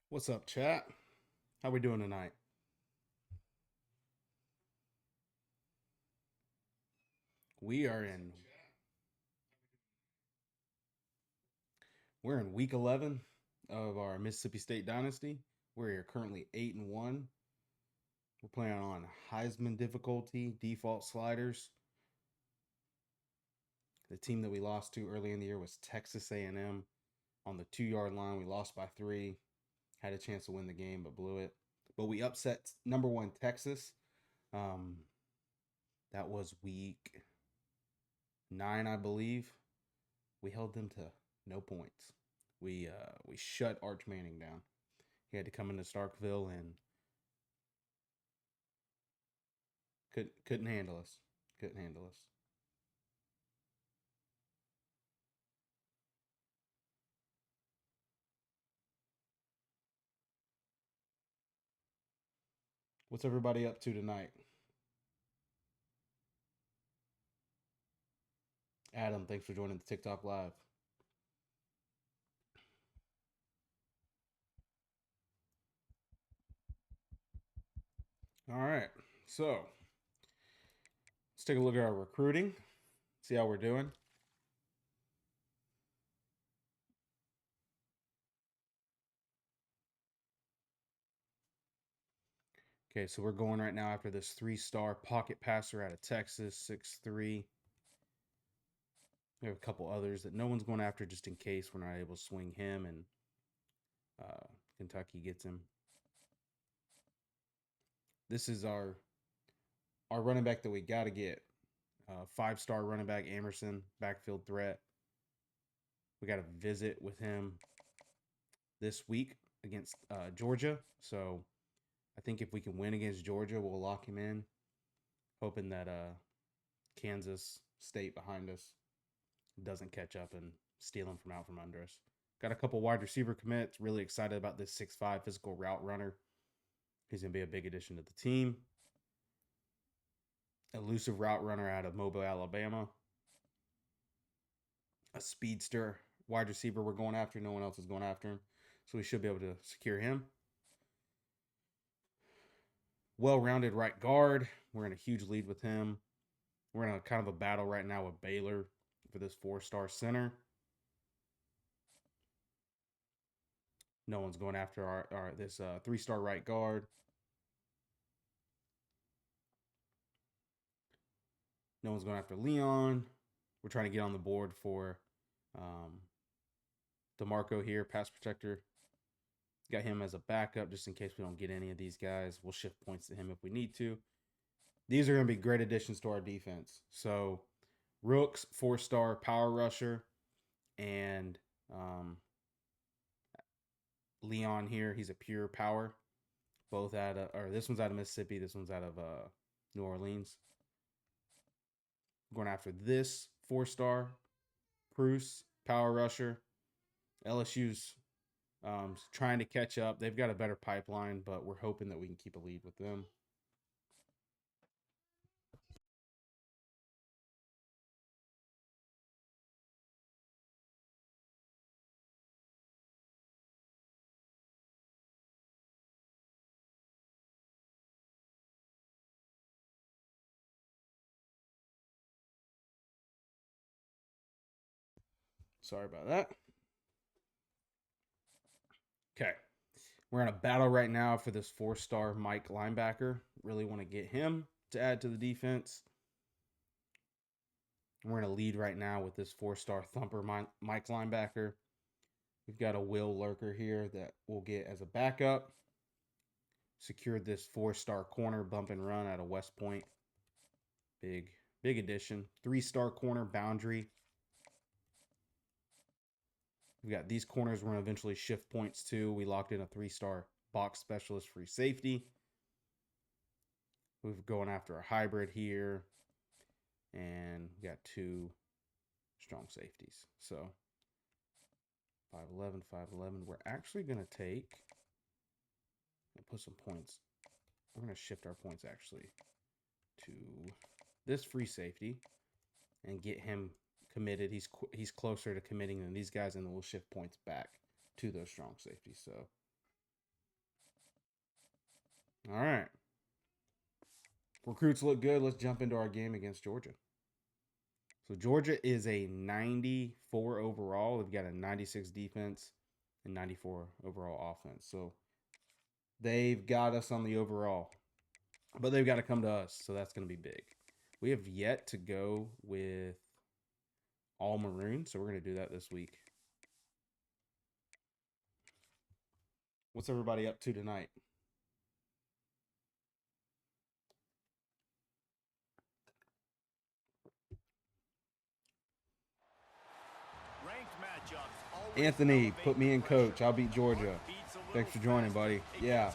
What's up, chat? How we doing tonight? We are in we're in week 11 of our Mississippi State Dynasty. We're currently 8-1. We're playing on Heisman difficulty, default sliders. The team that we lost to early in the year was Texas A&M on the 2-yard line. We lost by 3. Had a chance to win the game but blew it. But we upset number 1 Texas. Um that was week 9, I believe. We held them to no points. We shut Arch Manning down. He had to come into Starkville and couldn't handle us. Couldn't handle us. What's everybody up to tonight? Adam, thanks for joining the TikTok live. All right, so let's take a look at our recruiting. See how we're doing. Okay, so we're going right now after this 3-star pocket passer out of Texas, 6'3". We have a couple others that no one's going after just in case we're not able to swing him and Kentucky gets him. This is our running back that we got to get. 5-star running back Emerson, backfield threat. We got a visit with him this week against Georgia. So I think if we can win against Georgia, we'll lock him in. Hoping that Kansas State behind us doesn't catch up and steal him from out from under us. Got a couple wide receiver commits. Really excited about this 6'5" physical route runner. He's going to be a big addition to the team. Elusive route runner out of Mobile, Alabama. A speedster wide receiver we're going after. No one else is going after him. So we should be able to secure him. Well-rounded right guard. We're in a huge lead with him. We're in a kind of a battle right now with Baylor for this 4-star center. No one's going after our this 3-star right guard. No one's going after Leon. We're trying to get on the board for DeMarco here, pass protector. Got him as a backup just in case we don't get any of these guys. We'll shift points to him if we need to. These are going to be great additions to our defense. So, Rooks, 4-star power rusher, and Leon here. He's a pure power. Both out of, or this one's out of Mississippi. This one's out of New Orleans. Going after this 4-star Bruce, power rusher. LSU's trying to catch up. They've got a better pipeline, but we're hoping that we can keep a lead with them. Sorry about that. Okay. We're in a battle right now for this 4-star Mike linebacker. Really want to get him to add to the defense. We're in a lead right now with this 4-star thumper Mike linebacker. We've got a Will Lurker here that we'll get as a backup. Secured this 4-star corner bump and run out of West Point. Big addition. 3-star corner boundary. We got these corners we're going to eventually shift points to. We locked in a 3-star box specialist free safety. We're going after a hybrid here. And we got 2 strong safeties. So 5'11", 5'11". We're actually going to take and put some points. We're going to shift our points actually to this free safety and get him committed. He's closer to committing than these guys, and then we'll shift points back to those strong safeties. So All right. Recruits look good. Let's jump into our game against Georgia. So Georgia is a 94 overall. They've got a 96 defense and 94 overall offense. So they've got us on the overall, but they've got to come to us. So that's going to be big. We have yet to go with all maroon, so we're going to do that this week. What's everybody up to tonight? Anthony, put me in coach. I'll beat Georgia. Thanks for joining, buddy. Yeah.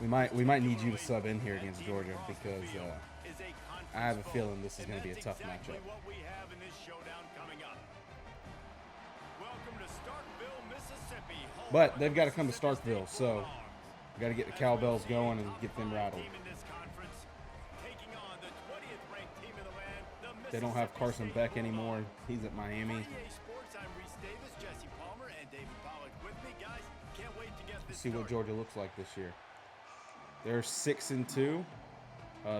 We might need you to sub in here against Georgia because I have a feeling this is going to be a tough matchup. But they've got to come to Starkville, so we got to get the cowbells going and get them rattled. They don't have Carson Beck anymore. He's at Miami. Let's see what Georgia looks like this year. They're 6-2.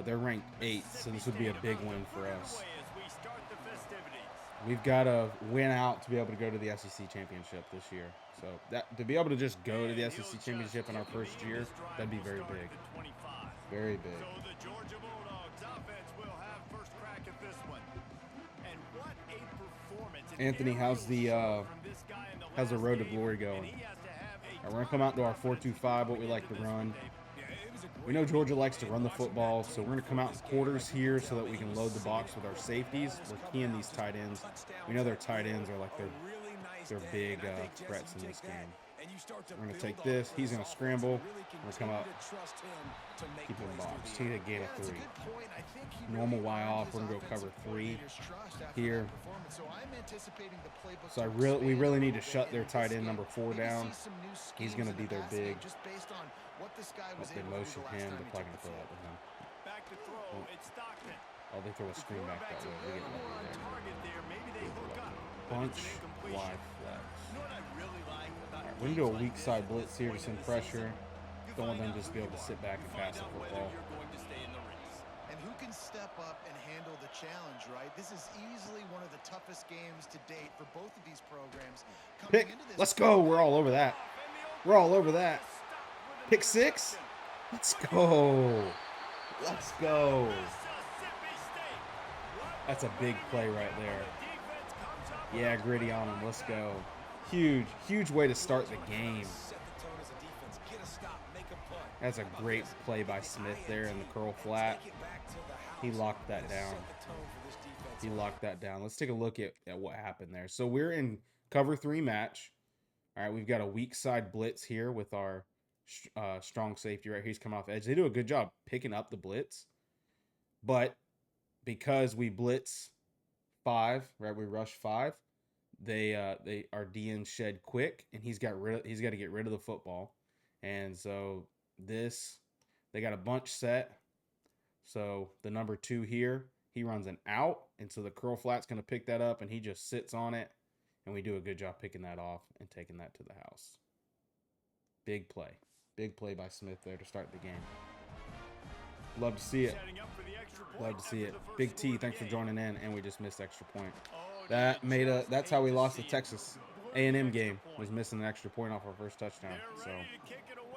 They're ranked 8th, so this would be a big win for us. We've got to win out to be able to go to the SEC championship this year. So that to be able to just go to the SEC championship in our first year, that'd be very big. Very big. Anthony, how's the road to glory going? We're going to come out to our 4-2-5, what we like to run. We know Georgia likes to run the football, so we're going to come out in quarters here so that we can load the box with our safeties. We're keying these tight ends. We know their tight ends are like their big threats in this game. We're going to take this. He's going to scramble. We're going to come up, keep him in the box. He's a gain of 3. Normal Y off. We're going to go cover 3 here. So we really need to shut their tight end number 4 down. He's going to be their big. They motion him. They're probably going to throw that with him. Oh, they throw a screen back that way. They get lucky there. Bunch, Y flex. Right, we're going to do a weak side blitz here to send pressure. Don't want them just be able to sit back and pass the football. And who can step up and handle the challenge, right? This is easily one of the toughest games to date for both of these programs. Pick. Let's go. We're all over that. We're all over that. Pick 6. Let's go. Let's go. That's a big play right there. Yeah, gritty on him. Let's go. Huge way to start the game. That's a great play by Smith there in the curl flat. He locked that down. Let's take a look at what happened there. So we're in cover 3 match. All right, we've got a weak side blitz here with our strong safety right here. He's coming off edge. They do a good job picking up the blitz. But because we blitz 5, right? We rush 5. Our DN shed quick, and he's got to get rid of the football. And so they got a bunch set. So the number 2 here, he runs an out, and so the curl flat's going to pick that up, and he just sits on it, and we do a good job picking that off and taking that to the house. Big play by Smith there to start the game. Love to see it. Big T, thanks for joining in, and we just missed extra point. That's how we lost the Texas A&M game, was missing an extra point off our first touchdown. So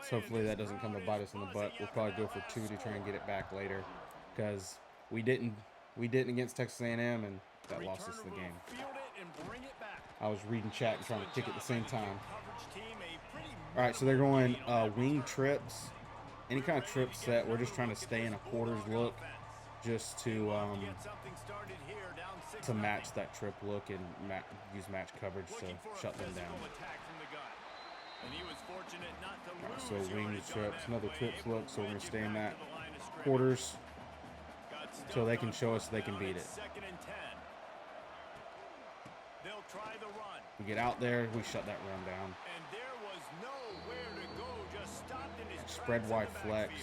hopefully that doesn't come to bite us in the butt. We'll probably go for 2 to try and get it back later, because we didn't against Texas A&M, and that lost us the game. I was reading chat and trying to kick at the same time. All right, so they're going wing trips, any kind of trip set. We're just trying to stay in a quarters look, just to match that trip look and use match coverage to shut them down. Right, so wing trips, another trips look, so we're going to stay in that quarters until they can show us they can beat it. We get out there, we shut that run down. Spread wide flex.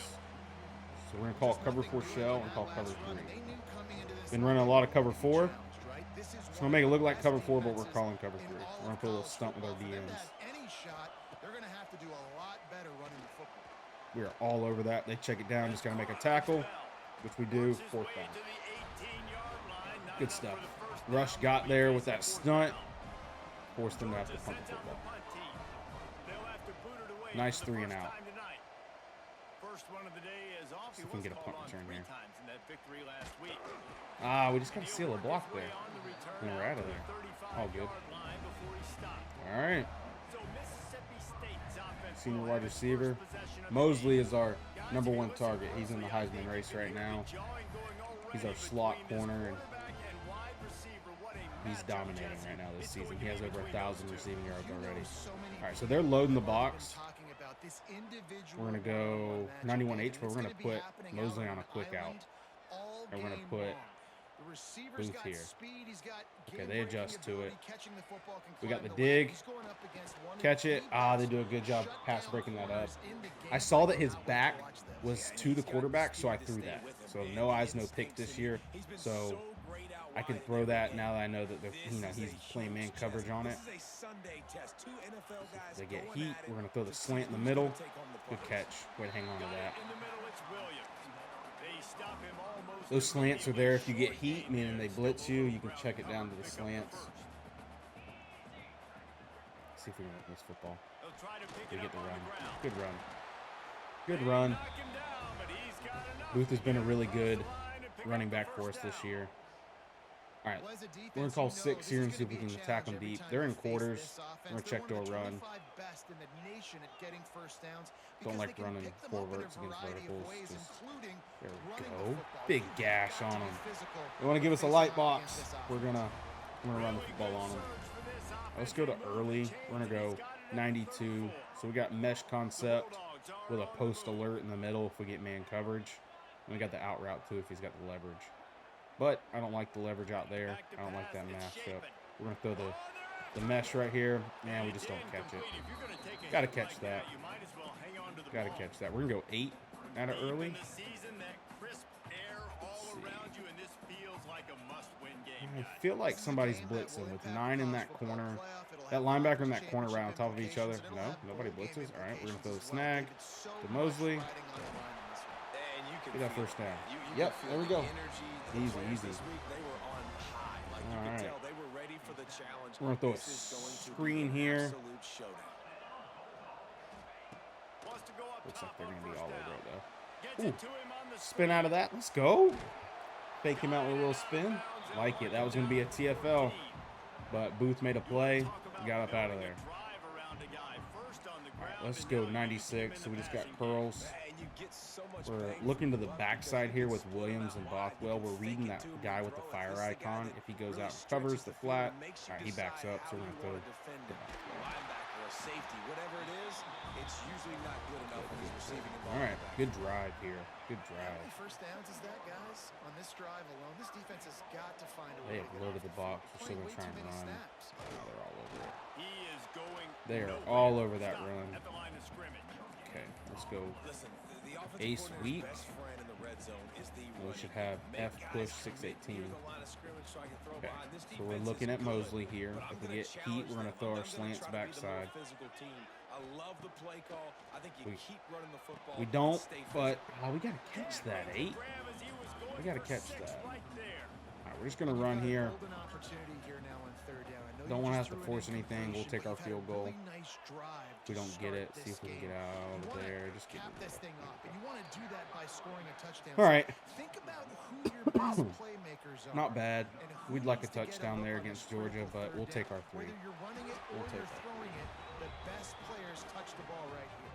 So we're going to call cover 4 shell and call cover 3. Been running a lot of cover 4. It's going to make it look like cover 4, but we're calling cover 3. We're going to put a little stunt with our DNs. We are all over that. They check it down. Just got to make a tackle, which we do. 4th down. Good stuff. Rush got there with that stunt. Forced them to have to punt the football. Nice 3 and out. See if we can get a punt return here. Ah, we just got to seal a block there. And we're out of there. All good. All right. Senior wide receiver. Mosley is our #1 target. He's in the Heisman race right now. He's our slot corner, and he's dominating right now this season. He has over 1,000 receiving yards already. All right, so they're loading the box. We're going to go 91H, but we're going to put Mosley on a quick out. And we're going to put Booth here. Okay, they adjust to it. We got the dig. Catch it. Ah, they do a good job pass breaking that up. I saw that his back was to the quarterback, so I threw that. So no eyes, no pick this year. So I can throw that now that I know that he's playing man coverage on it. If they get heat, we're going to throw the slant in the middle. Good catch. Way to hang on to that. Those slants are there if you get heat, meaning they blitz you. You can check it down to the slants. Let's see if we can win this football. We get the run. Good run. Good run. Booth has been a really good running back for us this year. All right, we're going to call 6 here and see if we can attack them deep. They're in quarters. We're going to check door run. Don't like running forwards against verticals. There we go. Big gash on them. They want to give us a light box. We're going to run the football on them. Let's go to early. We're going to go 92. So we got mesh concept with a post alert in the middle if we get man coverage. And we got the out route too if he's got the leverage. But I don't like the leverage out there. I don't like that matchup. We're going to throw the mesh right here. And we just don't catch it. Got to catch that. Got to catch that. We're going to go 8 out of early. I feel like somebody's blitzing with 9 in that corner. That linebacker in that corner right on top of each other. No, nobody blitzes. All right, we're going to throw the snag to Mosley. Get that 1st down. Yep, there we go. Easy, easy. All right. We're going to throw a screen here. Looks like they're going to be all over it, though. Ooh, spin out of that. Let's go. Fake him out with a little spin. Like it. That was going to be a TFL. But Booth made a play. Got up out of there. All right, let's go 96. So we just got curls. We're looking to the backside here with Williams and Bothwell. We're reading that guy with the fire icon. If he goes out and covers the flat, all right, he backs up, so we're going to throw the safety, whatever it is, it's usually not good enough when he's receiving the ball. All right, good drive here. Good drive. How many 1st downs is that, guys? On this drive alone, this defense has got to find a way. They have loaded the box. We're still going to try and run. Oh, they're all over it. They are all over that run. Okay, let's go. Ace weak. We should have F push 618. Okay, so we're looking at Mosley here. If we get heat, we're going to throw our slants backside. We don't, but we got to catch that, 8. We got to catch that. All right, we're just going to run here. Don't want to have to force anything. We'll take our field goal. If we don't get it, see if we can get out of there. Just get it. All right. Not bad. We'd like a touchdown there against Georgia, but we'll take our 3. We'll take that. The best players touch the ball right here.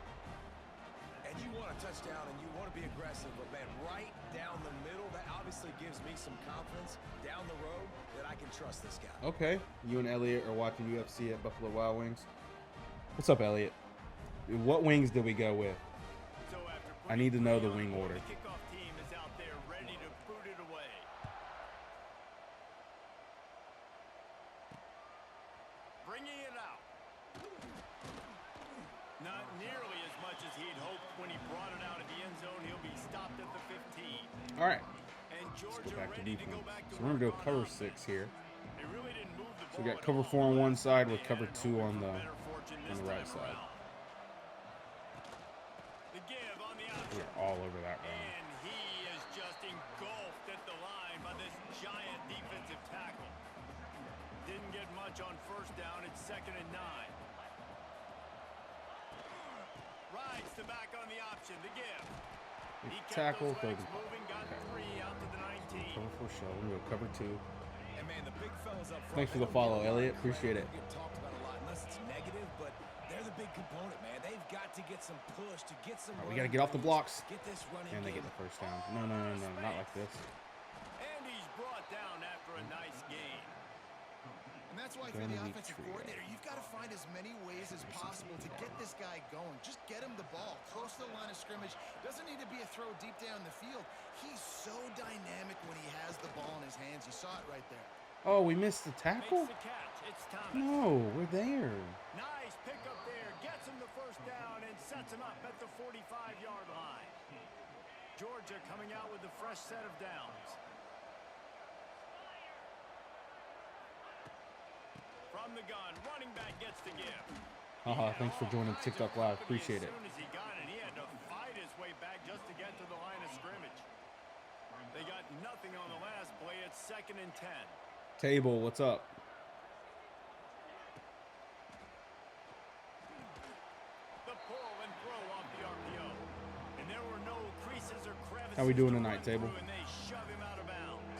And you want a touchdown and you want to be aggressive, but man, right down the middle, that obviously gives me some confidence down the road that I can trust this guy. Okay, you and Elliot are watching UFC at Buffalo Wild Wings. What's up, Elliot? What wings did we go with? I need to know the wing order. Not nearly as much as he'd hoped when he brought it out of the end zone. He'll be stopped at the 15. All right. And Let's go Georgia back to ready defense. to go back to So we're going to go cover 6 here. They really didn't move the So we ball got at cover all. 4 on one side with They cover had 2 on better the fortune right this time side. around. The give on the option. We're all over that run. And he is just engulfed at the line by this giant defensive tackle. Didn't get much on first down. It's 2nd and 9. Rides the back on the option. The give. He kept Tackle, those legs 30. moving, got 3 out to the 19. Cover for show. We're going to go cover 2. And man, the big fellas up front, Thanks for the follow, Elliot. Appreciate it. Get talked about a lot, unless it's negative, but they're the big component, man. They've got to get some push to get some. We got to get off the blocks. Get this running. And they get the first down. No, not like this. And he's brought down after a nice gain. And that's why for the offensive coordinator, you've got to find as many ways as possible to get this guy going. Just get him the ball close to the line of scrimmage. Doesn't need to be a throw deep down the field. He's so dynamic when he has the ball in his hands. You saw it right there. Oh, we missed the tackle? Makes the catch. It's Thomas. No, we're there. Nice pickup there. Gets him the first down and sets him up at the 45-yard line. Georgia coming out with a fresh set of downs. From the gun, running back gets the give. Thanks for joining TikTok Live. Appreciate it. As soon as he got it, he had to fight his way back just to get to the line of scrimmage. They got nothing on the last play. It's 2nd and 10. Table, what's up? The pull and throw off the RPO. And there were no creases or crevices. How we doing to tonight, run Table? through, and they shove him out of bounds.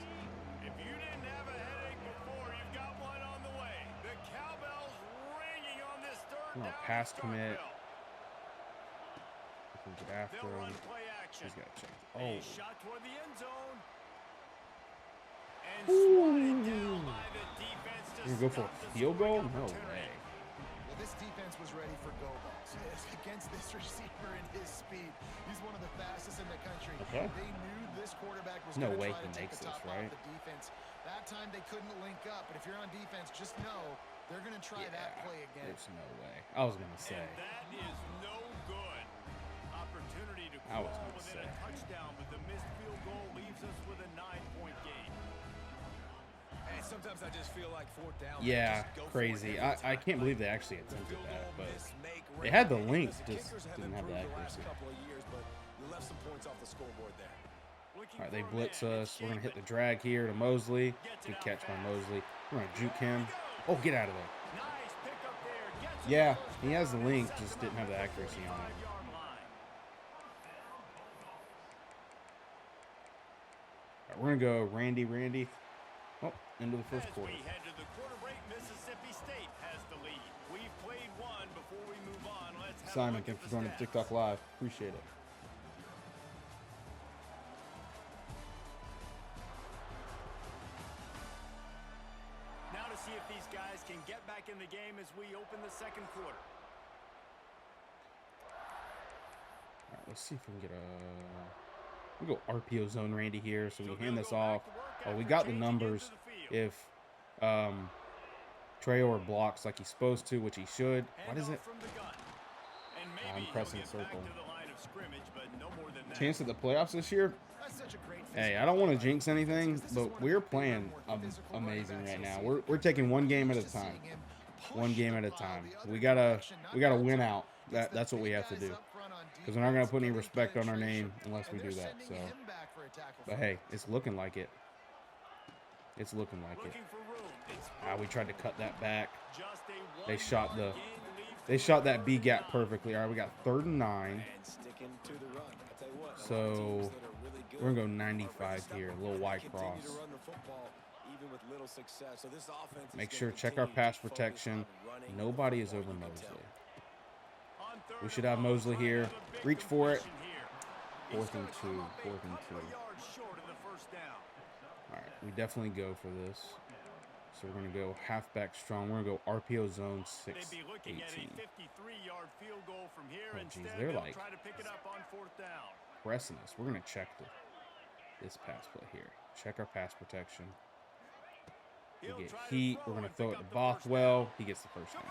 If you didn't have a headache before, you've got one on the way. The cowbell's ringing on this third Oh, down. pass at commit. Starkville. We can get after They'll him. run play action. He's got to check. A Oh, shot toward the end zone. And swatted down by the defense to you're going to go for stop a the field goal? scoring No opportunity. way. Well, this defense was ready for go balls. Against this receiver and his speed, he's one of the fastest in the country. Okay. They knew this quarterback was No going way to try he to take makes the this, top right? off the defense. That time they couldn't link up, but if you're on defense, just know they're going to try that play again. There's no way. I was going to say. And that is no good. Opportunity to I was crawl gonna within a say. touchdown, but the missed field goal leaves us with a 9-point game. And sometimes I just feel like 4th down. Yeah, just go for it crazy. every I time. can't believe they actually The attempted field that, goal but miss, make, they rate. had the And link, listen, just kickers have didn't have the improved last accuracy. couple of years, but you left some points off the scoreboard there. Looking All right, they for a blitz man. us. We're going to hit the drag here to Mosley. Good catch by Mosley. We're going to juke him. Oh, get out of there. Nice pickup there. Gets him Yeah, the first he has the down and link, sets just him didn't up have the at accuracy on it. 45-yard line. All right, we're going to go Randy. Oh, into the first As quarter. we head to the quarter break, Mississippi State has the lead. We've played one. Before we move on, let's have a Simon, look at thanks for the joining stats. TikTok Live. Appreciate it. Now to see if these guys can get back in the game as we open the second quarter. All right, let's see if we can get a... We'll go RPO zone Randy here so we can hand this off. Oh, we got the numbers. If Traore blocks like he's supposed to, which he should. What is it? I'm pressing circle. Chance at the playoffs this year? Hey, I don't want to jinx anything, but we're playing amazing right now. We're taking one game at a time. One game at a time. We gotta win out. That's what we have to do. Because we're not gonna put any respect on our name unless we do that. So, but hey, it's looking like it. It's looking like it. We tried to cut that back. They shot that B gap perfectly. All right, we got 3rd and 9. So we're gonna go 95 here. A little wide cross. Make sure check our pass protection. Nobody is over Mosley. We should have Mosley here. Reach for it. 4th and 2. 4th and 2. All right, we definitely go for this. So we're going to go halfback strong. We're going to go RPO zone 6, 18. Oh, geez, they're like pressing us. We're going to check this pass play here. Check our pass protection. We get heat. We're going to throw it to Bothwell. He gets the first down.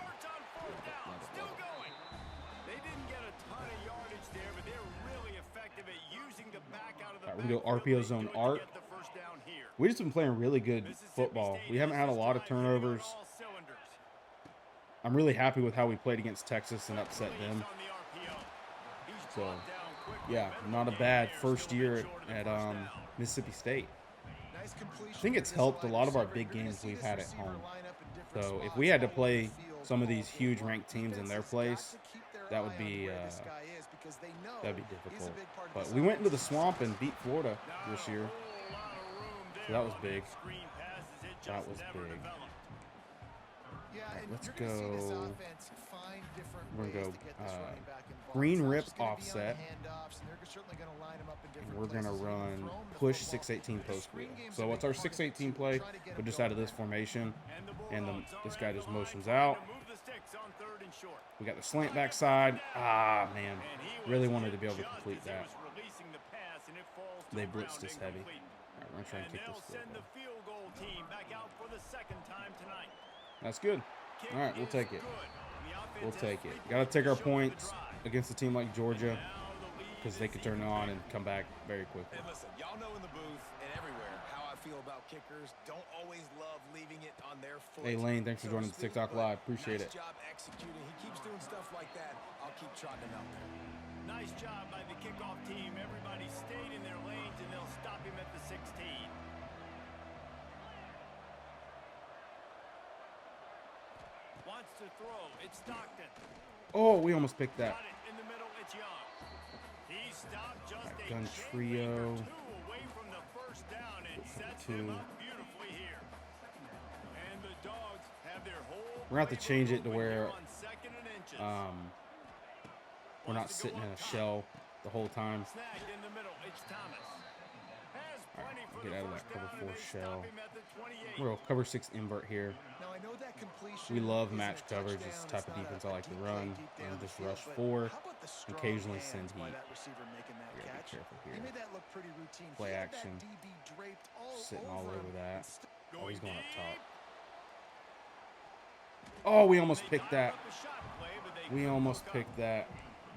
All right, we're going to go RPO zone art. We've just been playing really good football. We haven't had a lot of turnovers. I'm really happy with how we played against Texas and upset them. So, yeah, not a bad first year at Mississippi State. I think it's helped a lot of our big games we've had at home. So if we had to play some of these huge ranked teams in their place, that would be that'd be difficult. But we went into the swamp and beat Florida this year, so that was big. That was big. All right, let's go. We're gonna go green rip offset, and we're gonna run push 618 post wheel. So what's our 618 play? But just out of this formation, and this guy just motions out. We got the slant backside. Ah, man, really wanted to be able to complete that. They blitzed us heavy. All right, we're gonna try and kick this field goal. That's good. All right, we'll take it. We'll take it. Got to take our points against a team like Georgia because they could turn it on and come back very quickly. And listen, y'all know in the booth and everywhere how I feel about kickers. Don't always love leaving it on their foot. Hey, Lane, thanks for joining the TikTok Live. Appreciate it. Nice job executing. He keeps doing stuff like that. I'll keep trotting him out there. Nice job by the kickoff team. Everybody stayed in their lanes, and they'll stop him at the 16. Wants to throw. It's Stockton. Oh, we almost picked that. Got it in the middle. It's Young. He stopped just a Gun chain trio. link or two away from the first down and sets him up beautifully here. And the Dogs have their whole We're gonna have to change it to where on 2nd and inches. we're not sitting in a shell the whole time. Snagged in the middle. It's Thomas. Has All plenty right, for get the out of first that cover down, 4 and they shell. stop him at the 28. We're gonna cover 6 invert here. Now, I know that completion We love isn't match a coverage. touchdown, It's the type it's of not defense a I like to deep run. play deep down And the just field, rush but 4. how about the strong Occasionally hands send by heat. that receiver making that We gotta be catch? careful He here. made that look pretty routine. Play He had that action. DB draped all Sitting all over over him. that. Oh, he's going up top. Deep. Oh, we almost They picked dialed that. up a shot play, but they We couldn't almost hook up. picked that.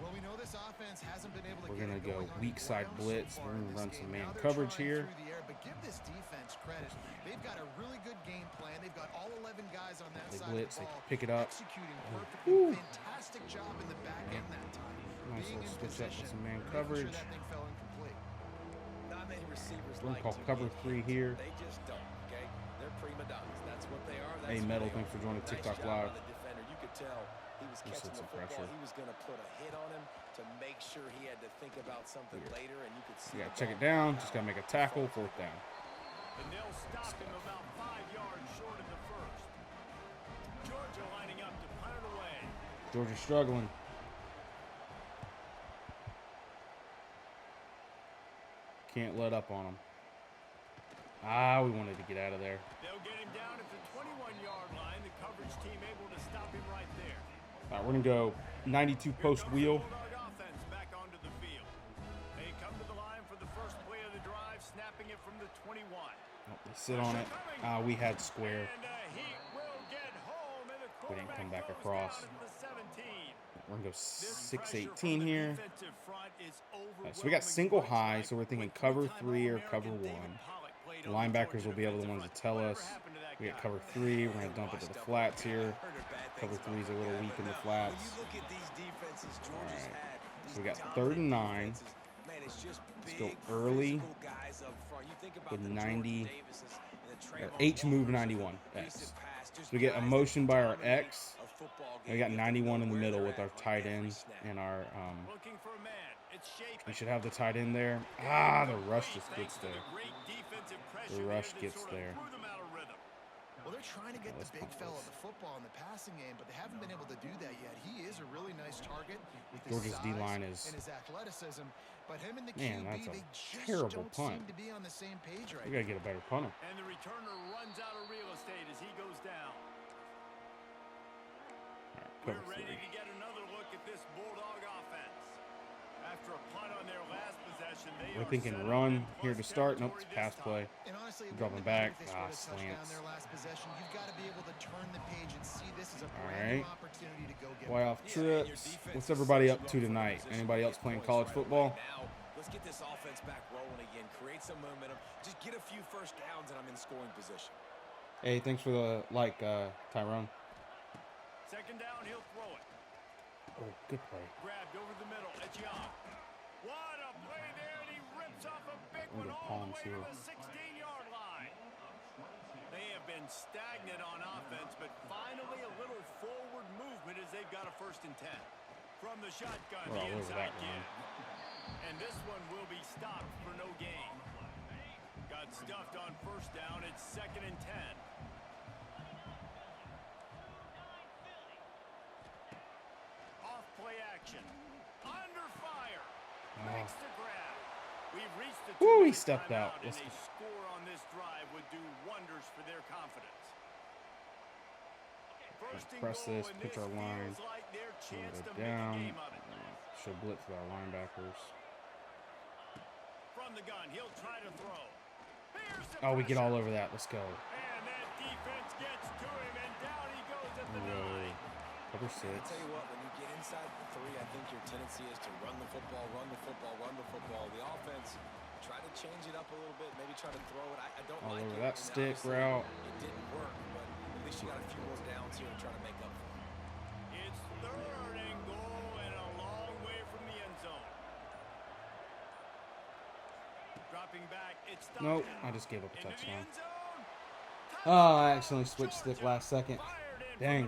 Well, we know this offense hasn't been able to We're get gonna it go going on weak the side ground blitz. so We're far gonna in run this some game. man Now they're coverage trying here. through the air, but give this defense credit. They've got a really good game plan. They've got all 11 guys on that They side blitz. of They the ball, pick it up. executing Woo. perfectly. Fantastic job in the back end that time. Nice Being little in switch up with position, some man making coverage. Sure that thing fell incomplete. Not many receivers We're gonna like call to cover get 3 hit. here. They just don't, okay? They're prima donnas. That's what they are. That's Hey, who Metal, they thanks are. for joining Nice TikTok job Live. by the defender. You could tell he was Just catching hit the some football. pressure. He was going to put a hit on him to make sure he had to think about something Here. later, and you could see We gotta the check ball it down. come Just out. gotta make a tackle. 4th down. And they'll stop him about 5 yards short of the first. Georgia lining up to punt it away. Georgia's struggling. Can't let up on them. Ah, we wanted to get out of there. They'll get him down at the 21-yard line. The coverage team able to stop him right there. All right, we're gonna go 92 post wheel. Bulldog offense back onto the field. They come to the line for the first play of the drive, snapping it from the 21. Oh, they sit on it. Ah, we had square. And he will get home, and the We didn't come back quarterback goes across. down at the 17. We're gonna go This 618 pressure from the here. defensive front is So we got single overwhelming. high, so we're thinking cover 3 or cover 1. The linebackers will be able to the ones to tell us. We got cover 3. We're gonna dump it to the flats here. Cover 3 is a little weak in the flats. All right. So we got 3rd and 9. Let's go early with 90. H move 91. X. So we get a motion by our X. We got 91 in the middle with our tight end and our Looking for a man. It's shaping. we should have the tight end there. Ah, the rush just gets there. The rush gets there. Well, they're trying to get Let's the big pump fella this. the football in the passing game, but they haven't been able to do that yet. He is a really nice target with his Georgia's size D-line is- and his athleticism, but him and the Man, QB, that's a they just terrible don't punt. seem to be on the same page right We gotta get a better punter. And the returner runs out of real estate as he goes down. All right, We're cover ready 3. to get another look at this Bulldog offense. After a punt on their last possession, they We're are thinking set up run in here to plus start. Nope, it's territory pass this play. time. And honestly, it Dropping wouldn't have back. mattered if they Ah, scored a touchdown slants. their last possession. You've got to be able to turn the page and see this as a All brand new right. opportunity to go get Playoff Yeah, and your trips. defense What's is everybody set up you to for tonight? position Anybody to else get playing points college right football? away. Now, let's get this offense back rolling again. Create some momentum. Just get a few first downs, and I'm in scoring position. Hey, thanks for the like, Tyrone. Second down, he'll throw it. Oh, good play. Grabbed over the middle. It's Young. What a play there, and he rips off a big one all the way to the 16-yard line. They have been stagnant on offense, but finally a little forward movement as they've got a 1st and 10. From the shotgun, the inside give. And this one will be stopped for no gain. Got stuffed on 1st down. It's 2nd and 10. Off play action. Under fire. Makes the grab. We've reached the Woo, he stepped out. And a score on this drive would do wonders for their confidence. Press this, pitch our line, go down, show blitz with our linebackers. From the gun, he'll try to throw. Oh, we get all over that. Let's go. And that defense gets to him, and down he goes at the 9. Cover 6. I tell you what, when you get inside the 3, I think your tendency is to run the football, run the football, run the football. The offense, try to change it up a little bit, maybe try to throw it. I don't all like over it. that stick route. It didn't work, but at least you got a few more downs here to try to make up for it. It's 3rd and goal and a long way from the end zone. Dropping back, it's Nope, I just gave up a touchdown. Oh, I accidentally switched stick last second. Dang.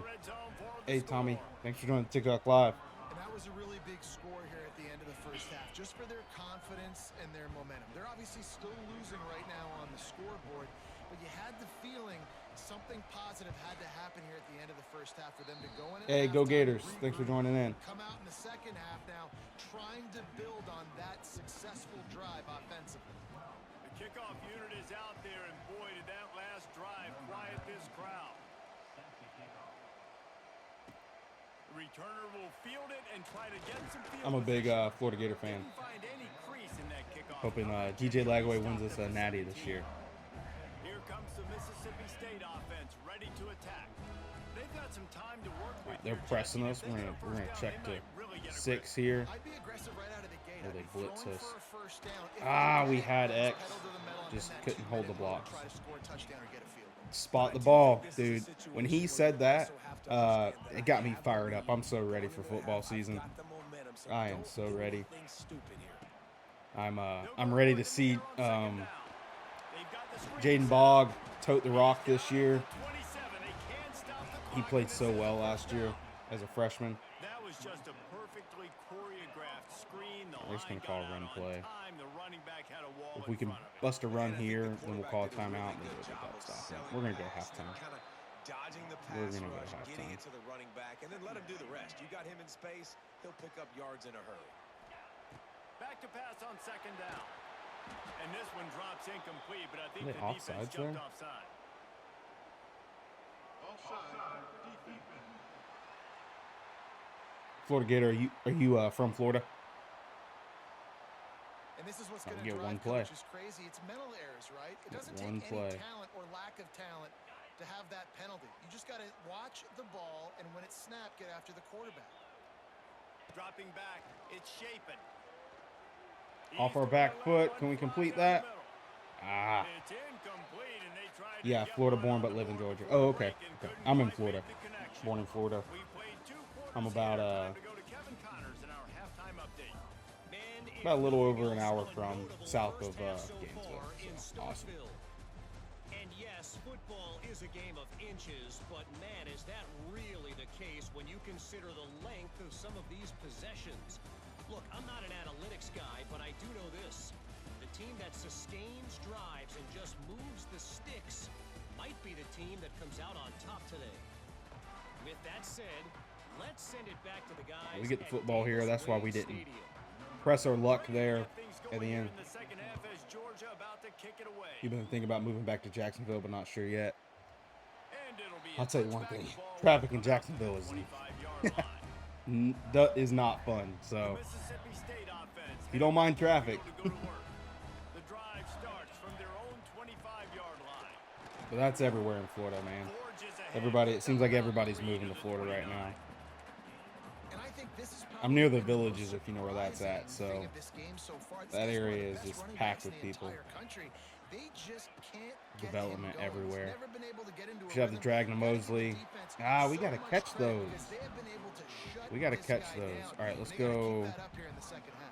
Hey, Tommy, thanks for joining TikTok Live. And that was a really big score here at the end of the 1st half, just for their confidence and their momentum. They're obviously still losing right now on the scoreboard, but you had the feeling something positive had to happen here at the end of the 1st half for them to go in. Hey, go Gators. Thanks for joining in. Come out in the 2nd half now, trying to build on that successful drive offensively. The kickoff unit is out there, and boy, did that last drive quiet this crowd. The returner will field it and try to get some field. I'm a big Florida Gator fan. Didn't find any crease in that kickoff. Hoping DJ Lagway wins us a Natty this year. Here comes the Mississippi State offense, ready to attack. They've got some time to work with. They're pressing us. We're gonna check to 6 here. I'd be aggressive right out of the gate. Or they blitz us. For a 1st down. Ah, we had X. Just couldn't hold the blocks. Try to score a touchdown or get a field goal. Spot the ball, dude. When he said that, it got me fired up. I'm so ready for football season. I am so ready. I'm ready to see Jaden Bogg tote the rock this year. He played so well last year as a freshman. That was just a perfectly choreographed screen. We're just gonna call a run play. The running back had a wall If we can bust a run here, then we'll call a timeout and we'll get that stop. We're gonna go halftime. Dodging the We're pass gonna go rush, getting halftime. it to the running back, and then let him do the rest. You got him in space, he'll pick up yards in a hurry. Back to pass on 2nd down. And this one drops incomplete, but I think Are they the defense offsides jumped there? offside. Florida Gator, are you from Florida? And this is what's I'll going to get drive one play. coaches crazy. It's mental errors, right? It doesn't One take play. any talent or lack of talent to have that penalty. You just got to watch the ball, and when it's snapped, get after the quarterback. Dropping back, it's Shapen. Off our back foot. Can we complete that? Ah. It's incomplete, and they tried to Yeah, get Florida one born on but the live in Georgia. quarterback Oh, okay. and Okay. couldn't I'm in quite Florida. make the connection. Born in Florida. We played 2 quarters I'm about here. Time to go to Kevin Connors in our halftime update. About a little over an hour from south of Gainesville. So, awesome. And yes, football is a game of inches, but man, is that really the case when you consider the length of some of these possessions. Look, I'm not an analytics guy, but I do know this. The team that sustains drives and just moves the sticks might be the team that comes out on top today. With that said, let's send it back to the guys. We get the at football here. Davis That's why we Wade didn't Stadium. press our luck there at the end. In the second half as Georgia about to kick it away. You've been thinking about moving back to Jacksonville, but not sure yet. And it'll be I'll tell you one touchback thing. ball Traffic in about Jacksonville the is 25-yard line. that is not fun. So Mississippi State offense. if you don't mind traffic, To go to work. The drive starts from their own 25-yard line. but that's everywhere in Florida, man. Forges ahead. Everybody, it seems like everybody's moving to Florida right now. And I think this is I'm near the probably Villages, if you know where that's at, so thing of this game so far. This that guy's one of area the is best just running packed backs in with the people. entire country. They just can't get Development him going. everywhere. Never been able to get into Should have the drag to Mosley. Ah, we got to catch those. We got to catch those. All right, let's go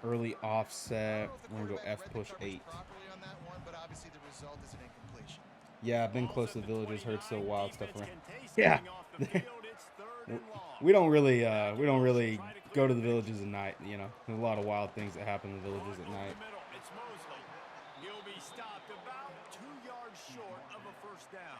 early offset. We're going to go F push 8. Yeah, I've been close to the villages, heard so wild stuff around. Yeah. we don't really go to the villages at night, you know. There's a lot of wild things that happen in the villages at night. It's Mosley. He'll be stopped about 2 yards short of a first down.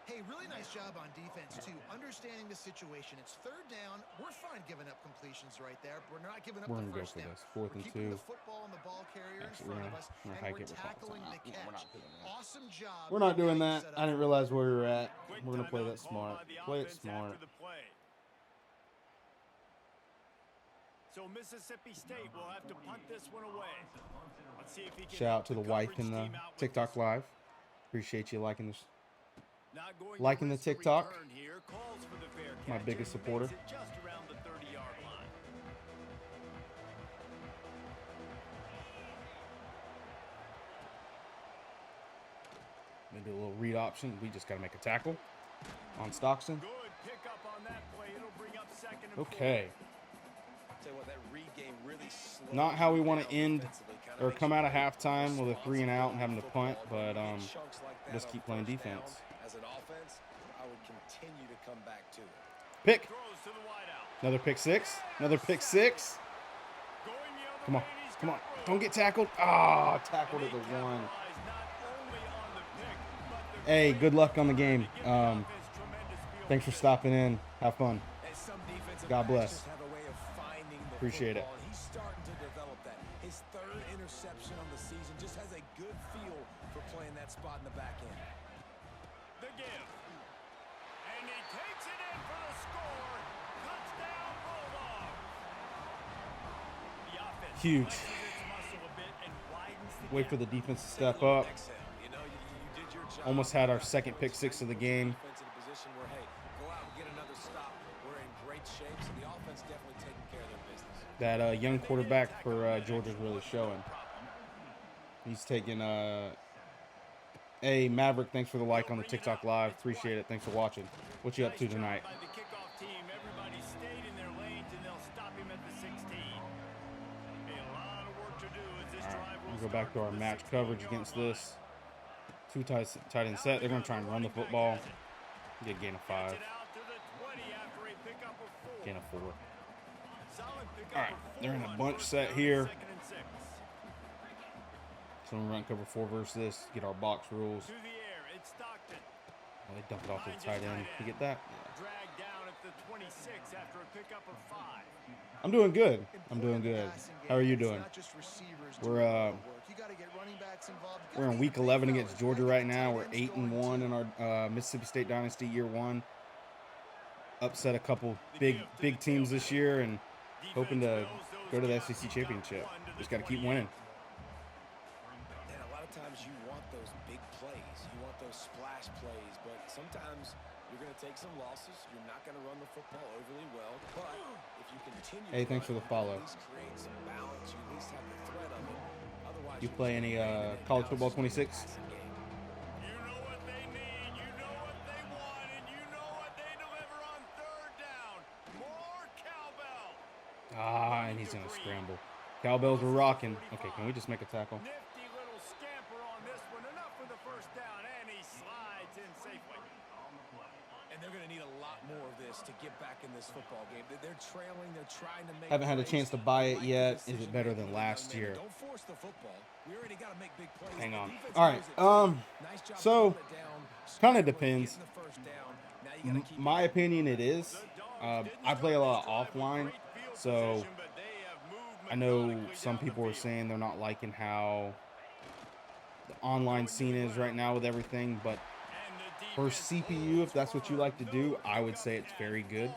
Hey, really nice job on defense, too. Understanding the situation. It's third down. We're fine giving up completions right there. We're not giving up the first down. We're going to go for this. 4th and 2. The football and the ball carrier in front of us, and we're tackling the catch. Awesome job. We're not doing that. I didn't realize where we were at. We're going to play that smart. Play it smart. So Mississippi State will have to punt this one away. Let's see if he can. Shout out to the wife in the TikTok live. Appreciate you liking this. Liking the TikTok. My biggest supporter. Just around the 30-yard line. Maybe do a little read option. We just got to make a tackle on Stockton. Good pick up on that play. It'll bring up 2nd and Okay. 4. What, that read game really Not how we want to end or come out of halftime with a 3 and out and having to punt, but just keep playing defense. As an offense, I would continue to come back to it. Pick. throws to the wideout. Another pick 6. Another pick 6. Going the other Come on. way, and he's Come on. got room. Don't get tackled. Ah, tackled at the 1. Capitalized not only on the pick, but the Hey, good luck on the game. give the offense tremendous field Thanks for stopping in. Have fun. And some defensive God backs bless. just have a way of finding the Appreciate it. football, and he's starting to develop that. His 3rd interception on the season just has a good feel for playing that spot in the back end. The give. And he takes it in for the score. Touchdown, Bulldogs. The offense Huge. flexes its muscle a bit and widens the Wait gap. for the defense to step up. Exhale. You know, you did your job. Almost had our 2nd pick 6 of the game. Defense in a position where, hey, go out and get another stop. We're in great shape, so the offense definitely taking care of their business. That young quarterback for Georgia's really showing. He's taking Hey, Maverick, thanks for the like on the TikTok live. Appreciate it. Thanks for watching. What you up to tonight? By the kickoff team, everybody stayed in their lanes, and they'll stop him at the 16. A lot of work to do as this drive will We'll go back to our match coverage against this. 2 tight end set. They're going to try and run the football. Get a gain of 5. Gain of 4. All right, they're in a bunch set here. So we're run cover 4 versus this. Get our box rules. To the air, it's Stockton. Oh, they dump it off to the tight end. You get that? Yeah. Dragged down at the 26 after a pickup of 5. I'm doing good. I'm doing good. How are you doing? We're in week 11 against Georgia right now. We're 8-1 in our Mississippi State Dynasty year 1. Upset a couple big teams this year and hoping to go to the SEC championship. Just got to keep winning. And a lot of times you want those big plays. You want those splash plays, but sometimes you're going to take some losses. You're not going to run the football overly well, but if you continue Hey, thanks for the follow. at least create some balance. You at least have the threat of it. Otherwise, You play any college football 26? You know what they need, you know what they want, and you know what they deliver on 3rd down. More cowbell. Ah, and he's going to scramble. Cowbells are rocking. Okay, can we just make a tackle? Nifty little scamper on this one. Enough for the first down, and he slides in safely. And they're going to need a lot more of this to get back in this football game. They're trailing. They're trying to make. Haven't had a plays. chance to buy it yet. Is it better than last year? Don't force the football. We already got to make big plays. Hang The on. defense All right. knows it. Nice job So slowing it down, kind of getting depends. the first down. Now you gotta keep My opinion, it is. I play a lot offline, so I know some people are saying they're not liking how the online scene is right now with everything, but for CPU, if that's what you like to do, I would say it's very good.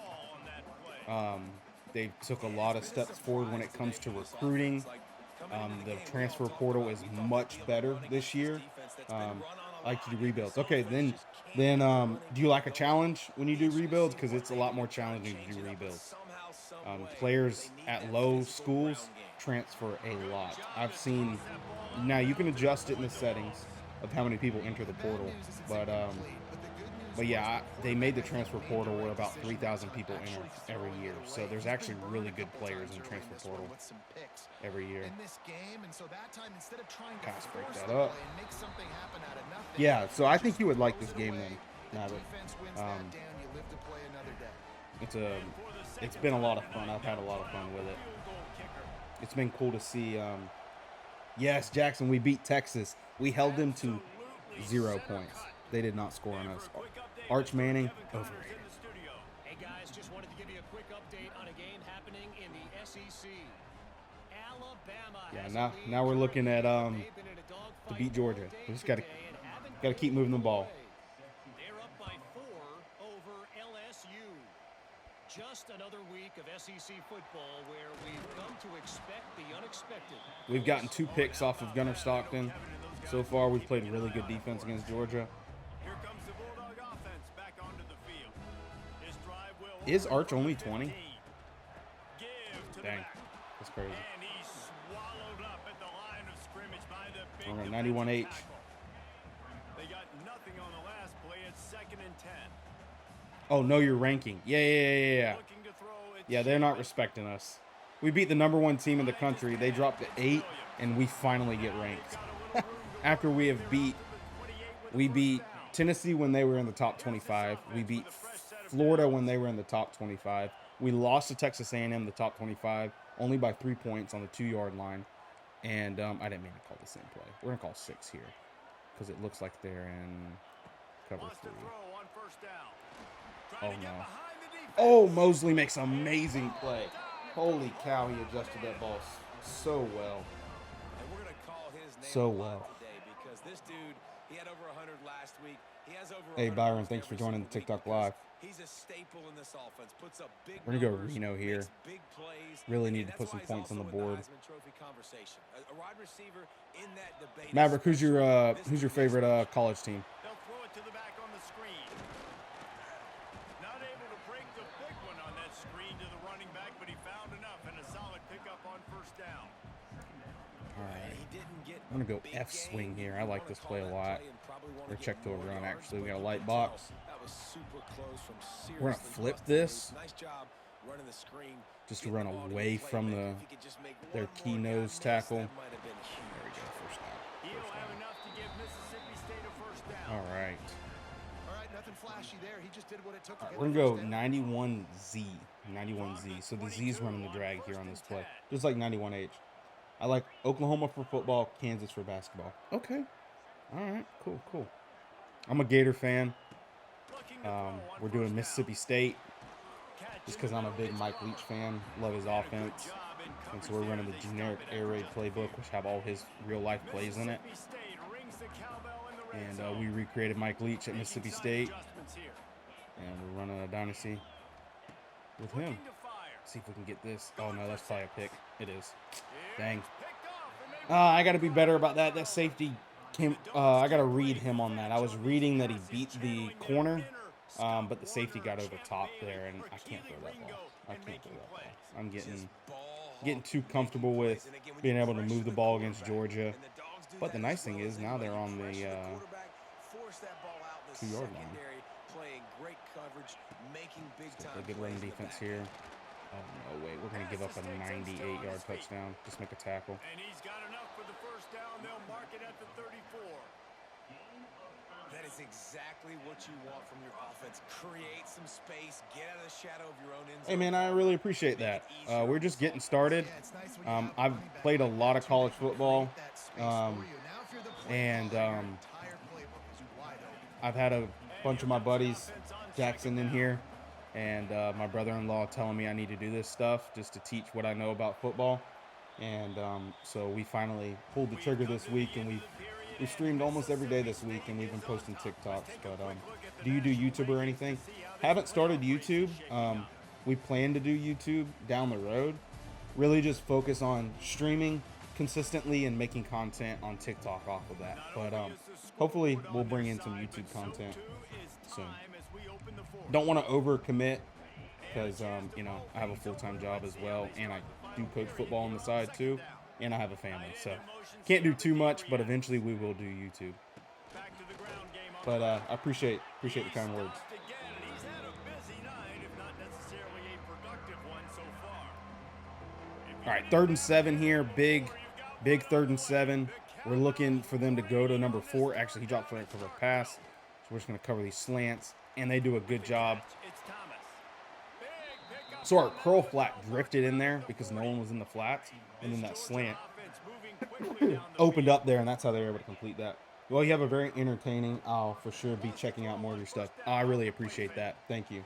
They took a lot of steps forward when it comes to recruiting. The transfer portal is much better this year. I like to do rebuilds. Okay, then do you like a challenge when you do rebuilds? Because it's a lot more challenging to do rebuilds. Players at low schools transfer a lot. I've seen, now you can adjust it in the settings of how many people enter the portal, but yeah, they made the transfer portal where about 3,000 people enter every year. So there's actually really good players in the transfer portal every year. Pass break that up. Yeah, so I think you would like this game then, Maverick. It's been a lot of fun. I've had a lot of fun with it. It's been cool to see. Yes, Jackson, we beat Texas. We held them to 0 points. They did not score on us. Arch Manning, overrated. Hey guys, just wanted to give you a quick update on a game happening in the SEC. Alabama. Yeah, now we're looking at to beat Georgia. We just gotta keep moving the ball. They're up by 4 over LSU. Just another week of SEC football where we've come to expect the unexpected. We've gotten 2 picks off of Gunnar Stockton. So far, we've played really good defense against Georgia. Here comes the Bulldog offense back onto the field. His drive will Is Arch only 20? Dang, that's crazy. And he's swallowed up at the line of scrimmage by the big All right, 91H. They got nothing on the last play. It's 2nd and 10. Oh, no, you're ranking. Yeah. Looking to throw it. Yeah, they're not respecting us. We beat the #1 team in the country. They dropped to 8, and we finally get ranked. After we beat Tennessee when they were in the top 25. We beat Florida when they were in the top 25. We lost to Texas A&M, the top 25, only by 3 points on the 2-yard line. And I didn't mean to call the same play. We're going to call 6 here because it looks like they're in cover 3. Oh, no. Oh, Mosley makes an amazing play. Holy cow, he adjusted that ball so well. So well. This dude, he had over 100 last week. He has over Hey, Byron, thanks for joining the TikTok Live. He's a staple in this offense. Puts up big We're going to go numbers, Reno here. makes big plays, Really and need to that's put some why he's points on the also in board. Heisman Trophy conversation. A wide receiver in that debate. Maverick, who's your favorite college team? They'll throw it to the back on the screen. Not able to break the big one on that screen to the running back, but he found enough and a solid pickup on 1st down. All right. I'm going to go F swing here. I like this play a lot. Or check to a run, actually. We got a light box. We're going to flip this just to run away from their key nose tackle. There we go, 1st down. All right. Nothing flashy there. He just did what it took. All right, we're going to go 91Z. 91Z. So the Z's running the drag here on this play. Just like 91H. I like Oklahoma for football, Kansas for basketball. Okay. All right. Cool. I'm a Gator fan. We're doing Mississippi State just because I'm a big Mike Leach fan. Love his offense. And so we're running the generic air raid playbook, which have all his real-life plays in it. And we recreated Mike Leach at Mississippi State. And we're running a Dynasty with him. See if we can get this. Oh, no, that's probably a pick. It is. Dang. I got to be better about that. That safety came. I got to read him on that. I was reading that he beat the corner, but the safety got over top there, and I can't throw that ball. I'm getting too comfortable with being able to move the ball against Georgia. But the nice thing is now they're on the 2-yard line. A good running defense here. Oh, no, wait. We're going to give up a 98-yard touchdown. Just make a tackle. And he's got enough for the 1st down. They'll mark it at the 34. That is exactly what you want from your offense. Create some space. Get out of the shadow of your own end zone. Hey, man, I really appreciate that. We're just getting started. I've played a lot of college football. I've had a bunch of my buddies, Jackson, in here. And my brother-in-law telling me I need to do this stuff just to teach what I know about football. And so we finally pulled the trigger this week, and we streamed almost every day this week, and we've been posting TikToks. But do you do YouTube or anything? Haven't started YouTube. We plan to do YouTube down the road. Really just focus on streaming consistently and making content on TikTok off of that. But hopefully we'll bring in some YouTube content soon. Don't want to overcommit because, you know, I have a full-time job as well, and I do coach football on the side too, and I have a family. So can't do too much, but eventually we will do YouTube. But I appreciate the kind words. All right, 3rd and 7 here. Big 3rd and 7. We're looking for them to go to number 4. Actually, he dropped for a pass. So we're just going to cover these slants, and they do a good job. So our curl flat drifted in there because no one was in the flats, and then that slant opened up there, and that's how they were able to complete that. Well, you have a very entertaining. I'll for sure be checking out more of your stuff. I really appreciate that. Thank you.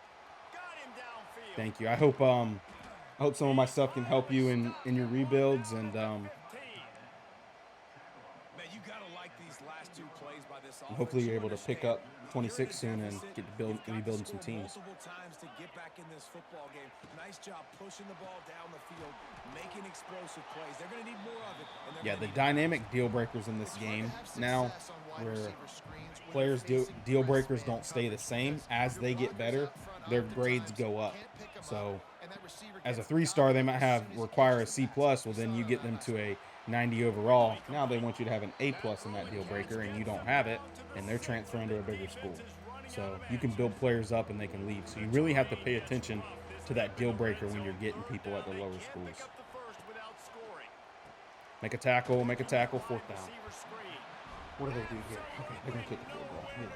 Thank you. I hope some of my stuff can help you in your rebuilds, and hopefully you're able to pick up 26 soon and get to rebuilding some teams. Nice job pushing the ball down the field, making explosive plays. They're going to need more of it. Yeah, the dynamic deal breakers in this game now, where players deal breakers don't stay the same as they get better, their grades go up. So as a 3-star, they might require a C+. Well, then you get them to a 90 overall. Now they want you to have an A+ in that deal breaker, and you don't have it, and they're transferring to a bigger school. So you can build players up and they can leave. So you really have to pay attention to that deal breaker when you're getting people at the lower schools. Make a tackle, 4th down. What do they do here? Okay, they're going to kick the field goal. Here.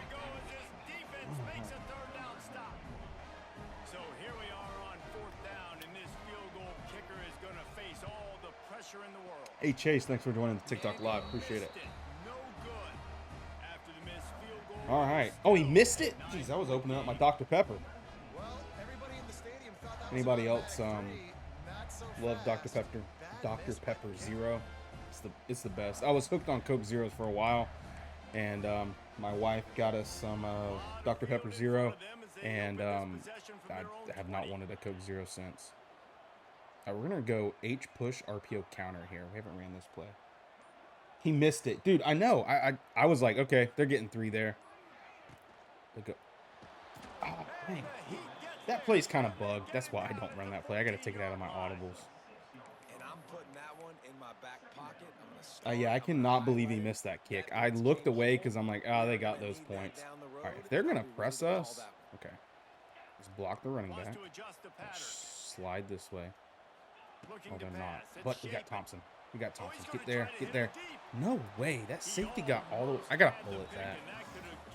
So here we are on 4th down, and this field goal kicker is going to face all the pressure in the world. Hey, Chase, thanks for joining the TikTok Live. Appreciate it. All right. Oh, he missed it? Jeez, I was opening up my Dr. Pepper. Anybody else love Dr. Pepper? Dr. Pepper Zero. It's the best. I was hooked on Coke Zeros for a while, and my wife got us some Dr. Pepper Zero, and I have not wanted a Coke Zero since. We're going to go H push RPO counter here. We haven't ran this play. He missed it. Dude, I know. I was like, okay, they're getting 3 there. They go. Oh, dang. That play's kind of bugged. That's why I don't run that play. I got to take it out of my audibles. And I'm putting that one in my back pocket. Yeah, I cannot believe he missed that kick. I looked away because I'm like, they got those points. All right, if they're going to press us, okay. Let's block the running back. Slide this way. Oh, they're not. But we got Thompson. Get there. No way. That safety got all the way. I got to bullet that.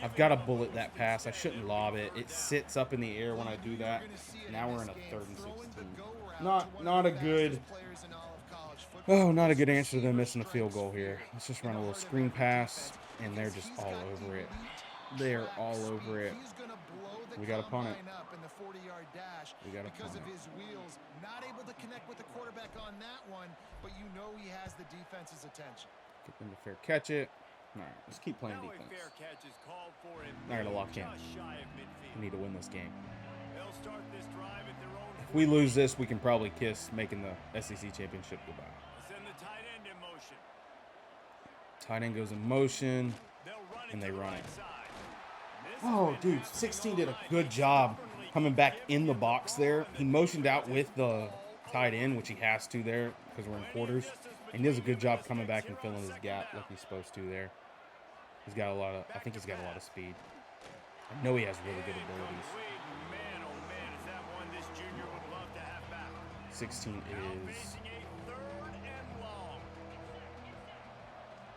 I've got to bullet that pass. I shouldn't lob it. It sits up in the air when I do that. Now we're in a 3rd and 16. Not a good. Oh, not a good answer to them missing a field goal here. Let's just run a little screen pass, and they're just all over it. They're all over it. We got to punt it. We got to punt it. Not able to connect with the quarterback on that one, but you know he has the defense's attention. Get them to fair catch it. All right, let's keep playing defense. Not going to lock in. We need to win this game. If we lose this, we can probably kiss making the SEC championship goodbye. Tight end goes in motion, and they run it. Oh, dude, 16 did a good job coming back in the box there. He motioned out with the tight end, which he has to there because we're in quarters. And he does a good job coming back and filling his gap like he's supposed to there. I think he's got a lot of speed. I know he has really good abilities. 16 is...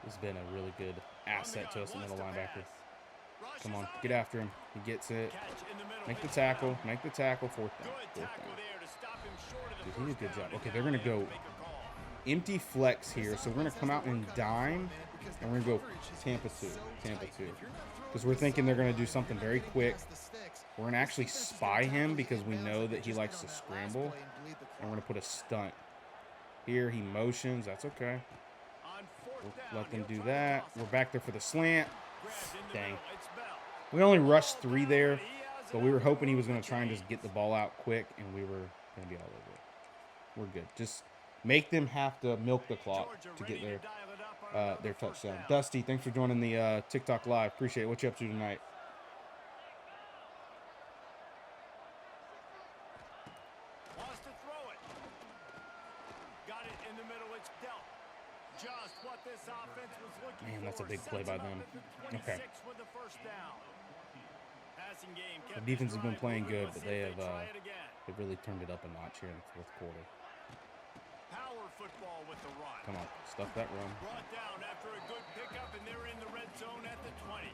He's been a really good asset to us in middle linebacker. Come on, get after him. He gets it. Make the tackle. 4th down. Dude, he did a good job. Okay, they're going to go empty flex here. So we're going to come out and dime, and we're going to go Tampa 2. Because we're thinking they're going to do something very quick. We're going to actually spy him because we know that he likes to scramble. And we're going to put a stunt. Here, he motions. That's okay. We'll let them do that. We're back there for the slant. Dang. We only rushed 3 there, but we were hoping he was going to try and just get the ball out quick, and we were going to be all over it. We're good. Just make them have to milk the clock to get their touchdown. Dusty, thanks for joining the TikTok Live. Appreciate it. What you up to tonight? just what this offense was looking Man, for. that's a big play by them. Okay. With the first down. Passing game The defense has been playing good, but they have they've really turned it up a notch here in the fourth quarter. Power football with the run. Come on, stuff that run. Brought down after a good pickup, and they're in the red zone at the 20. Right,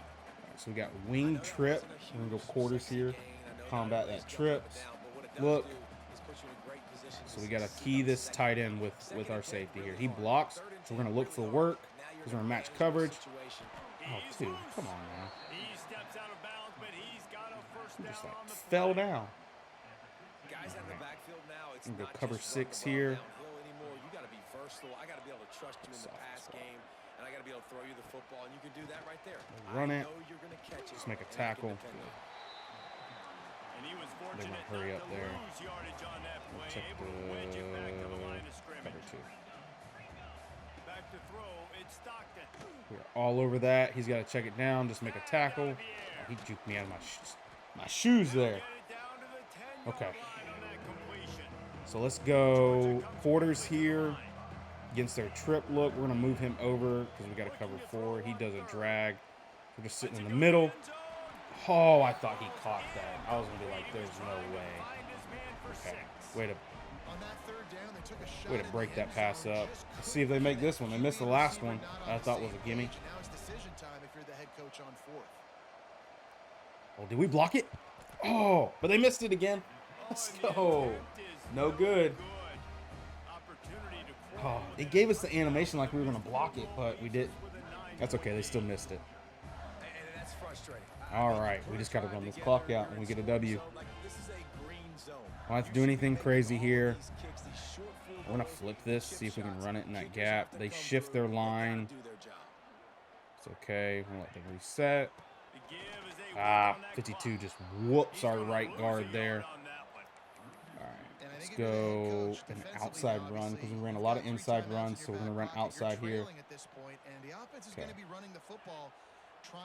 so we got wing trip. We're gonna go quarters here. Combat that trips. Look. So we got to key this tight end with our safety here. He blocks, so we're going to look for work because we're going to match coverage. Oh, dude, come on now. He steps out of bounds, but he's got a first down Just like on the fell down. Guys out of the backfield now, it's I'm gonna not go cover just 6 here. anymore. You got to be versatile. I got to be able to trust you in the pass game, and I got to be able to throw you the football, and you can do that right there. Run it. I know you're going to catch it. Just make a tackle. And he was They fortunate won't hurry not up to there. lose yardage on that play, Check able to wedge it back to the line of the scrimmage. cover 2. Back to throw, it's Stockton. We're all over that. He's got to check it down. Just make a tackle. Oh, he juked me out of my shoes there. Get it down to the 10-yard Okay. line on that completion. So let's go quarters here against their trip look. We're going to move him over because we got to cover 4. He does a drag. We're just sitting in the middle. Oh, I thought he caught that. I was going to be like, there's no way. Okay. Way to break that pass up. Let's see if they make this one. They missed the last one I thought was a gimme. Now it's decision time if you're the head coach on 4th. Oh, did we block it? Oh, but they missed it again. Let's go. No good. Oh, it gave us the animation like we were going to block it, but we didn't. That's okay. They still missed it. And that's frustrating. All right. We just got to run this clock out and we get a W. I don't have to do anything crazy here. We're going to flip this, see if we can run it in that gap. They shift their line. It's okay. We're going to let them reset. 52 just whoops our right guard there. All right, let's go an outside run because we ran a lot of inside runs, so we're going to run outside here. Okay.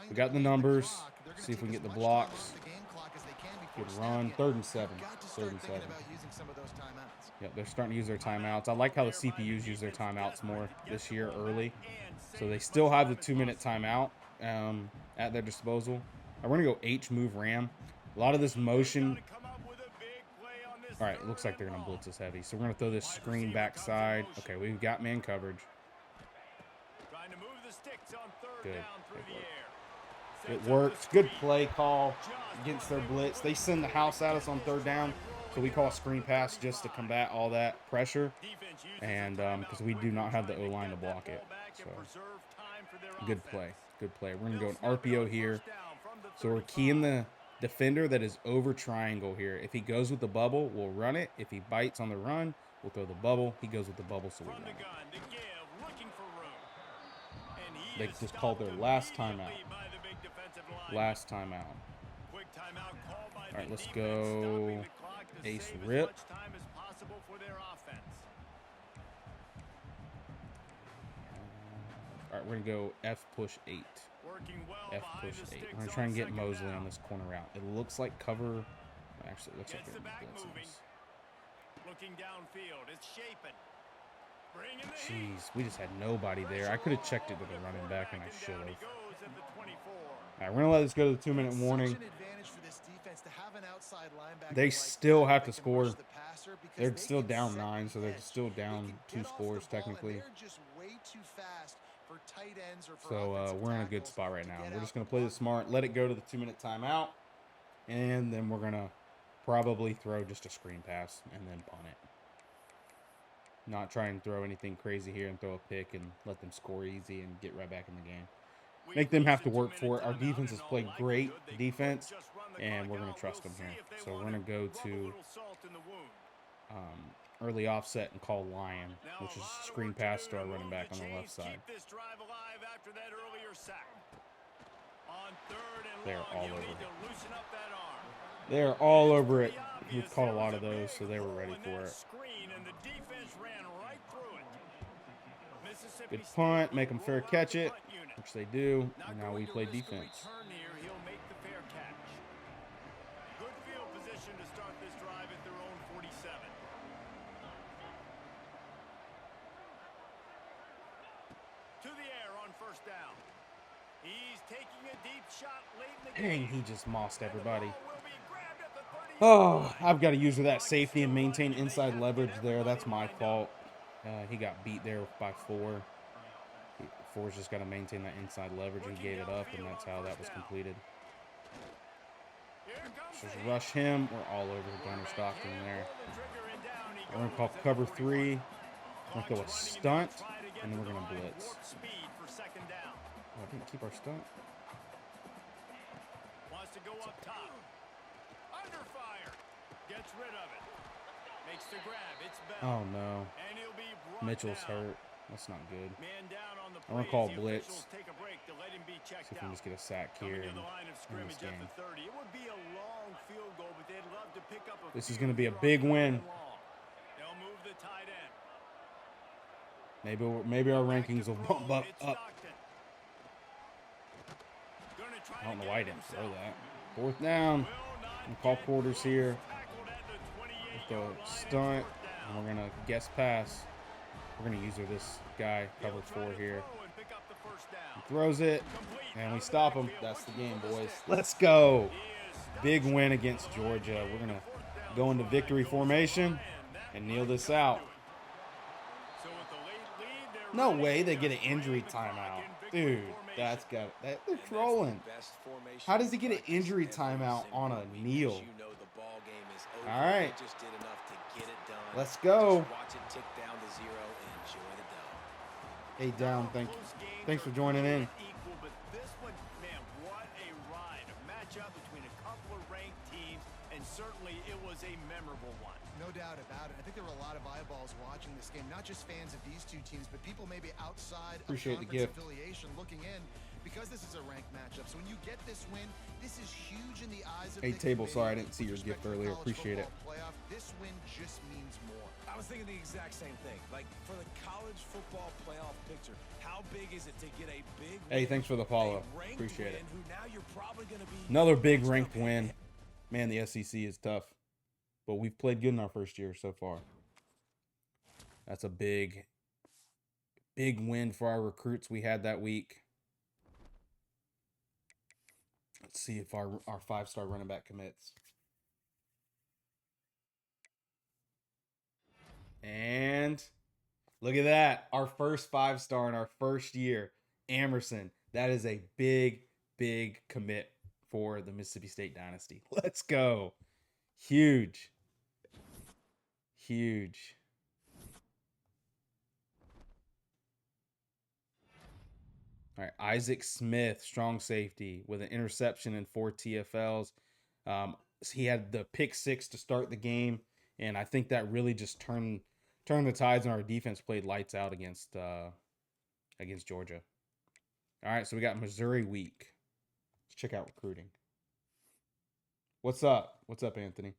We got the numbers. See if we can get the blocks. Good run. 3rd and 7. 3rd and 7. Yep, they're starting to use their timeouts. I like how the CPUs use their timeouts more this year early. So they still have the 2-minute timeout at their disposal. We're going to go H move Ram. A lot of this motion. All right, it looks like they're going to blitz us heavy. So we're going to throw this screen backside. Okay, we've got man coverage. Good. It works. Good play call against their blitz. They send the house at us on 3rd down. So we call a screen pass just to combat all that pressure. And because we do not have the O-line to block it. So good play. Good play. We're going to go an RPO here. So we're keying the defender that is over triangle here. If he goes with the bubble, we'll run it. If he bites on the run, we'll throw the bubble. He goes with the bubble, so we run it. They just called their last timeout. Last timeout. All right, let's go ace rip. All right, we're going to go F push 8. F push 8. We're going to try and get Mosley on this corner route. It looks like cover. Actually, it looks like they're blitzing us. Looking downfield, it's shaping. Jeez, we just had nobody there. I could have checked it to the running back, and I should have. All right, we're going to let this go to the 2-minute warning. They still have to score. They're still down 9, so they're still down 2 scores technically. So we're in a good spot right now. We're just going to play this smart, let it go to the 2-minute timeout, and then we're going to probably throw just a screen pass and then punt it. Not try and throw anything crazy here and throw a pick and let them score easy and get right back in the game. Make them have to work for it. Our defense has played great defense, and we're going to trust them here. So we're going to go to early offset and call Lion, which is a screen pass to our running back on the left side. They're all over it. They're all over it. We've caught a lot of those, so they were ready for it. Good punt, make them fair catch it, which they do, and now we play defense. Good field position to start this drive at their own 47. To the air on first down. He's taking a deep shot late in the Dang, game. he just mossed everybody. And the ball will be grabbed at the 30-yard Oh, line. I've got to use that Clock is safety and still maintain running, and they inside have to leverage get there. That's everybody my lined fault. up. He got beat there by 4. 4's just got to maintain that inside leverage. He gave it up, and that's how that was completed. Just rush him. We're all over Gunner Stockton there. We're going to call cover 3. We're going to go a stunt, and then we're going to blitz. Oh, I didn't keep our stunt. Wants to go up top. Under fire. Gets rid of it. Makes the grab. It's Bell. Oh, no. And he'll be brought Mitchell's down. hurt. That's not good. Man down on the I'm going to play call as the blitz. officials take a break to let him be checked See if we can out. just get a sack here Coming to in the line of this scrimmage at game. the 30. It would be a long field goal, but they'd love to pick up a This is few going to be a here on big third win. and long. They'll move the tight end. Maybe our rankings will bump up. It's Stockton. Gonna try I don't to know get why I it didn't throw himself. that. 4th down. Will not And call get quarters loose. here. Tackled at the 28-yard Go line. It's stunt. fourth down. And we're going to guess pass. We're going to use this guy, cover 4 here. He throws it, and we stop him. That's the game, boys. Let's go. Big win against Georgia. We're going to go into victory formation and kneel this out. No way they get an injury timeout. Dude, that's got that. They're trolling. How does he get an injury timeout on a kneel? All right. Let's go. Hey, Down, thanks for joining in. But this one, man, what a ride. A matchup between a couple of ranked teams, and certainly it was a memorable one. No doubt about it. I think there were a lot of eyeballs watching this game, not just fans of these two teams, but people maybe outside Appreciate of the conference gift. affiliation looking in, because this is a ranked matchup. So when you get this win, this is huge in the eyes of Hey, the Table, sorry I committee. didn't see your With gift respect to the earlier. college Appreciate it. football playoff, this win just means more. I was thinking the exact same thing. Like, for the college football playoff picture, how big is it to get a big Hey, win, thanks for the follow. a ranked Appreciate it. win, who now you're probably going to be Another big matched up ranked win. head-to-head. Man, the SEC is tough. But we've played good in our first year so far. That's a big win for our recruits we had that week. Let's see if our 5-star running back commits. And look at that. Our first 5-star in our first year. Amerson. That is a big commit for the Mississippi State Dynasty. Let's go. Huge. All right, Isaac Smith, strong safety with an interception and 4 TFLs. He had the pick 6 to start the game, and I think that really just turned the tides, and our defense played lights out against Georgia. All right, so we got Missouri week. Let's check out recruiting. What's up? What's up, Anthony?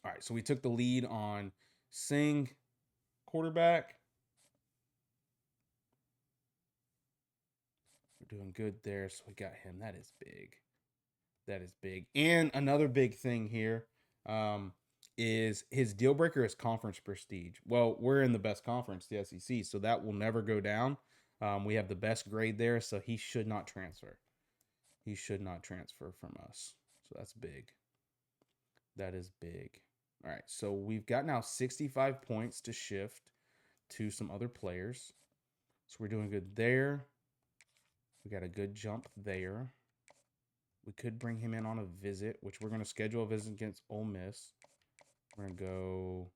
All right, so we took the lead on Singh, quarterback. We're doing good there, so we got him. That is big. And another big thing here is his deal breaker is conference prestige. Well, we're in the best conference, the SEC, so that will never go down. We have the best grade there, so he should not transfer. He should not transfer from us. So that's big. That is big. All right, so we've got now 65 points to shift to some other players. So we're doing good there. We got a good jump there. We could bring him in on a visit, which we're going to schedule a visit against Ole Miss. We're going to go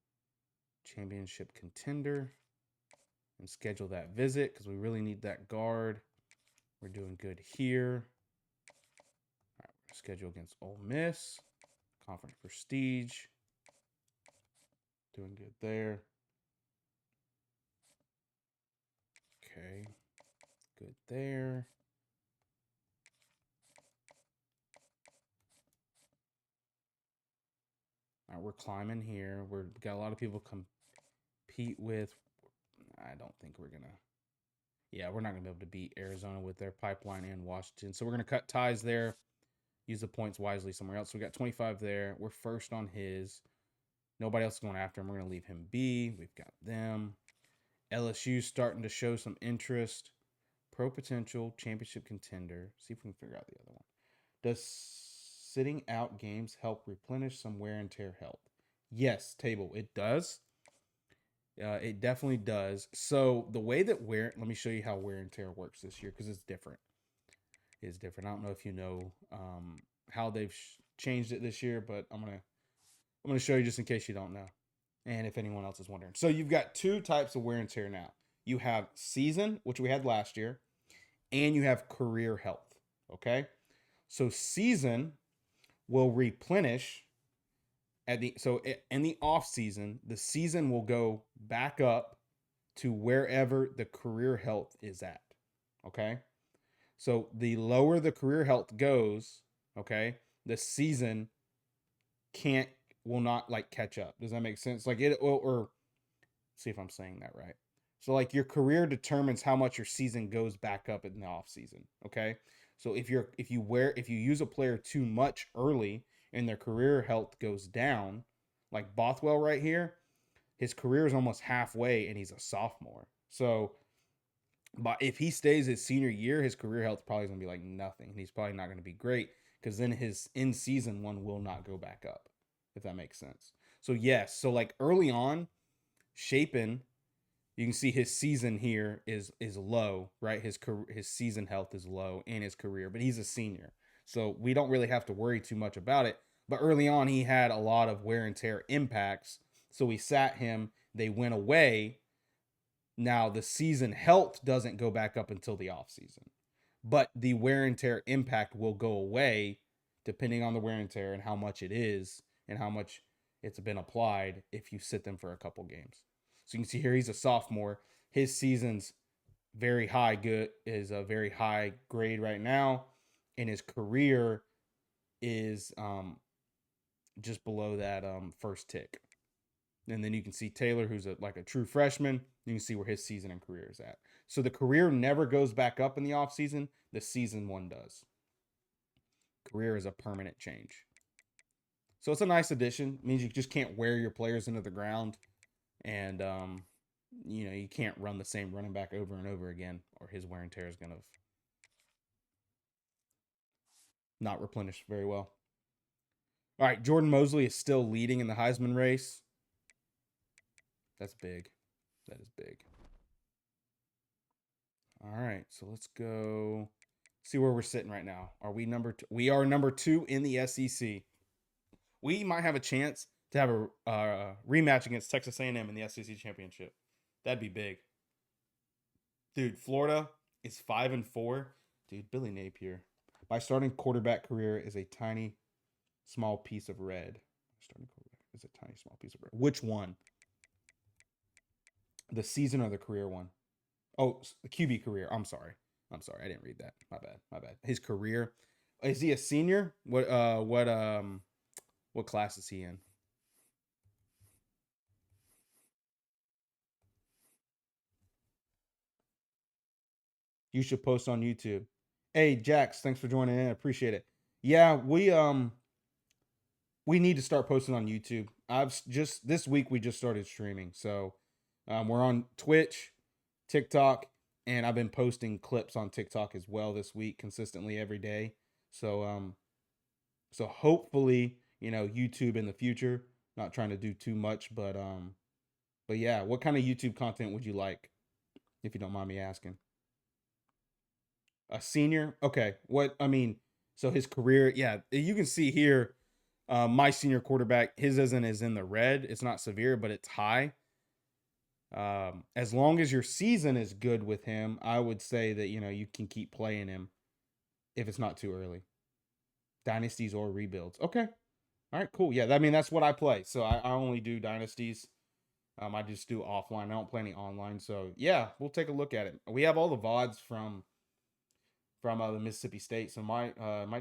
championship contender and schedule that visit because we really need that guard. We're doing good here. All right, we're going to schedule against Ole Miss. Conference prestige. Doing good there. Okay. Good there. All right, we're climbing here. We've got a lot of people compete with. I don't think we're going to. Yeah, we're not going to be able to beat Arizona with their pipeline and Washington. So we're going to cut ties there. Use the points wisely somewhere else. So we got 25 there. We're first on his. Nobody else is going after him. We're going to leave him be. We've got them. LSU starting to show some interest. Pro potential, championship contender. See if we can figure out the other one. Does sitting out games help replenish some wear and tear health? Yes, table. It does. It definitely does. So the way that let me show you how wear and tear works this year because it's different. It's different. I don't know if you know how they've changed it this year, but I'm gonna show you just in case you don't know, and if anyone else is wondering. So you've got two types of wear and tear now. You have season, which we had last year, and you have career health. Okay, so season will replenish in the off season. The season will go back up to wherever the career health is at. Okay, so the lower the career health goes, okay, the season will not like catch up. Does that make sense? Like it or see if I'm saying that right. So like your career determines how much your season goes back up in the off season. Okay. So if you use a player too much early and their career health goes down, like Bothwell right here, his career is almost halfway and he's a sophomore. So but if he stays his senior year, his career health probably is gonna be like nothing. He's probably not gonna be great because then his in season one will not go back up, if that makes sense. So yes, so like early on, Shapen, you can see his season here is low, right? His season health is low in his career, but he's a senior. So we don't really have to worry too much about it. But early on, he had a lot of wear and tear impacts. So we sat him, they went away. Now the season health doesn't go back up until the off season. But the wear and tear impact will go away depending on the wear and tear and how much it is and how much it's been applied if you sit them for a couple games. So you can see here he's a sophomore. His season's very high is a very high grade right now, and his career is just below that first tick. And then you can see Taylor, who's like a true freshman. You can see where his season and career is at. So the career never goes back up in the offseason. The season one does. Career is a permanent change. So it's a nice addition. It means you just can't wear your players into the ground. And, you can't run the same running back over and over again, or his wear and tear is going to not replenish very well. All right, Jordan Mosley is still leading in the Heisman race. That's big. That is big. All right, so let's go see where we're sitting right now. Are we number 2? We are number 2 in the SEC. We might have a chance to have a rematch against Texas A&M in the SEC championship. That'd be big. Dude, Florida is 5-4. Dude, Billy Napier. My starting quarterback career is a tiny, small piece of red. Starting quarterback is a tiny, small piece of red. Which one? The season or the career one? Oh, the QB career. I'm sorry. I didn't read that. My bad. His career. Is he a senior? What class is he in? You should post on YouTube. Hey, Jax, thanks for joining in. I appreciate it. Yeah, we need to start posting on YouTube. This week we just started streaming. So we're on Twitch, TikTok, and I've been posting clips on TikTok as well this week consistently every day. So hopefully, YouTube in the future. Not trying to do too much, but yeah, what kind of YouTube content would you like, if you don't mind me asking? A senior? Okay. So his career, yeah, you can see here, my senior quarterback, his is in the red. It's not severe, but it's high. As long as your season is good with him, I would say that, you can keep playing him if it's not too early. Dynasties or rebuilds. Okay. All right, cool. Yeah, that's what I play. So I only do dynasties. I just do offline. I don't play any online. So yeah, we'll take a look at it. We have all the VODs from the Mississippi State. So might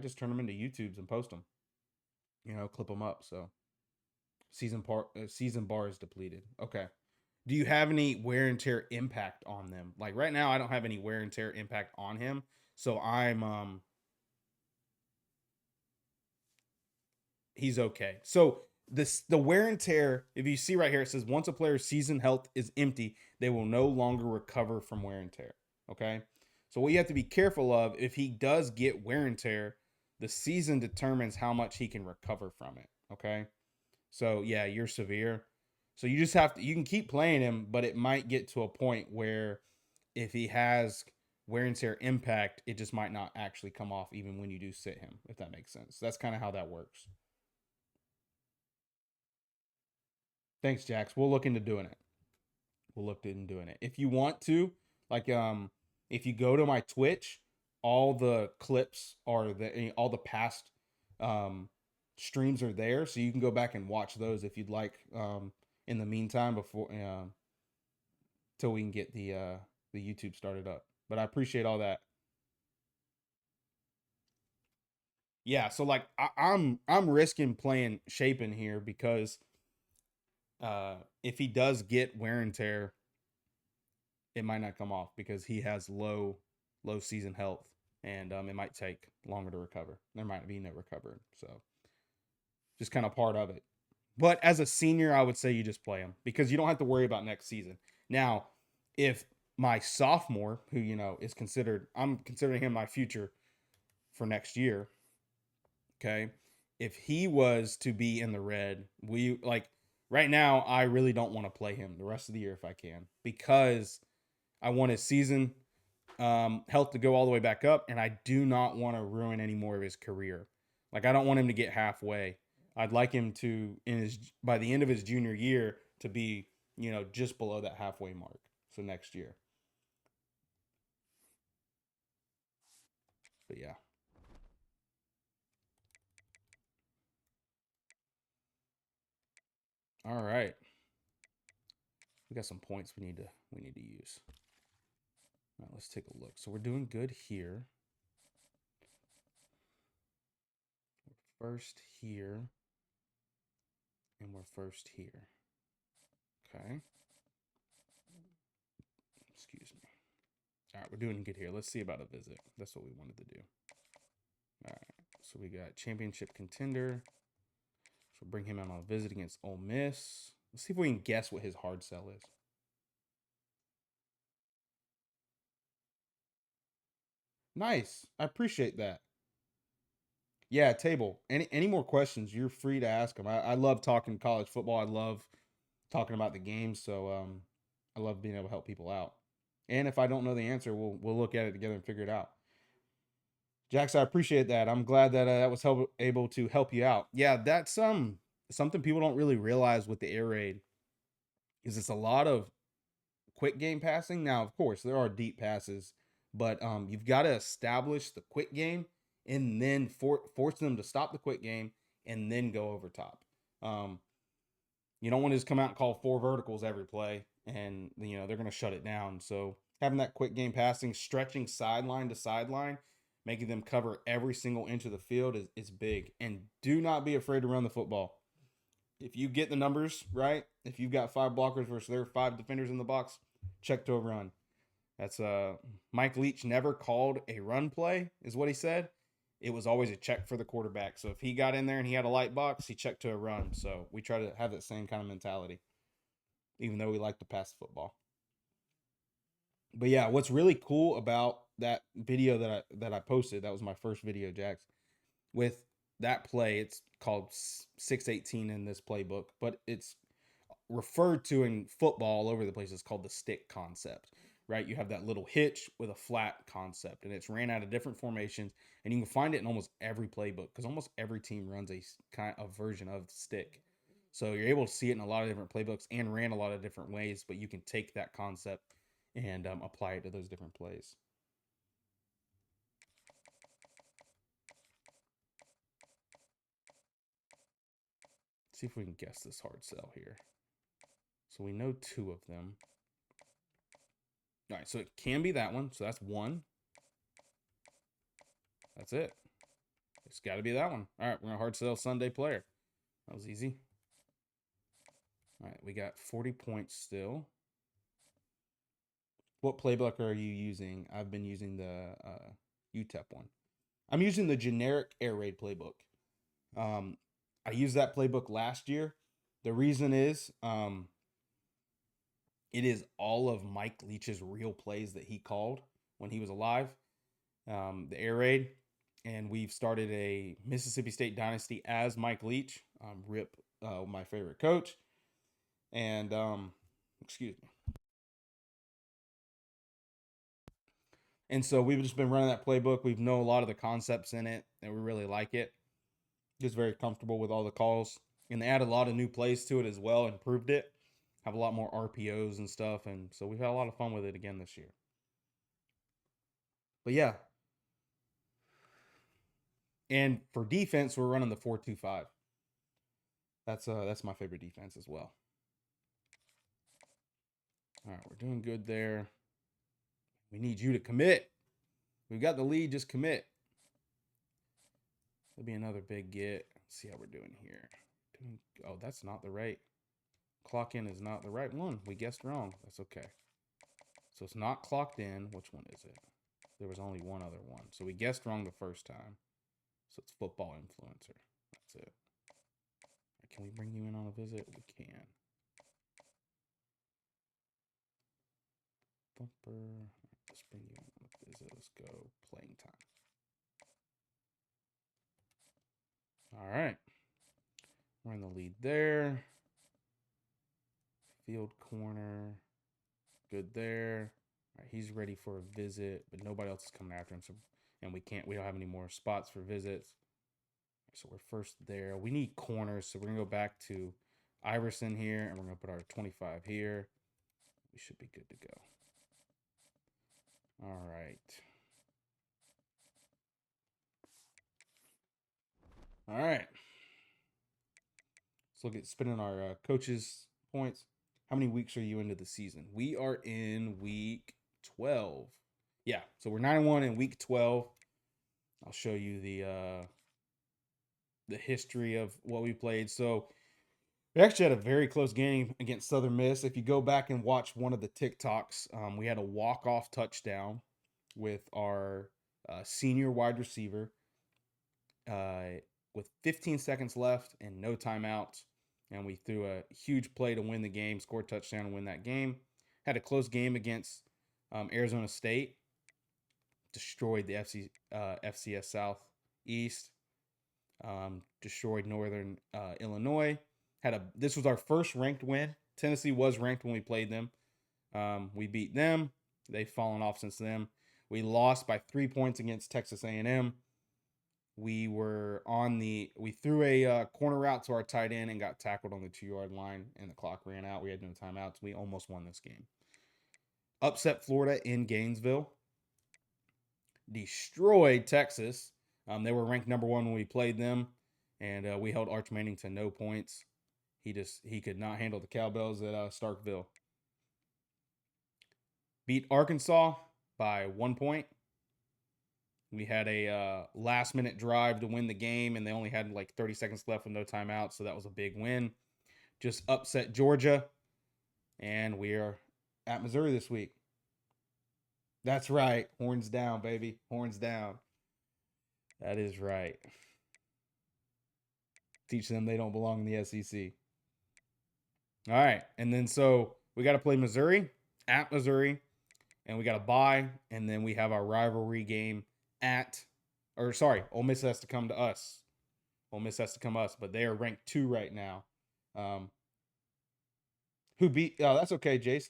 just turn them into YouTubes and post them. Clip them up. So season bar is depleted. Okay. Do you have any wear and tear impact on them? Like right now, I don't have any wear and tear impact on him. So he's okay. So the wear and tear, if you see right here, it says once a player's season health is empty, they will no longer recover from wear and tear. Okay. So what you have to be careful of, if he does get wear and tear, the season determines how much he can recover from it. Okay. So yeah, you're severe. So you just have to, you can keep playing him, but it might get to a point where if he has wear and tear impact, it just might not actually come off even when you do sit him, if that makes sense. That's kind of how that works. Thanks, Jax. We'll look into doing it. We'll look into doing it. If you want to, like, if you go to my Twitch, all the clips are the all the past streams are there, so you can go back and watch those if you'd like. In the meantime, before till we can get the YouTube started up. But I appreciate all that. Yeah, so like I'm risking playing Shapen here because if he does get wear and tear, it might not come off because he has low season health, and it might take longer to recover. There might be no recovering, so just kind of part of it. But as a senior, I would say you just play him because you don't have to worry about next season. Now, if my sophomore, who is considered, I'm considering him my future for next year. Okay, if he was to be in the red, we like right now. I really don't want to play him the rest of the year if I can because I want his season health to go all the way back up, and I do not want to ruin any more of his career. Like I don't want him to get halfway. I'd like him to by the end of his junior year to be just below that halfway mark. So next year. But yeah. All right. We got some points we need to use. All right, let's take a look. So we're doing good here. We're first here. And we're first here. Okay. Excuse me. All right, we're doing good here. Let's see about a visit. That's what we wanted to do. All right. So we got championship contender. So bring him out on a visit against Ole Miss. Let's see if we can guess what his hard sell is. Nice. I appreciate that. Yeah, table. Any more questions, you're free to ask them. I love talking college football. I love talking about the game. So I love being able to help people out. And if I don't know the answer, we'll look at it together and figure it out. Jax, I appreciate that. I'm glad that that was able to help you out. Yeah, that's something people don't really realize with the air raid is it's a lot of quick game passing. Now, of course, there are deep passes, but you've got to establish the quick game and then force them to stop the quick game and then go over top. You don't want to just come out and call 4 verticals every play, and they're going to shut it down. So having that quick game passing, stretching sideline to sideline, making them cover every single inch of the field is big. And do not be afraid to run the football. If you get the numbers right, if you've got 5 blockers versus there are 5 defenders in the box, check to a run. That's Mike Leach never called a run play, is what he said. It was always a check for the quarterback. So if he got in there and he had a light box, he checked to a run. So we try to have that same kind of mentality, even though we like to pass the football. But yeah, what's really cool about that video that I posted, that was my first video, Jax, with that play, it's called 618 in this playbook, but it's referred to in football all over the place. It's called the stick concept, right? You have that little hitch with a flat concept, and it's ran out of different formations, and you can find it in almost every playbook because almost every team runs a kind of version of stick. So you're able to see it in a lot of different playbooks and ran a lot of different ways, but you can take that concept and apply it to those different plays. See if we can guess this hard sell here. So we know 2 of them. All right, so it can be that one. So that's 1. That's it. It's got to be that one. All right, we're going to hard sell Sunday player. That was easy. All right, we got 40 points still. What playbook are you using? I've been using the UTEP one. I'm using the generic air raid playbook. I used that playbook last year. The reason is it is all of Mike Leach's real plays that he called when he was alive, the air raid. And we've started a Mississippi State Dynasty as Mike Leach, Rip, my favorite coach. And, excuse me. And so we've just been running that playbook. We know a lot of the concepts in it, and we really like it. Just very comfortable with all the calls. And they added a lot of new plays to it as well, improved it. Have a lot more RPOs and stuff. And so we've had a lot of fun with it again this year. But yeah. And for defense, we're running the 4-2-5. That's my favorite defense as well. All right, we're doing good there. We need you to commit. We've got the lead, just commit. There'll be another big get. Let's see how we're doing here. Oh, that's not the right. Clock in is not the right one. We guessed wrong. That's okay. So it's not clocked in. Which one is it? There was only one other one. So we guessed wrong the first time. So it's football influencer. That's it. Can we bring you in on a visit? We can. Thumper. Let's bring you in on a visit. Let's go. Playing time. All right. We're in the lead there. Field corner. Good there. All right, he's ready for a visit, but nobody else is coming after him. So, and we don't have any more spots for visits. So we're first there. We need corners, so we're going to go back to Iverson here, and we're going to put our 25 here. We should be good to go. All right. All right. Let's look at spinning our coaches' points. How many weeks are you into the season? We are in week 12. Yeah, so we're 9-1 in week 12. I'll show you the history of what we played. So we actually had a very close game against Southern Miss. If you go back and watch one of the TikToks, we had a walk-off touchdown with our senior wide receiver with 15 seconds left and no timeouts. And we threw a huge play to win the game, scored a touchdown and win that game. Had a close game against Arizona State. Destroyed the FCS Southeast. Destroyed Northern Illinois. This was our first ranked win. Tennessee was ranked when we played them. We beat them. They've fallen off since then. We lost by 3 points against Texas A&M. We threw a corner route to our tight end and got tackled on the 2-yard line, and the clock ran out. We had no timeouts. We almost won this game. Upset Florida in Gainesville. Destroyed Texas. They were ranked number 1 when we played them, and we held Arch Manning to no points. He could not handle the cowbells at Starkville. Beat Arkansas by 1 point. We had a last-minute drive to win the game, and they only had like 30 seconds left with no timeout, so that was a big win. Just upset Georgia, and we are at Missouri this week. That's right. Horns down, baby. Horns down. That is right. Teach them they don't belong in the SEC. All right, and then so we got to play Missouri, at Missouri, and we got to bye, and then we have our rivalry game Ole Miss has to come to us. Ole Miss has to come to us, but they are ranked 2 right now. That's okay, Jace.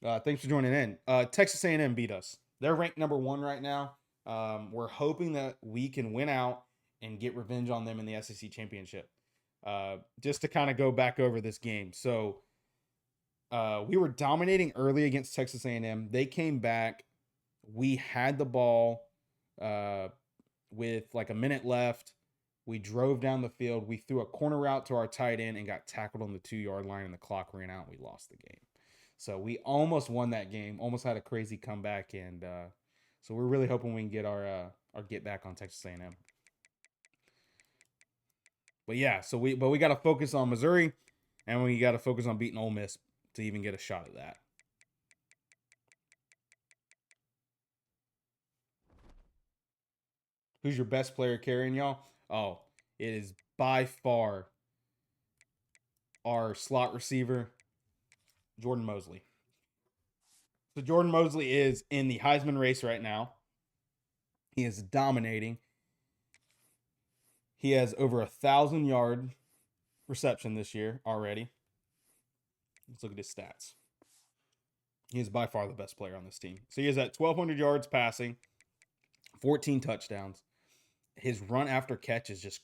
Thanks for joining in. Texas A&M beat us. They're ranked number 1 right now. We're hoping that we can win out and get revenge on them in the SEC championship. Just to kind of go back over this game. So we were dominating early against Texas A&M. They came back. We had the ball with like a minute left. We drove down the field. We threw a corner route to our tight end and got tackled on the 2-yard line, and the clock ran out, and we lost the game. So we almost won that game, almost had a crazy comeback, and so we're really hoping we can get our get back on Texas A&M. But yeah, we got to focus on Missouri, and we got to focus on beating Ole Miss to even get a shot at that. Who's your best player carrying y'all? Oh, It is by far our slot receiver, Jordan Mosley. So Jordan Mosley is in the Heisman race right now. He is dominating. He has over 1,000-yard reception this year already. Let's look at his stats. He is by far the best player on this team. So he is at 1,200 yards passing, 14 touchdowns. His run after catch is just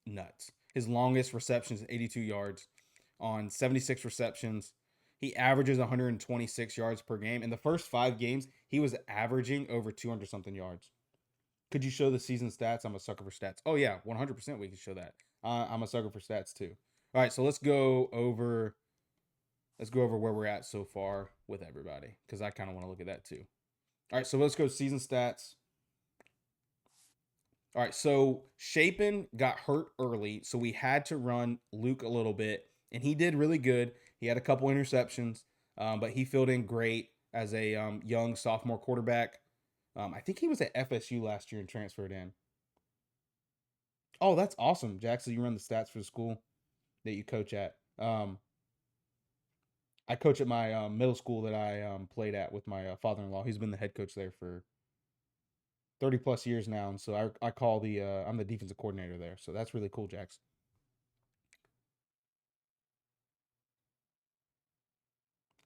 nuts. His longest reception is 82 yards on 76 receptions. He averages 126 yards per game. In the first 5 games, he was averaging over 200-something yards. Could you show the season stats? I'm a sucker for stats. Oh, yeah, 100% we can show that. I'm a sucker for stats, too. All right, so let's go over where we're at so far with everybody, because I kind of want to look at that, too. All right, so let's go season stats. All right, so Shapen got hurt early, so we had to run Luke a little bit, and he did really good. He had a couple interceptions, but he filled in great as a young sophomore quarterback. I think he was at FSU last year and transferred in. Oh, that's awesome, Jackson. You run the stats for the school that you coach at. I coach at my middle school that I played at with my father-in-law. He's been the head coach there for 30 plus years now, and so I call I'm the defensive coordinator there. So that's really cool, Jax.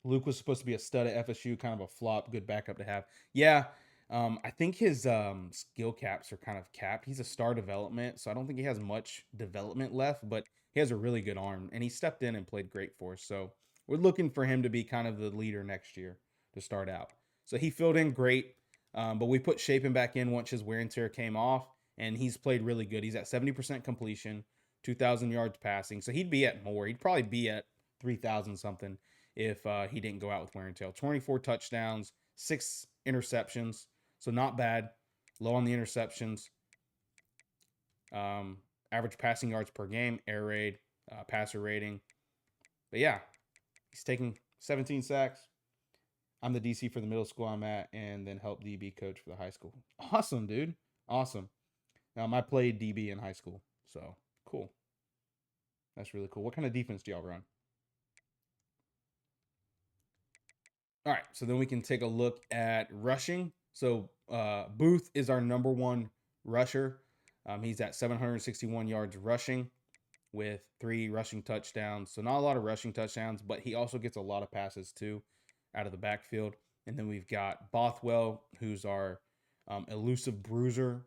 Luke was supposed to be a stud at FSU, kind of a flop, good backup to have. Yeah, I think his skill caps are kind of capped. He's a star development, so I don't think he has much development left, but he has a really good arm, and he stepped in and played great for us. So we're looking for him to be kind of the leader next year to start out. So he filled in great, but we put Shapen back in once his wear and tear came off, and he's played really good. He's at 70% completion, 2,000 yards passing, so he'd be at more. He'd probably be at 3,000 something if he didn't go out with wear and tear. 24 touchdowns, 6 interceptions, so not bad. Low on the interceptions. Average passing yards per game, air raid, passer rating. But yeah, he's taking 17 sacks. I'm the DC for the middle school I'm at, and then help DB coach for the high school. Awesome, dude. Awesome. I played DB in high school, so cool. That's really cool. What kind of defense do y'all run? All right, so then we can take a look at rushing. So Booth is our number 1 rusher. He's at 761 yards rushing with 3 rushing touchdowns. So not a lot of rushing touchdowns, but he also gets a lot of passes too out of the backfield. And then we've got Bothwell, who's our elusive bruiser.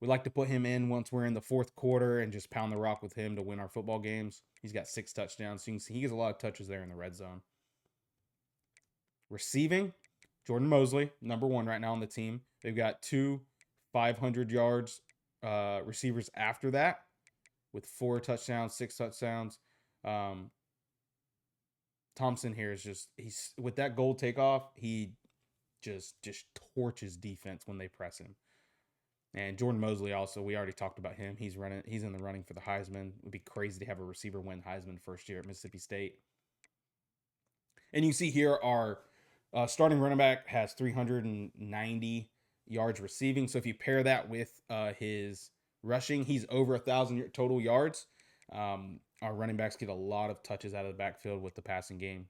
We like to put him in once we're in the 4th quarter and just pound the rock with him to win our football games. He's got 6 touchdowns. So you can see he gets a lot of touches there in the red zone. Receiving, Jordan Mosley, number 1 right now on the team. They've got 2 500 yards receivers after that with 4 touchdowns, 6 touchdowns. Thompson here is he's with that goal takeoff, he just torches defense when they press him. And Jordan Mosley also, we already talked about him. He's in the running for the Heisman. It would be crazy to have a receiver win Heisman first year at Mississippi State. And you see here our starting running back has 390 yards receiving. So if you pair that with his rushing, he's over 1,000 total yards. Our running backs get a lot of touches out of the backfield with the passing game.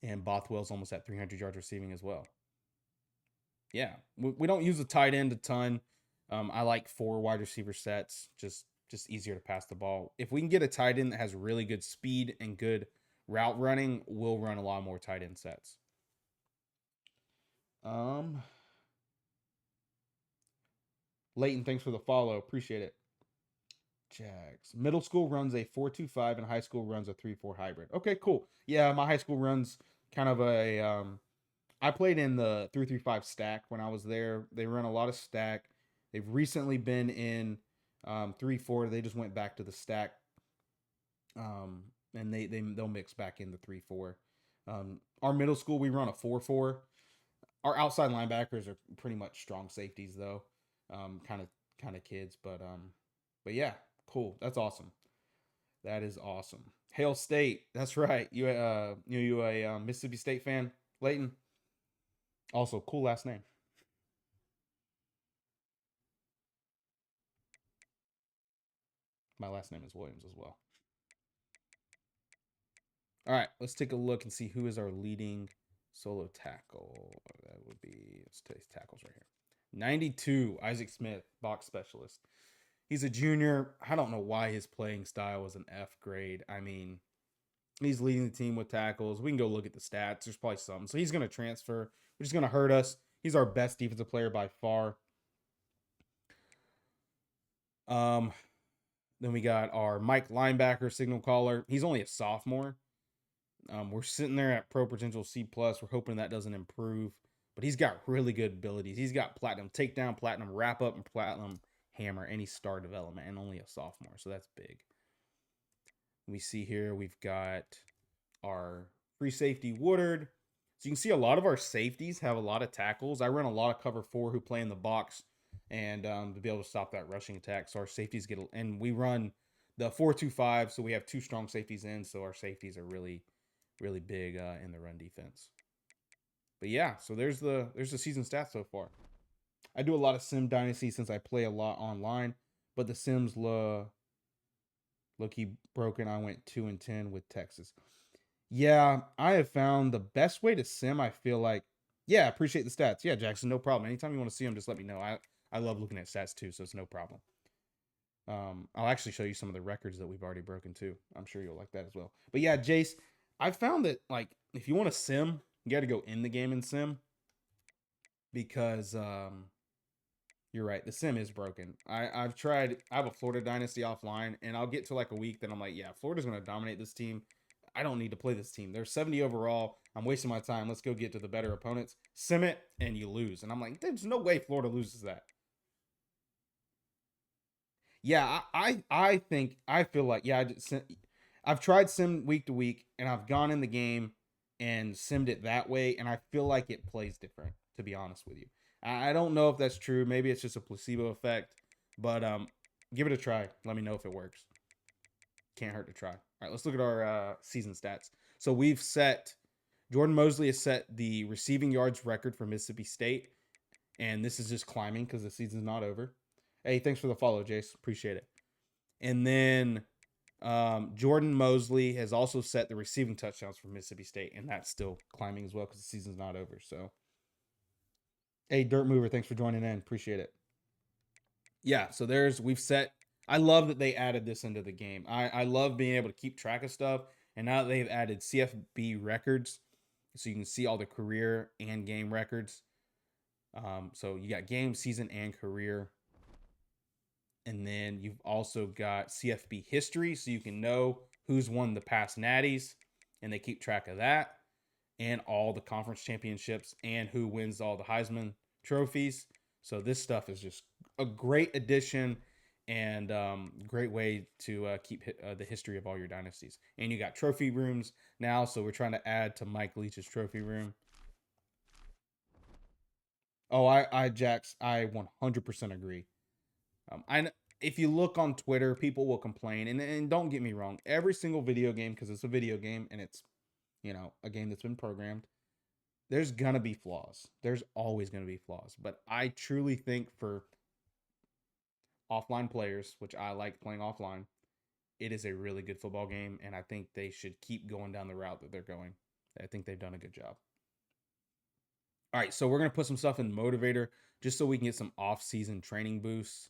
And Bothwell's almost at 300 yards receiving as well. Yeah, we don't use a tight end a ton. I like 4 wide receiver sets, just easier to pass the ball. If we can get a tight end that has really good speed and good route running, we'll run a lot more tight end sets. Leighton, thanks for the follow. Appreciate it. Jags. Middle school runs a 4-2-5 and high school runs a 3-4 hybrid. Okay, cool. Yeah, my high school runs kind of a I played in the 3-3-5 stack when I was there. They run a lot of stack. They've recently been in 3-4. They just went back to the stack. And they'll mix back in the 3-4. Our middle school, we run a 4-4. Our outside linebackers are pretty much strong safeties though. Kind of kids, but yeah, cool. That's awesome. That is awesome. Hail State. That's right. You a Mississippi State fan, Leighton? Also, cool last name. My last name is Williams as well. All right, let's take a look and see who is our leading solo tackle. That would be, let's take tackles right here. 92, Isaac Smith, box specialist. He's a junior. I don't know why his playing style was an F grade. I mean, he's leading the team with tackles. We can go look at the stats. There's probably some. So he's going to transfer, which is going to hurt us. He's our best defensive player by far. Then we got our Mike linebacker signal caller. He's only a sophomore. We're sitting there at pro potential C+. We're hoping that doesn't improve. But he's got really good abilities. He's got platinum takedown, platinum wrap up, and platinum hammer, and he's star development, and only a sophomore. So that's big. We see here we've got our free safety Woodard. So you can see a lot of our safeties have a lot of tackles. I run a lot of cover 4 who play in the box and to be able to stop that rushing attack. So our safeties get, and we run the 4-2-5. So we have 2 strong safeties in. So our safeties are really, really big in the run defense. But yeah, so there's the season stats so far. I do a lot of Sim Dynasty since I play a lot online, but the Sims look broken. I went 2-10 with Texas. Yeah, I have found the best way to sim, I feel like. Yeah, appreciate the stats. Yeah, Jackson, no problem. Anytime you want to see them, just let me know. I love looking at stats too, so it's no problem. I'll actually show you some of the records that we've already broken too. I'm sure you'll like that as well. But yeah, Jace, I found that like if you want to sim, you got to go in the game and sim because you're right, the sim is broken. I've tried. I have a Florida Dynasty offline, and I'll get to like a week, then I'm like, yeah, Florida's going to dominate this team. I don't need to play this team. They're 70 overall. I'm wasting my time. Let's go get to the better opponents. Sim it, and you lose. And I'm like, there's no way Florida loses that. Yeah, I think, I feel like, yeah, I've tried sim week to week, and I've gone in the game and simmed it that way, and I feel like it plays different, to be honest with you. I don't know if that's true. Maybe it's just a placebo effect, but give it a try. Let me know if it works. Can't hurt to try. All right, let's look at our season stats. So we've set, Jordan Mosley has set the receiving yards record for Mississippi State, and this is just climbing because the season's not over. Hey, thanks for the follow, Jace. Appreciate it. And then Jordan Mosley has also set the receiving touchdowns for Mississippi State, and that's still climbing as well because the season's not over. So, hey, Dirt Mover, thanks for joining in. Appreciate it. Yeah, so we've set. I love that they added this into the game. I love being able to keep track of stuff, and now that they've added CFB records, so you can see all the career and game records. So you got game, season, and career. And then you've also got CFB history, so you can know who's won the past natties, and they keep track of that, and all the conference championships, and who wins all the Heisman trophies. So this stuff is just a great addition and great way to keep the history of all your dynasties. And you got trophy rooms now, so we're trying to add to Mike Leach's trophy room. Oh, Jax, I 100% agree. If you look on Twitter, people will complain, and don't get me wrong, every single video game, because it's a video game and it's, a game that's been programmed, there's gonna be flaws. There's always gonna be flaws, but I truly think for offline players, which I like playing offline, it is a really good football game, and I think they should keep going down the route that they're going. I think they've done a good job. All right, so we're gonna put some stuff in Motivator just so we can get some off-season training boosts.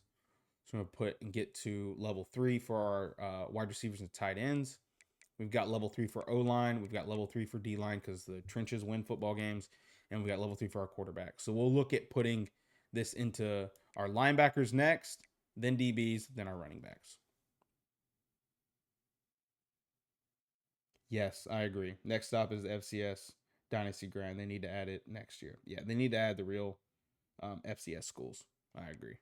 So I'm going to get to level 3 for our wide receivers and tight ends. We've got level 3 for O-line. We've got level 3 for D-line because the trenches win football games. And we got level 3 for our quarterback. So we'll look at putting this into our linebackers next, then DBs, then our running backs. Yes, I agree. Next stop is FCS Dynasty Grand. They need to add it next year. Yeah, they need to add the real FCS schools. I agree.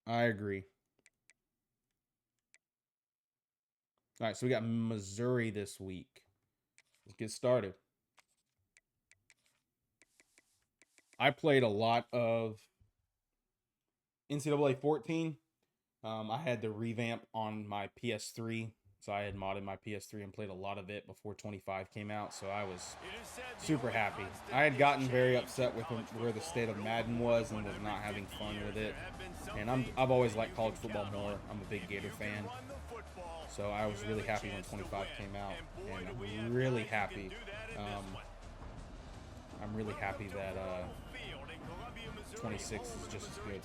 All right, so we got Missouri this week. Let's get started. I played a lot of NCAA 14. I had the revamp on my PS3 So I had modded my PS3 and played a lot of it before 25 came out. So I was super happy. I had gotten very upset with where the state of Madden was and was not having fun with it. And I've always liked college football more. I'm a big Gator fan. So I was really happy when 25 came out, and I'm really happy. I'm really happy that 26 is just as good.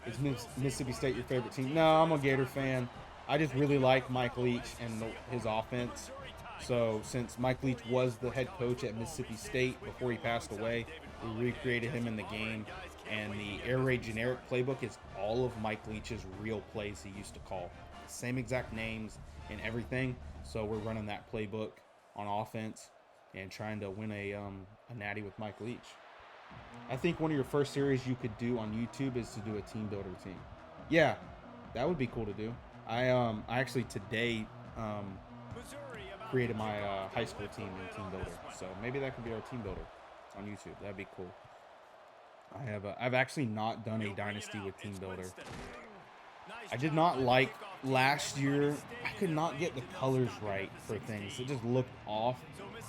Is Mississippi State your favorite team? No, I'm a Gator fan. I just really like Mike Leach and his offense. So since Mike Leach was the head coach at Mississippi State before he passed away, we recreated him in the game. And the air raid generic playbook is all of Mike Leach's real plays he used to call. Same exact names and everything. So we're running that playbook on offense and trying to win a natty with Mike Leach. I think one of your first series you could do on YouTube is to do a team builder team. Yeah, that would be cool to do. I actually today created my high school team in team builder. So maybe that could be our team builder on YouTube. That'd be cool. I've actually not done a dynasty with team builder. I did not like last year. I could not get the colors right for things. It just looked off,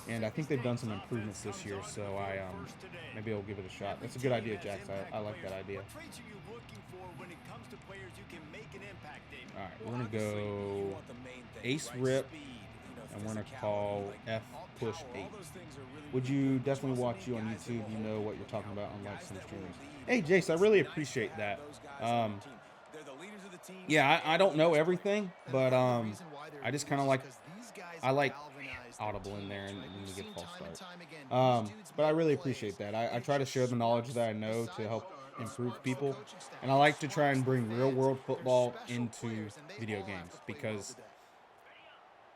and I think they've done some improvements this year. So maybe I'll give it a shot. That's a good idea, Jax. I like that idea. All right, we're gonna go Ace Rip, and we're gonna call F Push 8. Would you definitely watch you on YouTube? You know what you're talking about, unlike some streamers. Hey, Jace, I really appreciate that. Yeah, I don't know everything, but I just kind of like Audible in there and you get false start. But I really appreciate that. I try to share the knowledge that I know to help improve people, and I like to try and bring real world football into video games, because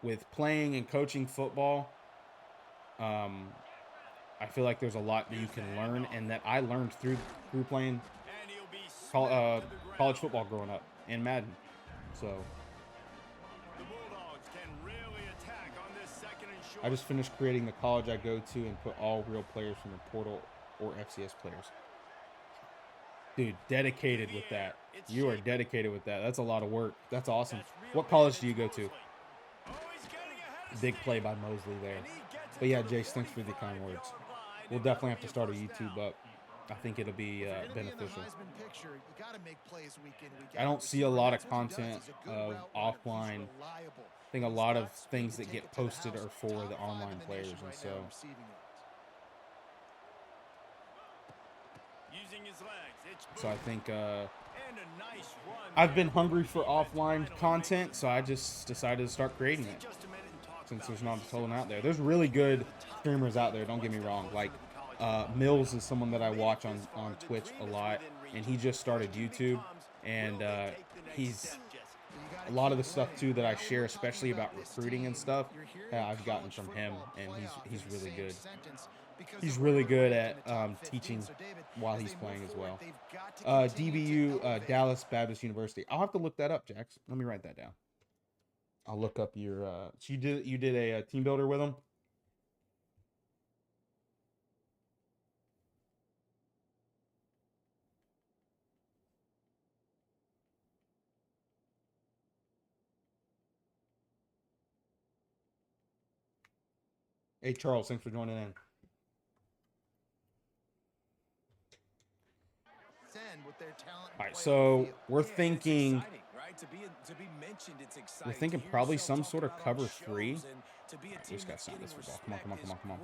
with playing and coaching football, I feel like there's a lot that you can learn, and that I learned through playing college football growing up in Madden. So I just finished creating the college I go to and put all real players from the portal or FCS players. Dude, dedicated with that. You are dedicated with that. That's a lot of work. That's awesome. What college do you go to? Big play by Mosley there. But yeah, Jace, thanks for the kind words. We'll definitely have to start a YouTube up. I think it'll be beneficial. I don't see a lot of content of offline. I think a lot of things that get posted are for the online players, and so I think I've been hungry for offline content, so I just decided to start creating it, since there's not a ton out there. There's really good streamers out there, don't get me wrong. Like Mills is someone that I watch on Twitch a lot, and he just started YouTube, and he's a lot of the stuff too that I share, especially about recruiting and stuff, I've gotten from him, and he's really good. He's really good at teaching while he's playing as well. DBU, Dallas Baptist University. I'll have to look that up, Jax. Let me write that down. I'll look up your. So you did a team builder with him. Hey Charles, thanks for joining in. All right, so we're thinking probably some sort of cover 3. We just got to stop this football. Come on.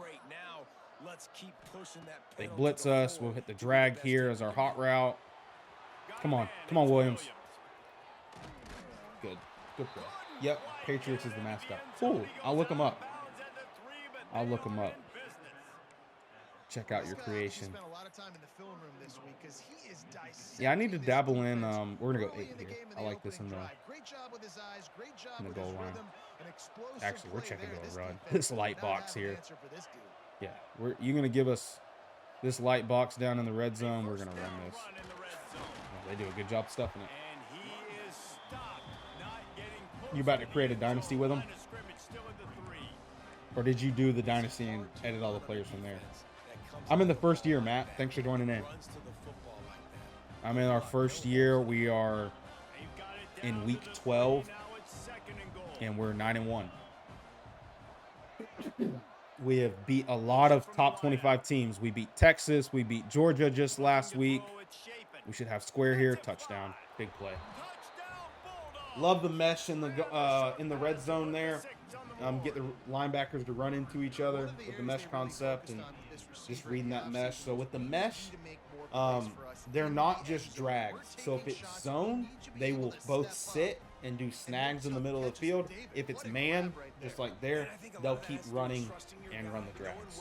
They blitz us. We'll hit the drag here as our hot route. Come on, Williams. Good play. Yep, Patriots is the mascot. Cool. I'll look them up. Check out your creation. Yeah, I need to dabble in. We're gonna go 8 here. I like this in the goal line. Actually, we're checking to a run. This light box here. Yeah, you're gonna give us this light box down in the red zone. We're gonna run this. They do a good job stuffing it. You about to create a dynasty with them? Or did you do the dynasty and edit all the players from there? I'm in the first year, Matt. Thanks for joining in. I'm in our first year. We are in week 12. and we're 9-1. We have beat a lot of top 25 teams. We beat Texas. We beat Georgia just last week. We should have square here. Touchdown. Big play. Love the mesh in the red zone there. Get the linebackers to run into each other with the mesh concept and just reading that mesh. So with the mesh, they're not just drags. So if it's zone, they will both sit and do snags in the middle of the field. If it's man, just like there, they'll keep running and run the drags.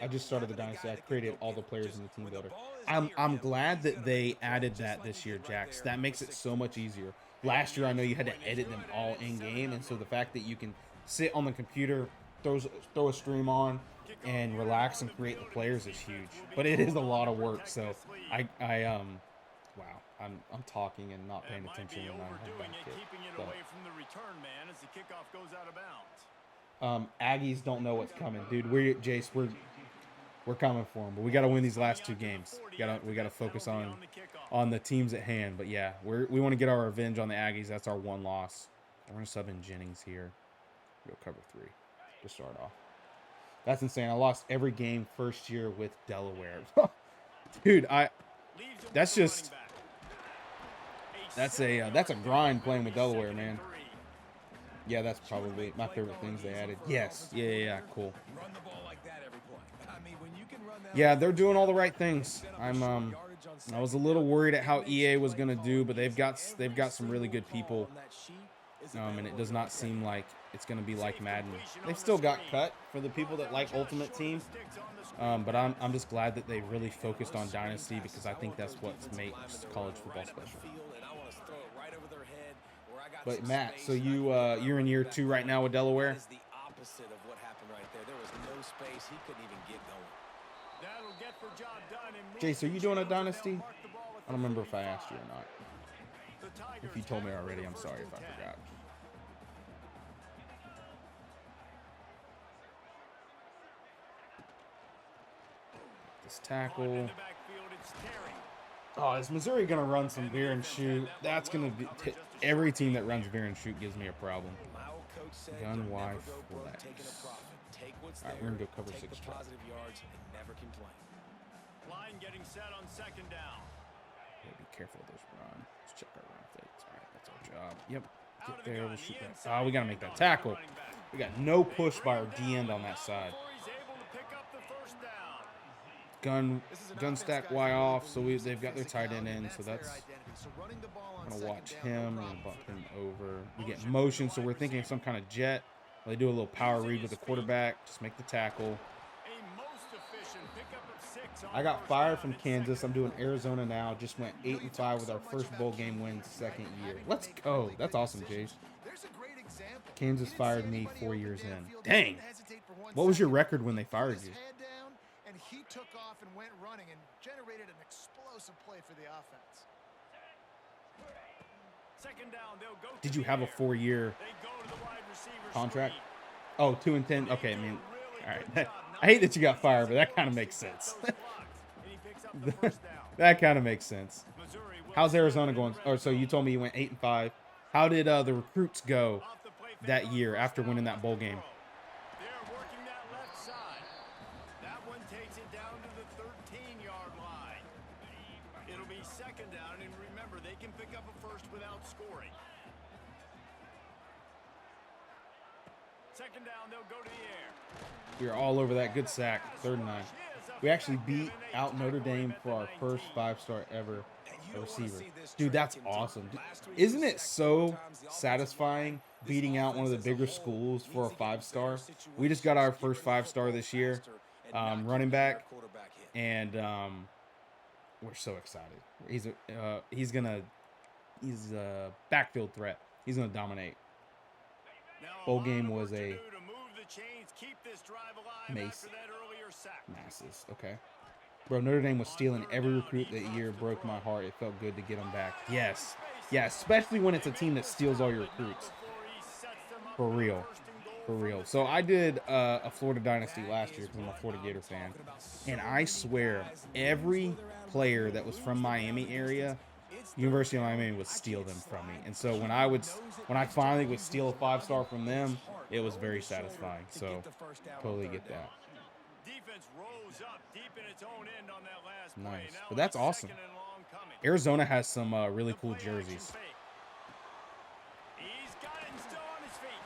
I just started the Dynasty. I created all the players in the team builder. I'm glad that they added that this year, Jax. That makes it so much easier. Last year, I know you had to edit them all in game, and so the fact that you can sit on the computer, throw a stream on, and relax and create the players is huge. But it is a lot of work. So wow, I'm talking and not paying attention when I have back kick. Aggies don't know what's coming, dude. Jace, we're coming for them, but we got to win these last 2 games. We got to focus on the teams at hand. But yeah, we want to get our revenge on the Aggies. That's our one loss. We're gonna sub in Jennings here. Go cover 3 to start off. That's insane. I lost every game first year with Delaware. Dude, that's a grind playing with Delaware, man. Yeah, that's probably my favorite things they added. Yes. Yeah, cool. Yeah, they're doing all the right things. I was a little worried at how EA was going to do, but they've got some really good people. And it does not seem like it's going to be like Madden. They've still got cut for the people that like Ultimate Team. But I'm just glad that they really focused on Dynasty because I think that's what makes college football special. But Matt, so you're in year 2 right now with Delaware. Jace, are you doing a Dynasty? I don't remember if I asked you or not. If you told me already, I'm sorry if I forgot. This tackle. Oh, is Missouri going to run some veer and shoot? That's going to be... every team that runs veer and shoot gives me a problem. Gun Y flex. All right, we're going to go cover 6 try. Line getting set on 2nd down. Yeah, be careful of those run. Let's check our run fakes. All right, that's our job. Yep. Get there. We'll shoot that. Oh, we got to make that tackle. We got no push by our D end on that side. Gun stack Y off, so they've got their tight end in, so that's... I'm going to watch him and bump him over. We get motion, so we're thinking some kind of jet. They do a little power read with the quarterback. Just make the tackle. I got fired from Kansas. I'm doing Arizona now. Just went 8-5 with our first bowl game win 2nd year. Let's go. That's awesome, Jace. Kansas fired me 4 years in. Dang. What was your record when they fired you? And he took off and went running and generated an explosive play for the offense. 2nd down, they'll go. Did you have a 4-year contract? Oh, 2 and 10. Okay, I mean, all right. I hate that you got fired, but that kind of makes sense. That kind of makes sense. How's Arizona going? Oh, so you told me you went 8-5. How did the recruits go that year after winning that bowl game? They're working that left side. That one takes it down to the 13-yard line. It'll be 2nd down, and remember, they can pick up a first without scoring. 2nd down, they'll go to the air. You're all over that. Good sack. 3rd and 9. We actually beat out Notre Dame for our first 5-star ever receiver. Dude, that's awesome. Isn't it so satisfying beating out one of the bigger schools for a 5-star? We just got our first 5-star this year, running back, and we're so excited. He's a backfield threat. He's gonna dominate. Bowl game was a Masses. Okay. Bro, Notre Dame was stealing every recruit that year. Broke my heart. It felt good to get them back. Yes. Yeah, especially when it's a team that steals all your recruits. For real. For real. So I did a Florida Dynasty last year because I'm a Florida Gator fan. And I swear, every player that was from Miami area University of Miami would steal them from me. And so when I finally would steal a 5-star from them, it was very satisfying. So totally get that. Defense rose up deep in its own end on that last play. Nice. Now But that's it's awesome. second and long coming. Arizona has some really cool jerseys. He's got it and still on his feet.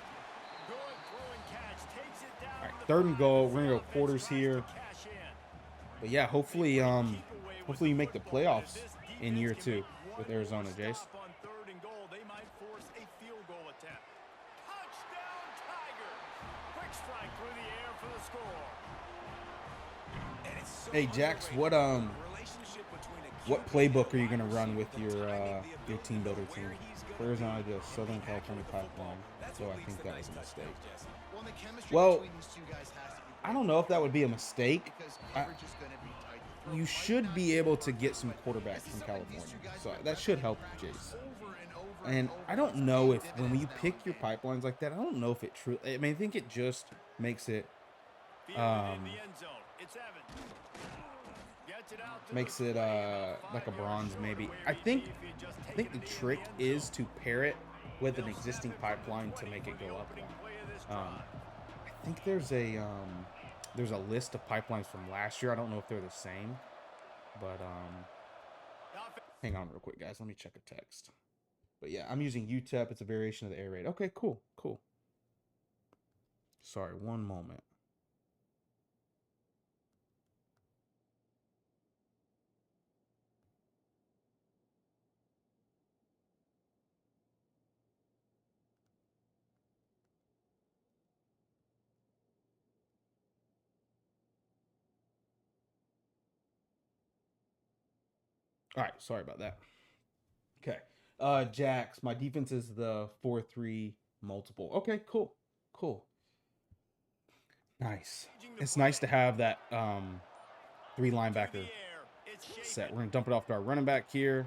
Good throw and catch. Takes it down. All right, 3rd and goal. We're gonna go quarters here. But yeah, hopefully you make the playoffs in year 2 with Arizona, Jace. On 3rd and goal, they might force a field goal attempt. Touchdown, Tiger! Quick strike through the air for the score. Hey Jax, what playbook are you gonna run with your team builder team? For Arizona, I did Southern California pipeline, so I think that was a mistake. Well, I don't know if that would be a mistake. You should be able to get some quarterbacks from California, so that should help Jace. And I don't know if when you pick your pipelines like that, I don't know if it truly. I mean, I think it just makes it like a bronze maybe. I think the trick is to pair it with an existing pipeline to make it go up one. I think there's a list of pipelines from last year. I don't know if they're the same, but hang on real quick, guys. Let me check a text. But yeah, I'm using UTEP. It's a variation of the air raid. Okay, cool. Sorry, one moment. All right, sorry about that. Okay. Jax, my defense is the 4-3 multiple. Okay, cool. Nice. It's nice to have that 3 linebacker set. We're going to dump it off to our running back here.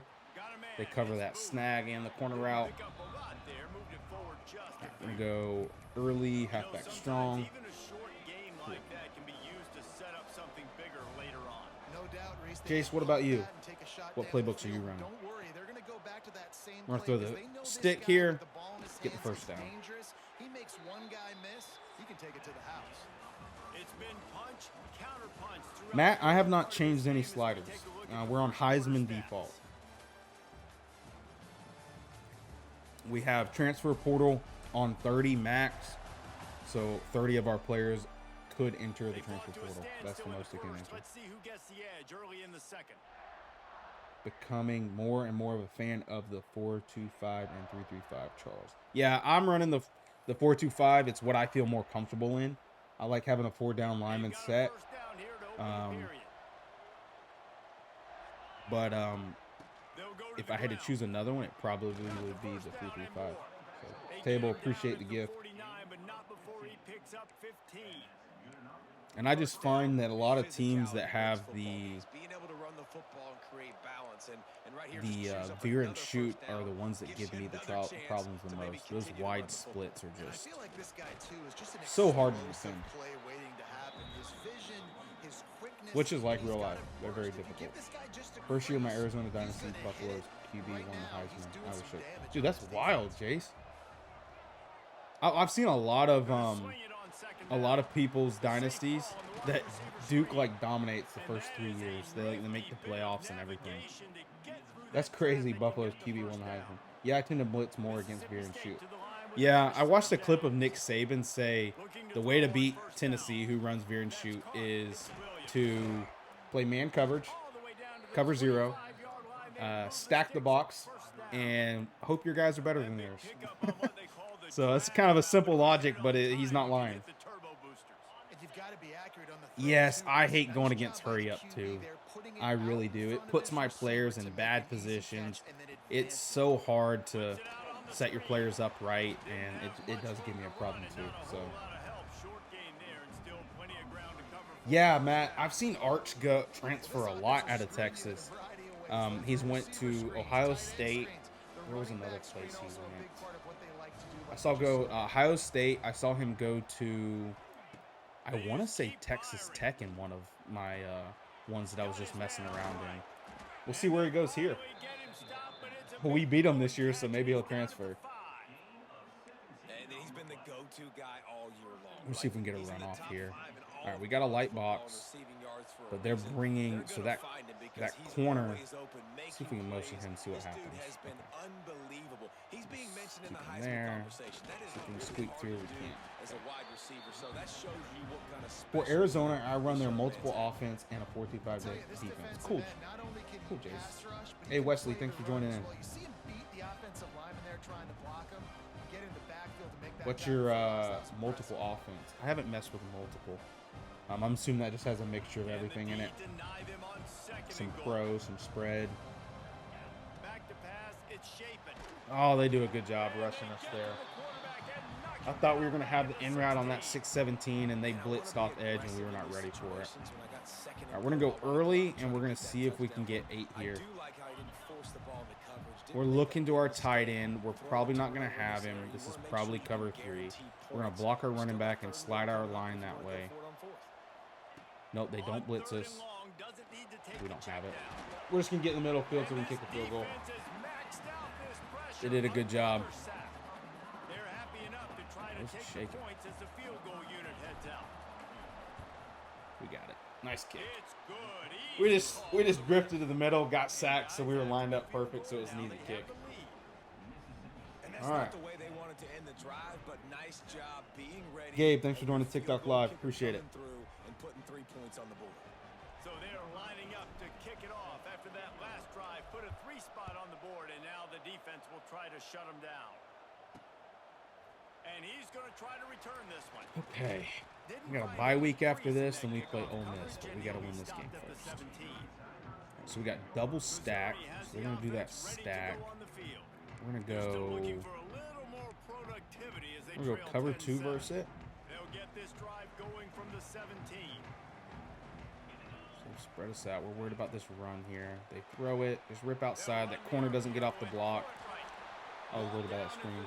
They cover that snag and the corner route. We're going to go early, halfback strong. Jace, what about you? What playbooks are you running? We're going to throw the stick here, get the first down. He makes one guy miss, he can take it to the house. It's been punch, counter punch throughout. Matt, I have not changed any sliders. We're on Heisman default. We have transfer portal on 30 max, so 30 of our players could enter the transfer portal. That's the most they can enter. Let's see who gets the edge early in the second. Becoming more and more of a fan of the 4-2-5 and 3-3-5, Charles. Yeah, I'm running the 4-2-5. It's what I feel more comfortable in. I like having a 4-down lineman set. But if I had to choose another one, it probably would be the 3-3-5. So, Table, appreciate the gift. And I just find that a lot of teams that have the veer and shoot are the ones that give me the problems the most. Those wide splits are just so hard to defend. Which is like real life. They're very difficult. First year of my Arizona Dynasty, Buffalo's QB won the Heisman. I was shook. Dude, that's wild, Jace. I've seen a lot of people's dynasties that Duke like dominates the first 3 years. They make the playoffs and everything. That's crazy. Buffalo's QB won the Heisman. Yeah, I tend to blitz more against veer and shoot. Yeah, I watched a clip of Nick Saban say the way to beat Tennessee, who runs veer and shoot, is to play man coverage, cover 0, stack the box, and hope your guys are better than theirs. So it's kind of a simple logic, but he's not lying. Yes, I hate going against hurry up too. I really do. It puts my players in bad positions. It's so hard to set your players up right, and it does give me a problem too. So yeah, Matt, I've seen Arch transfer a lot out of Texas. He's went to Ohio State. Where was another place he went? I saw Ohio State. I saw him go to, I want to say Texas Tech in one of my ones that I was just messing around in. We'll see where he goes here. We beat him this year, so maybe he'll transfer. And he's been the go-to guy all year long. Let's see if we can get a run off here. All right, we got a light box, but they're bringing, so that corner, see if we can motion him, see what happens. Okay. Unbelievable. He's being mentioned in the Heisman conversation. That is see if we can squeak through, we can't. as a wide receiver, so that shows you what kind of For Arizona, I run their multiple offense and a 4-2-5 defense. Cool. Cool, Jace. Hey, Wesley, thanks for joining in. What's your multiple offense? I haven't messed with multiple. I'm assuming that just has a mixture of everything in it. Some pro, some spread. Oh, they do a good job rushing us there. I thought we were going to have the in route on that 6-17, and they blitzed off edge, and we were not ready for it. All right, we're going to go early, and we're going to see if we can get 8 here. We're looking to our tight end. We're probably not going to have him. This is probably cover 3. We're going to block our running back and slide our line that way. Nope, they don't blitz us. We don't have it. We're just going to get in the middle field so we can kick a field goal. They did a good job. Let's shake it. We got it. Nice kick. We just drifted to the middle, got sacked, so we were lined up perfect, so it was an easy kick. All right. Gabe, thanks for joining the TikTok Live. Appreciate it. So they're lining up to kick it off after that last drive. Put a 3 spot on the board, and now the defense will try to shut them down. And he's going to try to return this one. Okay. We got a bye week after this, and we play Ole Miss, but we got to win this game first. So we got double stack. So we're going to do that stack. We're going to go cover 2 versus it. They'll get this drive going from the 17. So spread us out. We're worried about this run here. They throw it. Just rip outside. That corner doesn't get off the block. I was worried about that screen.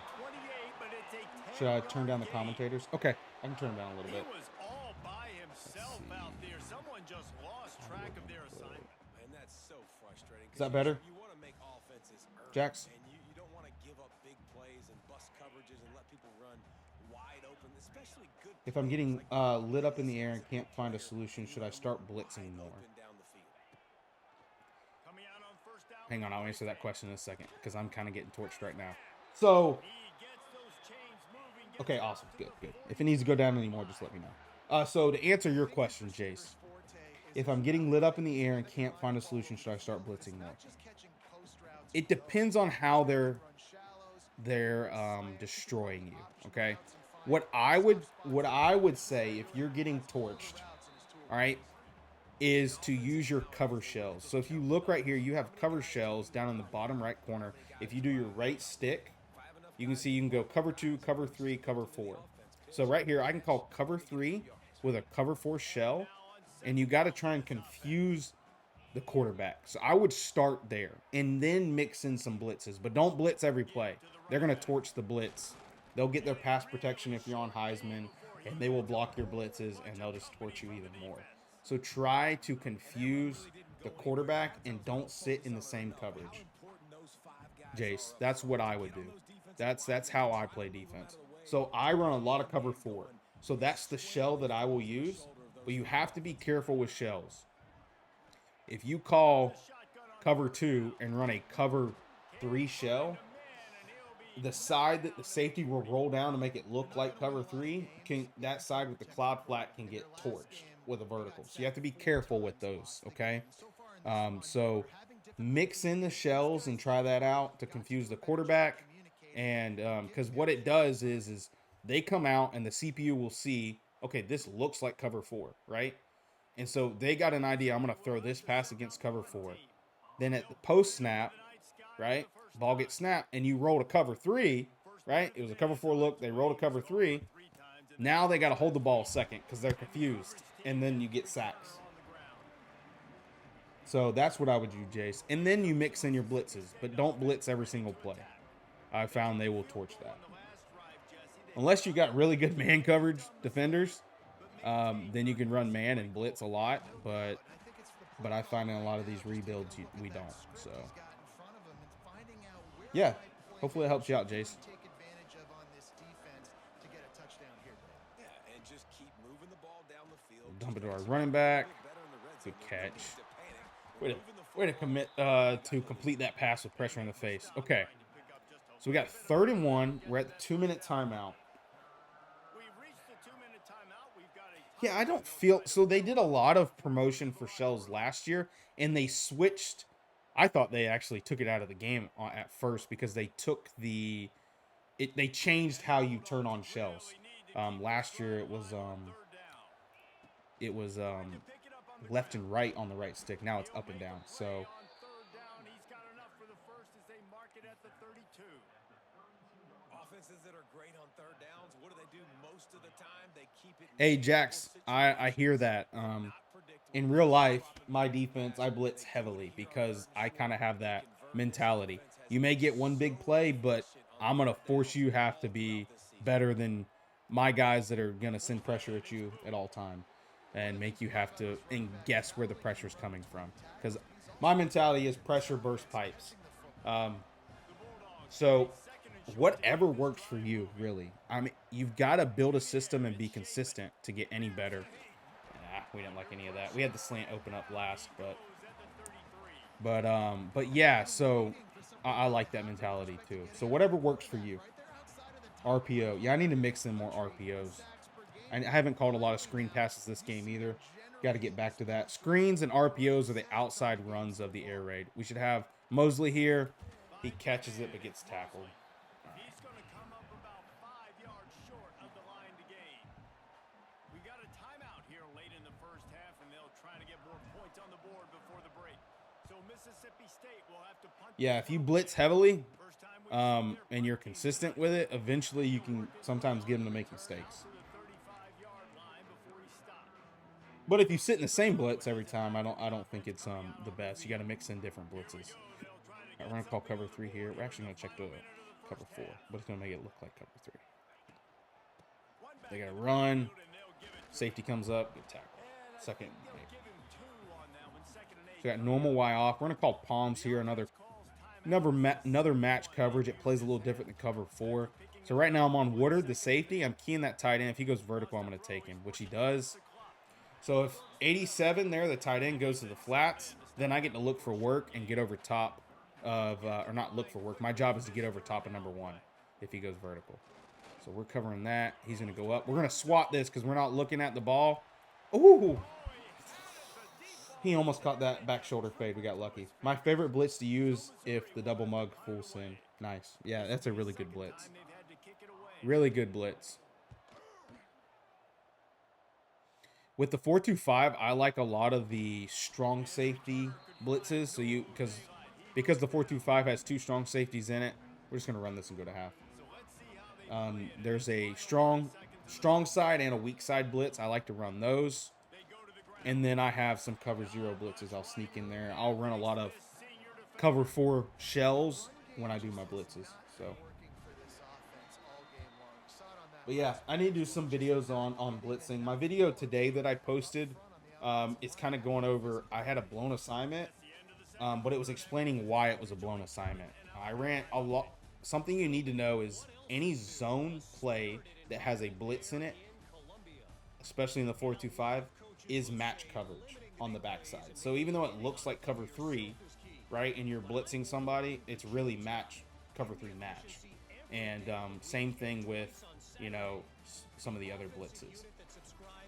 Should I turn down the commentators? Okay, I can turn them down a little bit. He was all by himself out there. Someone just lost track of their assignment. And that's so frustrating. Is that better? You want to make offenses early, Jax? and you don't want to give up big plays and bust coverages and let people run wide open, especially good. If I'm getting lit up in the air and can't find a solution, should I start blitzing more? Hang on, I'll answer that question in a second because I'm kind of getting torched right now. So, okay, awesome, good. If it needs to go down anymore, just let me know. So to answer your question, Jace, if I'm getting lit up in the air and can't find a solution, should I start blitzing more? It depends on how they're destroying you. Okay, what I would say if you're getting torched, all right, is to use your cover shells. So if you look right here, you have cover shells down in the bottom right corner. If you do your right stick, you can see you can go cover 2, cover 3, cover 4. So right here, I can call cover 3 with a cover 4 shell, and you got to try and confuse the quarterback. So I would start there and then mix in some blitzes, but don't blitz every play. They're going to torch the blitz. They'll get their pass protection if you're on Heisman, and they will block your blitzes, and they'll just torch you even more. So try to confuse the quarterback and don't sit in the same coverage. Jace, that's what I would do. That's how I play defense. So I run a lot of cover 4. So that's the shell that I will use, but you have to be careful with shells. If you call cover 2 and run a cover 3 shell, the side that the safety will roll down to make it look like cover 3, that side with the cloud flat can get torched with a vertical. So you have to be careful with those, okay? So mix in the shells and try that out to confuse the quarterback. And because what it does is they come out and the CPU will see, okay, this looks like cover 4, right? And so they got an idea, I'm going to throw this pass against cover 4. Then at the post snap, right, ball gets snapped and you roll a cover 3, right? It was a cover 4 look. They rolled a cover 3. Now they got to hold the ball a second because they're confused. And then you get sacks. So that's what I would do, Jace. And then you mix in your blitzes, but don't blitz every single play. I found they will torch that. Unless you got really good man coverage defenders, then you can run man and blitz a lot. But I find in a lot of these rebuilds we don't. So Yeah. Hopefully it helps you out, Jace. Take advantage of on this defense to get a touchdown here today. Yeah, and just keep moving the ball down the field. Dump it to our running back. Good catch. Way to commit to complete that pass with pressure in the face. Okay. So we got 3rd and 1. We're at the 2-minute timeout. Yeah, I don't feel so. They did a lot of promotion for shells last year, and they switched. I thought they actually took it out of the game at first because they took they changed how you turn on shells. Last year it was left and right on the right stick. Now it's up and down. So Offenses that are great on 3rd downs, what do they do most of the time? They keep it. hey, Jax, I hear that. In real life, my defense, I blitz heavily because I kind of have that mentality. You may get one big play, but I'm going to force you have to be better than my guys that are going to send pressure at you at all time and make you have to guess where the pressure is coming from. Because my mentality is pressure burst pipes. So whatever works for you, really. I mean, you've got to build a system and be consistent to get any better. Nah, we didn't like any of that. We had the slant open up last, but yeah. So I like that mentality too. So whatever works for you. RPO. Yeah, I need to mix in more RPOs. I haven't called a lot of screen passes this game either. Got to get back to that. Screens and RPOs are the outside runs of the air raid. We should have Mosley here. He catches it but gets tackled. He's going to come up about 5 yards short of the line to gain. We got a timeout here late in the first half, and they'll try to get more points on the board before the break. So Mississippi State will have to punt. Yeah, if you blitz heavily, and you're consistent with it, eventually you can sometimes get them to make mistakes. But if you sit in the same blitz every time, I don't think it's the best. You got to mix in different blitzes. We're going to call cover 3 here. We're actually going to check the cover 4, but it's going to make it look like cover 3. They got to run. Safety comes up. Good tackle. Second. So we got normal Y off. We're going to call palms here. Another match coverage. It plays a little different than cover 4. So right now I'm on Woodard, the safety. I'm keying that tight end. If he goes vertical, I'm going to take him, which he does. So if 87 there, the tight end, goes to the flats, then I get to look for work and get over top of, or not look for work. My job is to get over top of number 1 if he goes vertical. So we're covering that. He's going to go up. We're going to swat this because we're not looking at the ball. Ooh. He almost caught that back shoulder fade. We got lucky. My favorite blitz to use if the double mug full send. Nice. Yeah, that's a really good blitz. Really good blitz. With the 4-2-5, I like a lot of the strong safety blitzes. So because the 4-2-5 has 2 strong safeties in it, we're just going to run this and go to half. There's a strong side and a weak side blitz. I like to run those. And then I have some cover 0 blitzes I'll sneak in there. I'll run a lot of cover 4 shells when I do my blitzes. So, but yeah, I need to do some videos on blitzing. My video today that I posted, it's kind of going over. I had a blown assignment, but it was explaining why it was a blown assignment. I ran a lot. Something you need to know is any zone play that has a blitz in it, especially in the 4-2-5, is match coverage on the backside. So even though it looks like cover 3, right, and you're blitzing somebody, it's really cover 3 match. And same thing with, some of the other blitzes.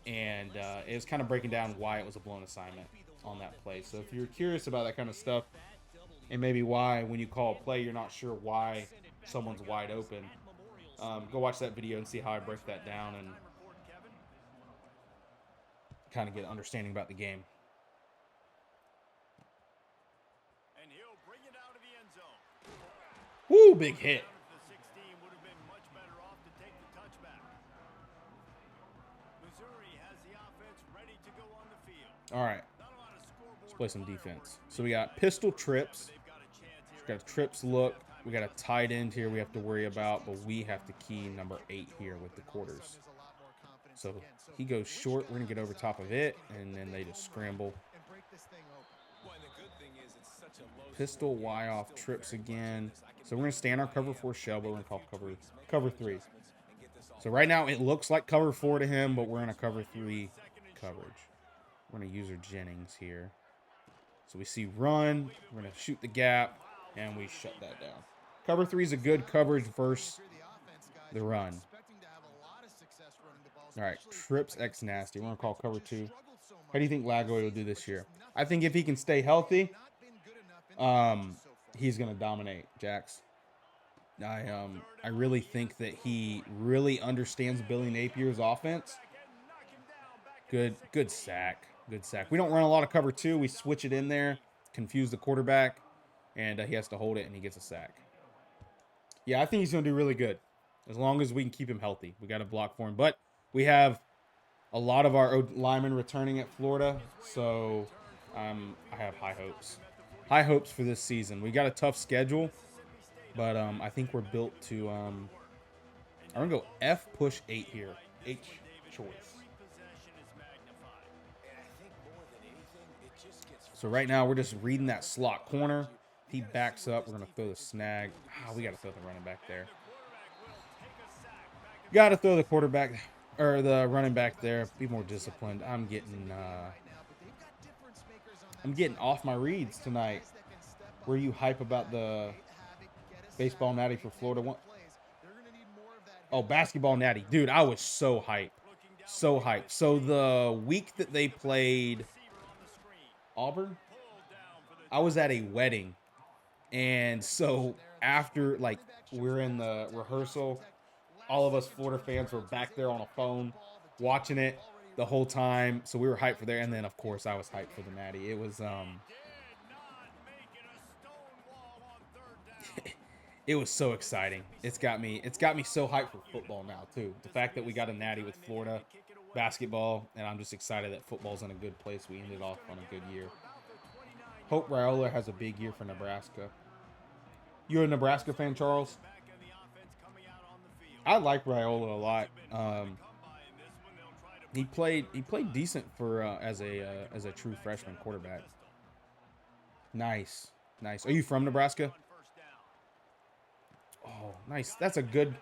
And it was kind of breaking down why it was a blown assignment on that play. So if you're curious about that kind of stuff, and maybe why when you call a play you're not sure why someone's wide open, go watch that video and see how I break that down and kind of get an understanding about the game. And he'll bring it out of the end zone. Woo, big hit. The 16 would have been much better off to take the touchback. Missouri has the offense ready to go on the field. All right. Let's play some defense. So we got pistol trips. We got trips look. We got a tight end here we have to worry about, but we have to key number 8 here with the quarters. So he goes short. We're going to get over top of it, and then they just scramble. Well, and the good thing is it's such Pistol Y off trips again. So we're going to stay in our cover 4 shell, but we're going to call cover 3. So right now it looks like cover 4 to him, but we're in a cover 3 coverage. We're going to use our Jennings here. So we see run, we're going to shoot the gap, and we shut that down. Cover 3 is a good coverage versus the run. All right, trips X nasty. We're going to call cover 2. How do you think Lagoy will do this year? I think if he can stay healthy, he's going to dominate, Jax. I really think that he really understands Billy Napier's offense. Good sack. Good sack. We don't run a lot of cover 2. We switch it in there, confuse the quarterback, and he has to hold it, and he gets a sack. Yeah, I think he's going to do really good as long as we can keep him healthy. We got to block for him. But we have a lot of our linemen returning at Florida, so I have high hopes. High hopes for this season. We got a tough schedule, but I think we're built to I'm going to go F push 8 here. H choice. So right now we're just reading that slot corner. If he backs up, we're going to throw the snag. We got to throw the running back there. Got to throw the quarterback or the running back there. Be more disciplined. I'm getting off my reads tonight. Were you hype about the baseball natty for Florida one? Oh, basketball natty. Dude, I was so hyped. So hyped. So the week that they played Auburn, I was at a wedding. And so after, like, we're in the rehearsal, all of us Florida fans were back there on a phone watching it the whole time. So we were hyped for there. And then, of course, I was hyped for the natty. It was, it was so exciting. It's got me so hyped for football now, too. The fact that we got a natty with Florida basketball, and I'm just excited that football's in a good place. We ended off on a good year. Hope Raiola has a big year for Nebraska. You're a Nebraska fan, Charles? I like Raiola a lot. He played decent for as a true freshman quarterback. Nice. Are you from Nebraska? Oh, nice. That's a good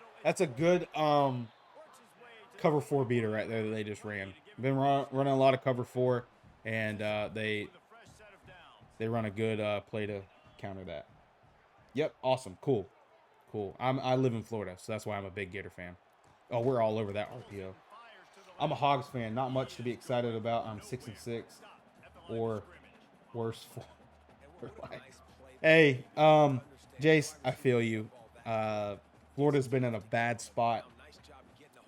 cover 4 beater right there that they just ran. Been running a lot of cover 4, and they run a good play to counter that. Yep, awesome, cool. I live in Florida, so that's why I'm a big Gator fan. Oh, we're all over that RPO. I'm a Hogs fan. Not much to be excited about. I'm 6-6, or worse for life. Hey, Jace, I feel you. Florida's been in a bad spot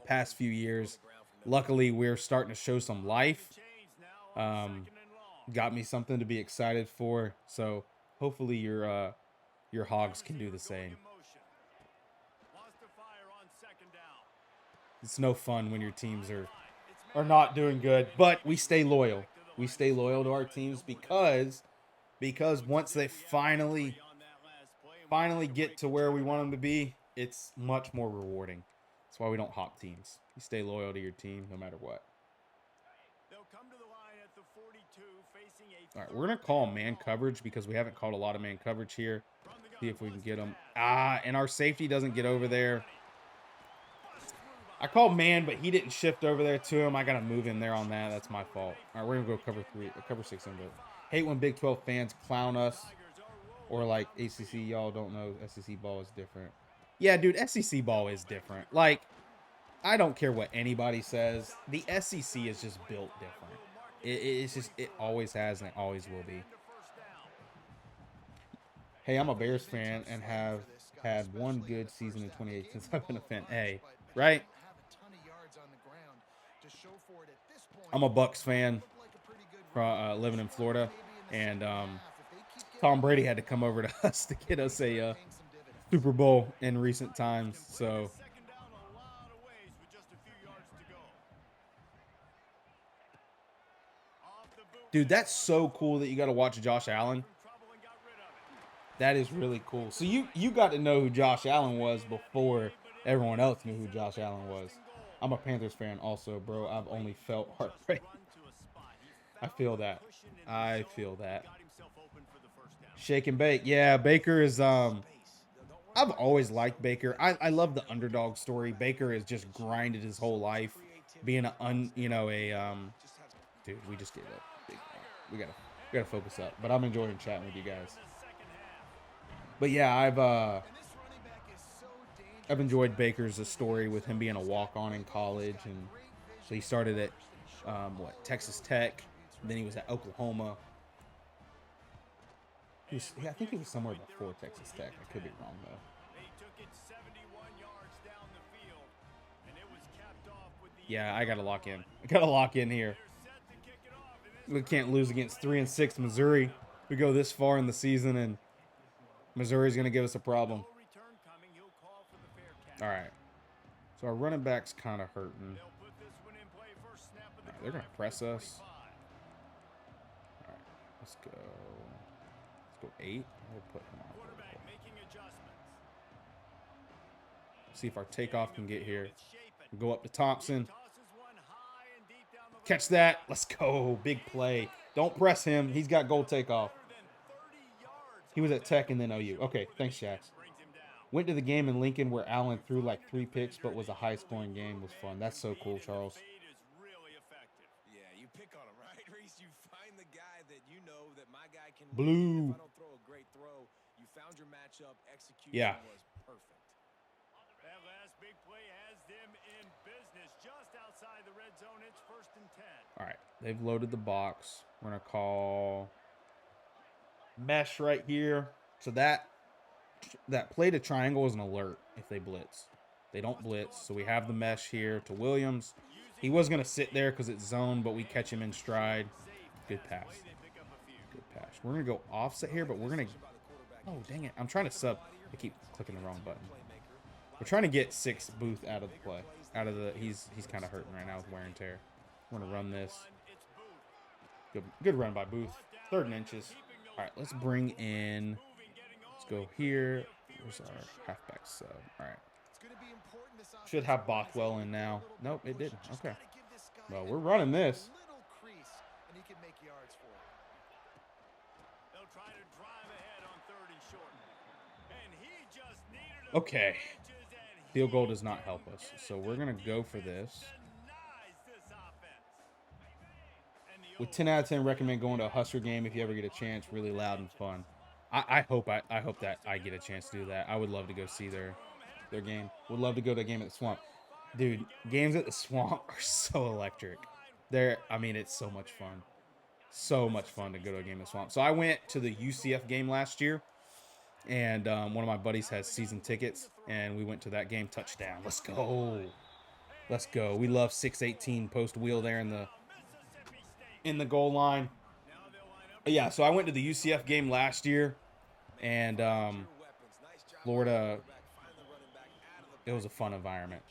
past few years. Luckily, we're starting to show some life. Got me something to be excited for. So hopefully your Hogs can do the same. It's no fun when your teams are not doing good, but we stay loyal. We stay loyal to our teams because once they finally get to where we want them to be, it's much more rewarding. That's why we don't hop teams. You stay loyal to your team no matter what. All right, we're going to call man coverage because we haven't called a lot of man coverage here. See if we can get them. And our safety doesn't get over there. I called man, but he didn't shift over there to him. I got to move in there on that. That's my fault. All right, we're going to go cover 6 in. Hate when Big 12 fans clown us. Or like ACC, y'all don't know SEC ball is different. Yeah, dude, SEC ball is different. Like, I don't care what anybody says. The SEC is just built different. It always has and it always will be. Hey, I'm a Bears fan and have had one good season in 2018 since I've been a fan. Hey, right? I'm a Bucks fan from living in Florida, and Tom Brady had to come over to us to get us a Super Bowl in recent times. So, dude, that's so cool that you got to watch Josh Allen. That is really cool. So you got to know who Josh Allen was before everyone else knew who Josh Allen was. I'm a Panthers fan also, bro. I've only felt heartbreak. I feel that. Shake and bake. Yeah, Baker is I've always liked Baker. I love the underdog story. Baker has just grinded his whole life being dude, we just gave up big one. We gotta focus up. But I'm enjoying chatting with you guys. But yeah, I've enjoyed Baker's story with him being a walk-on in college, and so he started at Texas Tech, then he was at Oklahoma. I think he was somewhere before Texas Tech. I could be wrong though. Yeah, I gotta lock in. I gotta lock in here. We can't lose against 3-6 Missouri. We go this far in the season, and Missouri's gonna give us a problem. All right. So our running back's kind of hurting. Right, they're gonna press us. All right, let's go. Let's go 8. We'll put him on vertical. See if our takeoff can get here. We'll go up to Thompson. Catch that. Let's go. Big play. Don't press him. He's got goal takeoff. He was at Tech and then OU. Okay, thanks, Jax. Went to the game in Lincoln where Allen threw like 3 picks, but was a high-scoring game. It was fun. That's so cool, Charles. Yeah, you pick on him, right, Reese? You find the guy that you know that my guy can. Blue. If I don't throw a great throw, you found your matchup. Execution was perfect. That last big play has them in business just outside the red zone. It's 1st and 10. All right, they've loaded the box. We're gonna call mesh right here. So that play to triangle is an alert if they blitz. They don't blitz, so we have the mesh here to Williams. He was going to sit there because it's zone, but we catch him in stride. Good pass. Good pass. We're going to go offset here, but we're going to... Oh, dang it. I'm trying to sub. I keep clicking the wrong button. We're trying to get 6 Booth out of the play. He's kind of hurting right now with wear and tear. We're going to run this. Good run by Booth. 3rd and inches. All right, let's bring in... Let's go here. Where's our halfback sub? All right. Should have Bothwell in now. Nope, it didn't. Okay. Well, we're running this. Okay. Field goal does not help us. So we're going to go for this. With 10 out of 10, recommend going to a Husker game if you ever get a chance. Really loud and fun. I hope that I get a chance to do that. I would love to go see their game. Would love to go to a game at the Swamp. Dude, games at the Swamp are so electric. It's so much fun. So much fun to go to a game at the Swamp. So I went to the UCF game last year, and one of my buddies has season tickets, and we went to that game. Touchdown. Let's go. Let's go. We love 618 post wheel there in the goal line. Yeah, so I went to the UCF game last year, and Florida, it was a fun environment.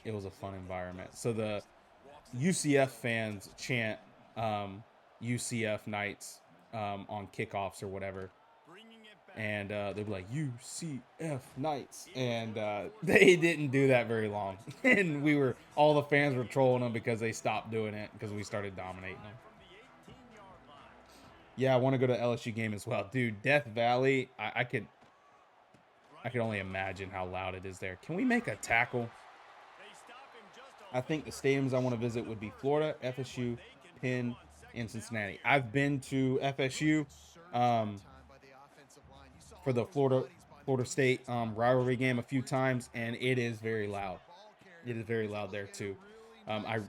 So the UCF fans chant UCF Knights on kickoffs or whatever, and they'd be like, UCF Knights, and they didn't do that very long. And all the fans were trolling them because they stopped doing it because we started dominating them. Yeah, I want to go to LSU game as well. Dude, Death Valley, I could only imagine how loud it is there. Can we make a tackle? I think the stadiums I want to visit would be Florida, FSU, Penn, and Cincinnati. I've been to FSU for the Florida State rivalry game a few times, and it is very loud. It is very loud there too. I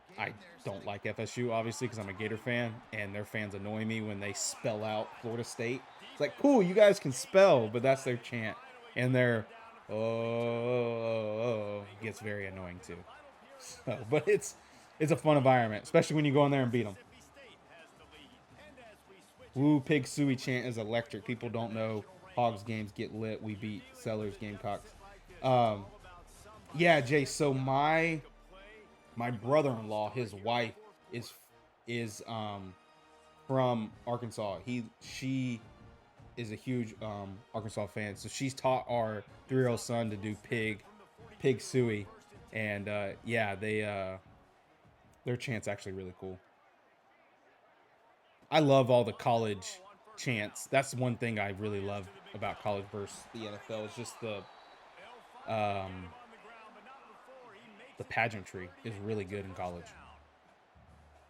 don't like FSU, obviously, because I'm a Gator fan, and their fans annoy me when they spell out Florida State. It's like, cool, you guys can spell, but that's their chant. And their, gets very annoying, too. So, but it's a fun environment, especially when you go in there and beat them. Woo, Pig Suey chant is electric. People don't know Hogs games get lit. We beat Sellers Gamecocks. Yeah, Jay, so my brother-in-law, his wife is from Arkansas. She is a huge Arkansas fan, so she's taught our 3-year-old son to do pig suey, and yeah, their chant's actually really cool. I love all the college chance. That's one thing I really love about college versus the NFL is just the pageantry is really good in college.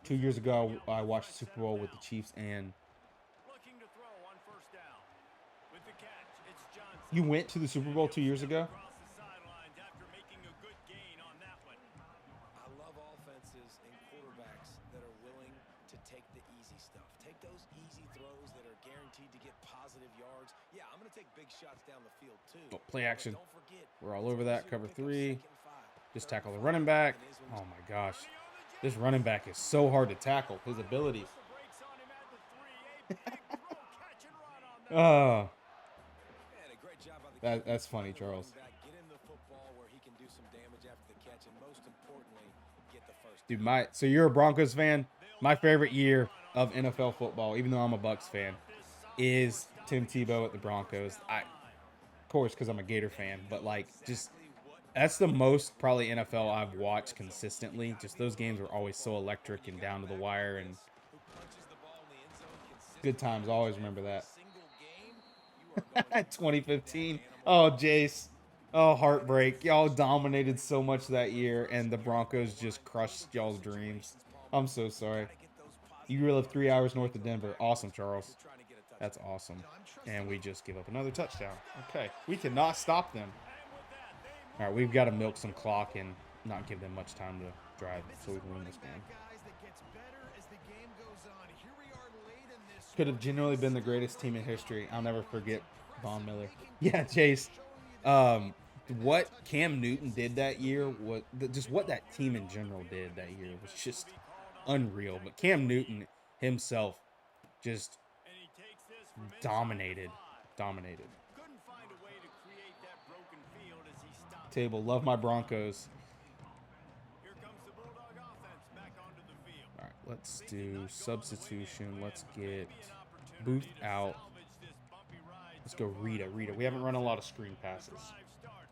2 years ago, I watched the Super Bowl with the Chiefs, and you went to the Super Bowl 2 years ago? I love offenses and quarterbacks that are willing to take the easy stuff. Take those easy throws that are guaranteed to get positive yards. Yeah, I'm going to take big shots down the field too. Oh, play action. Don't forget, We're all over that. Cover 3. Just tackle the running back. Oh my gosh. This running back is so hard to tackle. His abilities. Oh. That's funny, Charles. Dude, so you're a Broncos fan? My favorite year of NFL football, even though I'm a Bucks fan, is Tim Tebow at the Broncos. Of course, because I'm a Gator fan, but like just that's the most probably NFL I've watched consistently. Just those games were always so electric and down to the wire and good times. I always remember that. 2015. Oh, Jace. Oh, heartbreak. Y'all dominated so much that year, and the Broncos just crushed y'all's dreams. I'm so sorry. You live 3 hours north of Denver. Awesome, Charles. That's awesome. And we just give up another touchdown. Okay. We cannot stop them. All right, we've got to milk some clock and not give them much time to drive so we can win this game. Could have genuinely been the greatest team in history. I'll never forget Von Miller. Yeah, Chase. What Cam Newton did that year, just what that team in general did that year was just unreal. But Cam Newton himself just dominated. Table, love my Broncos. All right, let's do substitution. Let's get Booth out. Let's go Rita. We haven't run a lot of screen passes.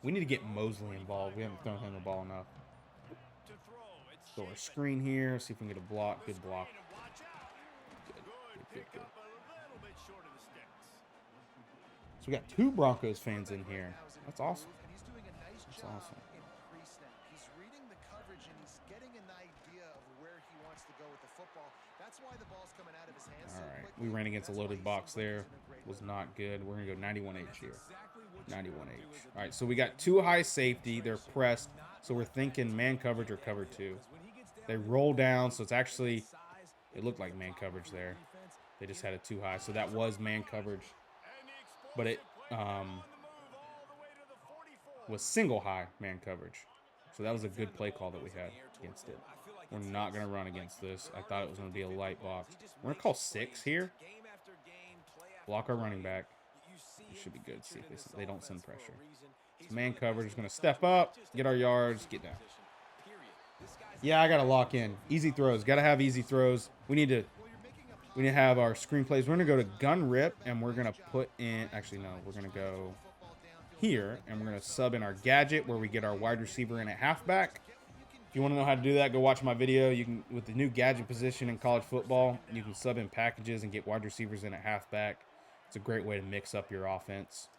We need to get Mosley involved. We haven't thrown him the ball enough. So our screen here. See if we can get a block. Good block. Good. So we got 2 Broncos fans in here. That's awesome. That's awesome. He's reading the coverage and he's getting an idea of where he wants to go with the football. That's why the ball's coming out of his hands. All right, we ran against a loaded box there. Was not good. We're gonna go 91H here. 91H. All right, so we got 2 high safety. They're pressed, so we're thinking man coverage or cover 2. They roll down, so it's actually it looked like man coverage there. They just had it too high, so that was man coverage, but it was single high man coverage. So that was a good play call that we had against it. We're not going to run against this. I thought it was going to be a light box. We're going to call 6 here. Block our running back. It should be good. See if they don't send pressure. So man coverage is going to step up, get our yards, get down. Yeah, I got to lock in. Easy throws. Got to have easy throws. We need to have our screen plays. We're going to go to gun rip, and we're going to put in... Actually, no. We're going to go here, and we're going to sub in our gadget where we get our wide receiver in at halfback. If you want to know how to do that, go watch my video. You can, with the new gadget position in college football, you can sub in packages and get wide receivers in at halfback. It's a great way to mix up your offense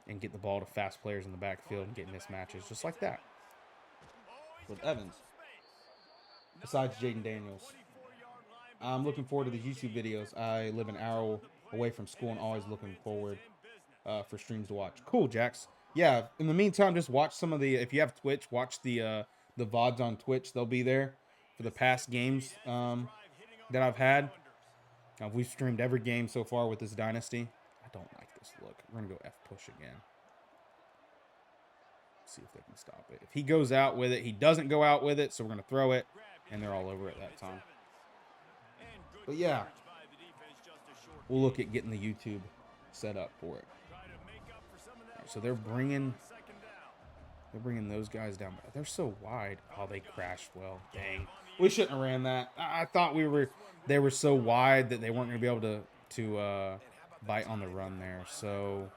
and get the ball to fast players in the backfield and get mismatches just like that with Evans. Besides Jaden Daniels. I'm looking forward to the YouTube videos. I live an hour away from school and always looking forward for streams to watch. Cool, Jax. Yeah, in the meantime, just watch some of the, if you have Twitch, watch the VODs on Twitch. They'll be there for the past games that I've had. We've streamed every game so far with this Dynasty. I don't like this look. We're going to go F-push again. See if they can stop it. If he goes out with it, he doesn't go out with it, so we're going to throw it, and they're all over it that time. But yeah, we'll look at getting the YouTube set up for it. Right, so they're bringing those guys down. They're so wide. Oh, they crashed well. Dang. We shouldn't have ran that. I thought they were so wide that they weren't going to be able to bite on the run there. So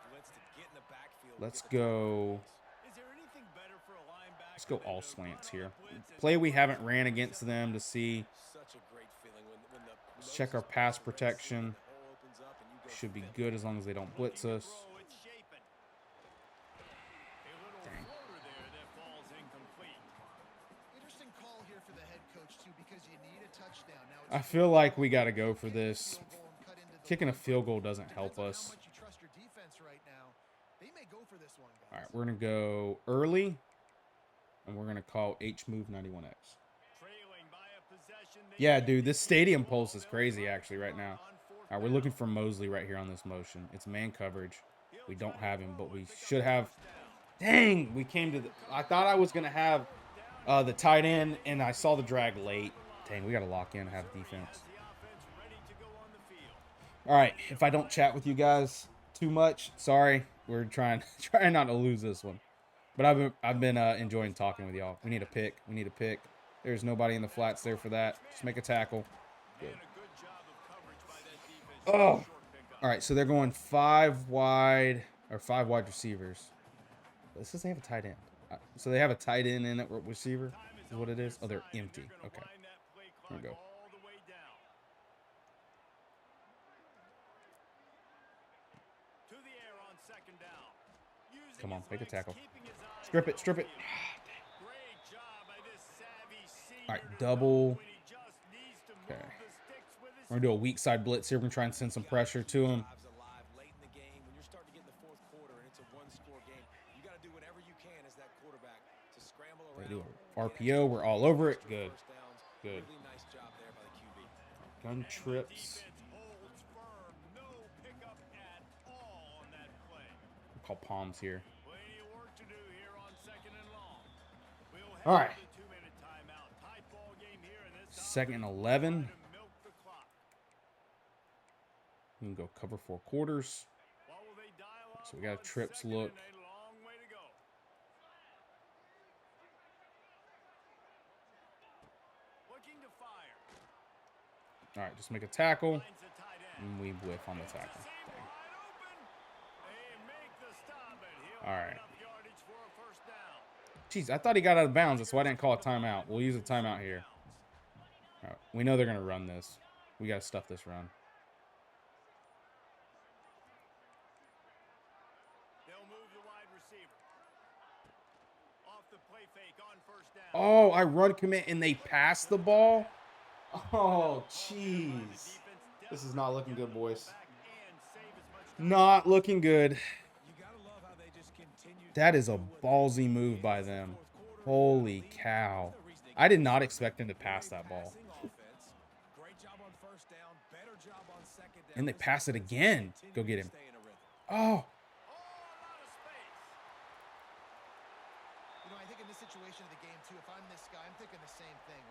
let's go all slants here. Play we haven't ran against them to see. Let's check our pass protection. should be good as long as they don't blitz us. Dang. I feel like we got to go for this. Kicking a field goal doesn't help us. All right, we're going to go early, and we're going to call H-Move 91X. Yeah, dude, this stadium pulse is crazy, actually, right now. All right, we're looking for Mosley right here on this motion. It's man coverage. We don't have him, but we should have. Dang, we came to the. I thought I was going to have the tight end, and I saw the drag late. Dang, we got to lock in and have defense. All right, if I don't chat with you guys too much, sorry. We're trying not to lose this one. But I've been enjoying talking with y'all. We need a pick. We need a pick. There's nobody in the flats there for that. Just make a tackle. Good. Oh. All right, so they're going 5 wide or 5 wide receivers. It says they have a tight end. So they have a tight end in it, receiver is what it is. Oh, they're empty. Okay. There we go. Come on, make a tackle. Strip it, strip it. All right, double. Okay. We're going to do a weak side blitz here. We're going to try and send some pressure to him. They do an RPO. We're all over it. Good. Good. Gun trips. We'll call palms here. All right. 2nd and 11. We can go cover 4 quarters. So we got a trips look. All right, just make a tackle. And we whiff on the tackle. Dang. All right. Jeez, I thought he got out of bounds. That's why I didn't call a timeout. We'll use a timeout here. All right, we know they're going to run this. We got to stuff this run. Oh, I run commit and they pass the ball? Oh, jeez. This is not looking good, boys. Not looking good. That is a ballsy move by them. Holy cow. I did not expect him to pass that ball. And they pass it again. Go get him. Oh.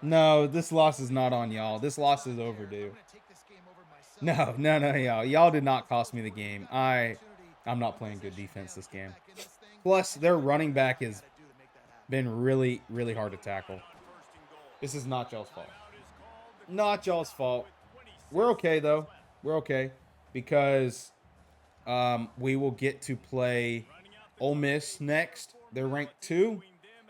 No, this loss is not on y'all. This loss is overdue. No, y'all. Y'all did not cost me the game. I'm not playing good defense this game. Plus, their running back has been really, really hard to tackle. This is not y'all's fault. Not y'all's fault. We're okay, though. We're okay. Because we will get to play Ole Miss next. They're ranked 2.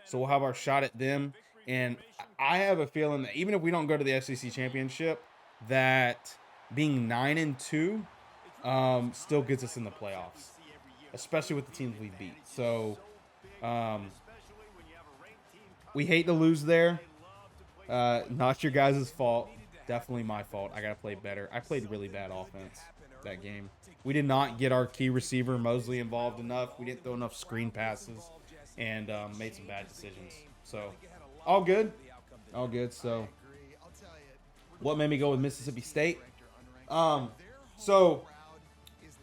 So we'll have our shot at them. And I have a feeling that even if we don't go to the SEC championship, that being 9-2 still gets us in the playoffs, especially with the teams we beat. So we hate to lose there. Not your guys' fault. Definitely my fault. I got to play better. I played really bad offense that game. We did not get our key receiver, Mosley, involved enough. We didn't throw enough screen passes and made some bad decisions. So all good. All good. So what made me go with Mississippi State? So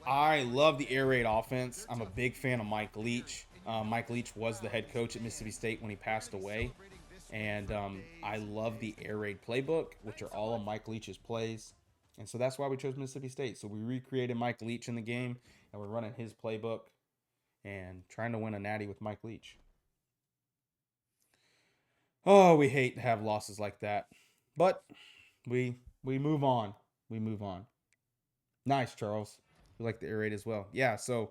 I love the air raid offense. I'm a big fan of Mike Leach. Mike Leach was the head coach at Mississippi State when he passed away. And I love the air raid playbook, which are all of Mike Leach's plays. And so that's why we chose Mississippi State. So we recreated Mike Leach in the game, and we're running his playbook and trying to win a natty with Mike Leach. Oh, we hate to have losses like that. But we move on. We move on. Nice, Charles. We like the air raid as well. Yeah, so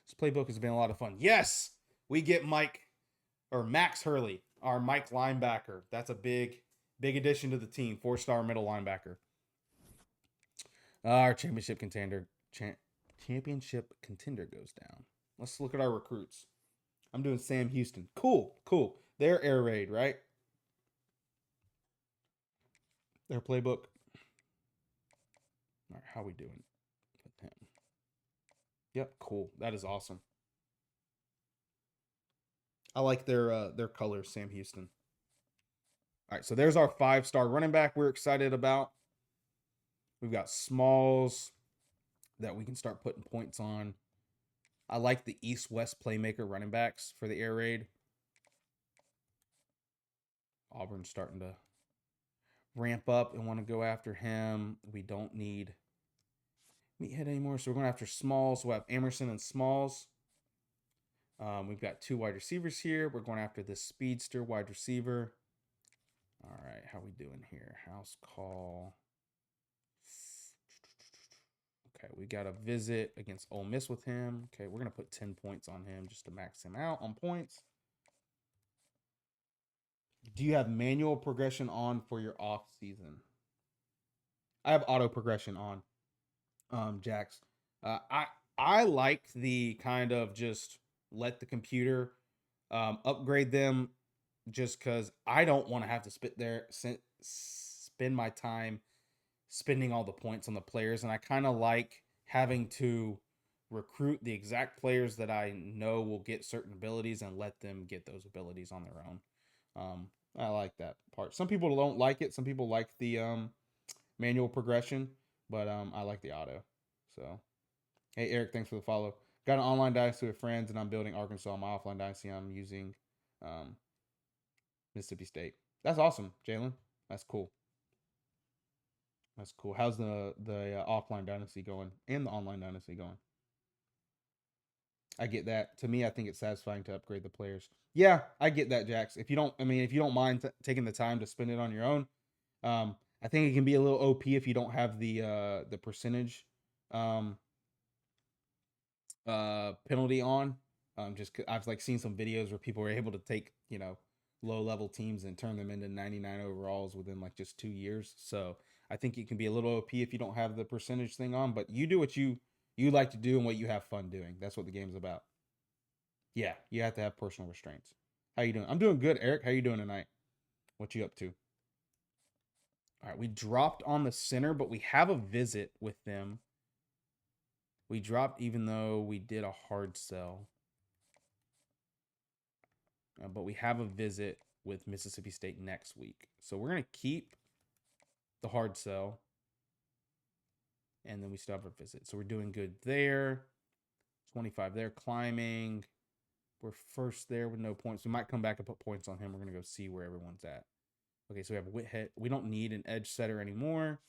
this playbook has been a lot of fun. Yes, we get Max Hurley, our Mike linebacker. That's a big addition to the team. 4-star middle linebacker. Our championship contender. Championship contender goes down. Let's look at our recruits. I'm doing Sam Houston. Cool. Their air raid, right? Their playbook. All right, how we doing with him? Yep, cool. That is awesome. I like their colors, Sam Houston. All right, so there's our 5-star running back we're excited about. We've got Smalls that we can start putting points on. I like the East-West playmaker running backs for the air raid. Auburn's starting to ramp up and want to go after him. We don't need meathead anymore, so we're going after Smalls. We'll have Emerson and Smalls. We've got 2 wide receivers here. We're going after this speedster wide receiver. All right, how we doing here? House call. Okay, we got a visit against Ole Miss with him. Okay, we're going to put 10 points on him just to max him out on points. Do you have manual progression on for your off season? I have auto progression on, Jax. I like the kind of just let the computer upgrade them just because I don't want to have to spend my time spending all the points on the players. And I kind of like having to recruit the exact players that I know will get certain abilities and let them get those abilities on their own. I like that part. Some people don't like it. Some people like the manual progression, but I like the auto. So, hey, Eric, thanks for the follow. Got an online dynasty with friends, and I'm building Arkansas. My offline dynasty, I'm using Mississippi State. That's awesome, Jalen. That's cool. That's cool. How's the offline dynasty going and the online dynasty going? I get that. To me, I think it's satisfying to upgrade the players. Yeah, I get that, Jax. If you don't mind taking the time to spend it on your own, I think it can be a little OP if you don't have the percentage penalty on. Just I've seen some videos where people are able to take low level teams and turn them into 99 overalls within just 2 years. So I think it can be a little OP if you don't have the percentage thing on, but you do what you like to do and what you have fun doing. That's what the game's about. Yeah, you have to have personal restraints. How you doing? I'm doing good, Eric. How you doing tonight? What you up to? All right, we dropped on the center, but we have a visit with them. We dropped even though we did a hard sell. But we have a visit with Mississippi State next week. So we're going to keep the hard sell. And then we still have a visit. So we're doing good there. 25 there. Climbing. We're first there with no points. We might come back and put points on him. We're going to go see where everyone's at. Okay, so we have Whithead. We don't need an edge setter anymore.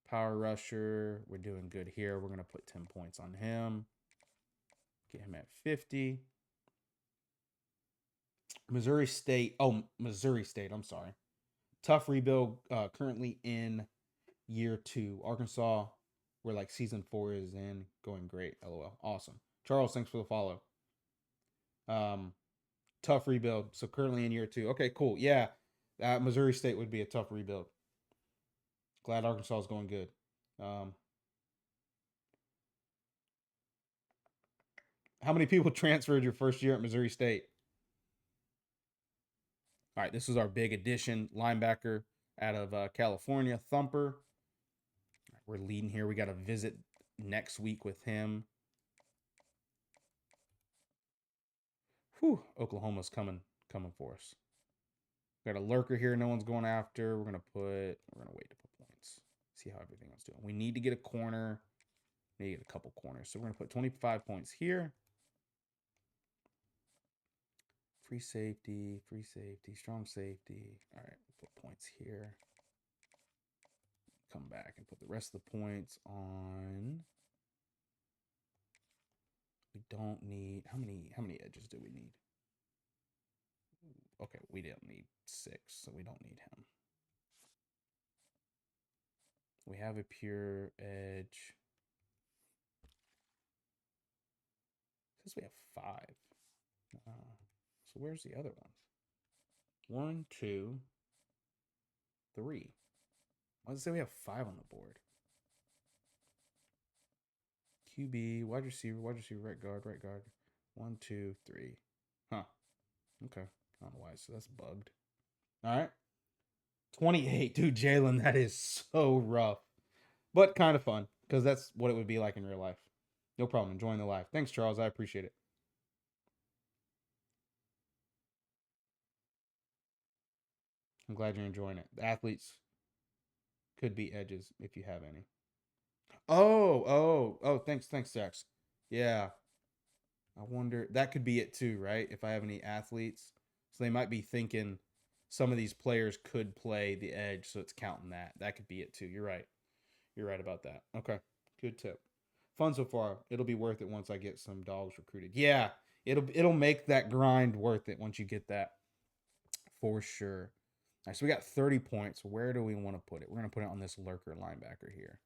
Power rusher. We're doing good here. We're going to put 10 points on him. Get him at 50. Missouri State. I'm sorry. Tough rebuild. Currently in year 2. Arkansas, we're season 4 is in. Going great. LOL. Awesome. Charles, thanks for the follow. Tough rebuild. So currently in year 2. Okay, cool. Yeah. Missouri State would be a tough rebuild. Glad Arkansas is going good. How many people transferred your first year at Missouri State? All right, this is our big addition, linebacker out of California, Thumper. We're leading here. We got a visit next week with him. Whew, Oklahoma's coming for us. Got a lurker here no one's going after. We're gonna wait to put points. See how everything else doing. We need to get a corner. We need to get a couple corners. So we're gonna put 25 points here. Free safety, strong safety. All right, we'll put points here. Come back and put the rest of the points on. We don't need how many edges do we need? Okay, we don't need 6, so we don't need him. We have a pure edge. It says we have 5. So where's the other ones? 1, 2, 3. Why does it say we have 5 on the board? QB, wide receiver, right guard, right guard. 1, 2, 3. Huh. Okay. I don't know why. So that's bugged. All right. 28. Dude, Jalen, that is so rough. But kind of fun because that's what it would be like in real life. No problem. Enjoying the life. Thanks, Charles. I appreciate it. I'm glad you're enjoying it. The athletes could be edges if you have any. Oh, thanks, Jax. Yeah. I wonder, that could be it too, right? If I have any athletes. So they might be thinking some of these players could play the edge, so it's counting that. That could be it too. You're right. You're right about that. Okay. Good tip. Fun so far. It'll be worth it once I get some dogs recruited. Yeah. It'll make that grind worth it once you get that. For sure. All right, so we got 30 points. Where do we want to put it? We're going to put it on this lurker linebacker here.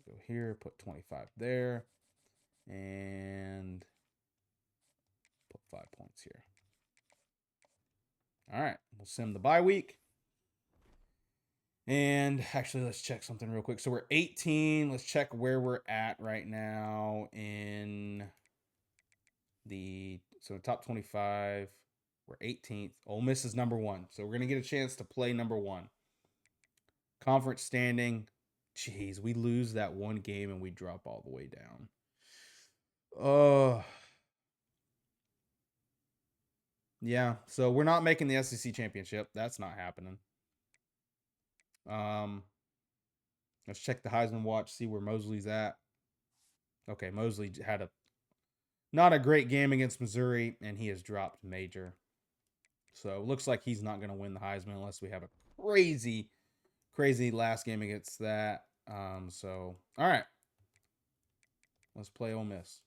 Go here, put 25 there, and put 5 points here. All right, we'll sim the bye week. And actually, let's check something real quick. So we're 18. Let's check where we're at right now in the top 25. We're 18th. Ole Miss is number 1. So we're going to get a chance to play number 1. Conference standing. Jeez, we lose that one game and we drop all the way down. Yeah, so we're not making the SEC championship. That's not happening. Let's check the Heisman watch, see where Mosley's at. Okay, Mosley had not a great game against Missouri, and he has dropped major. So it looks like he's not going to win the Heisman unless we have a crazy last game against that. So, all right. Let's play Ole Miss.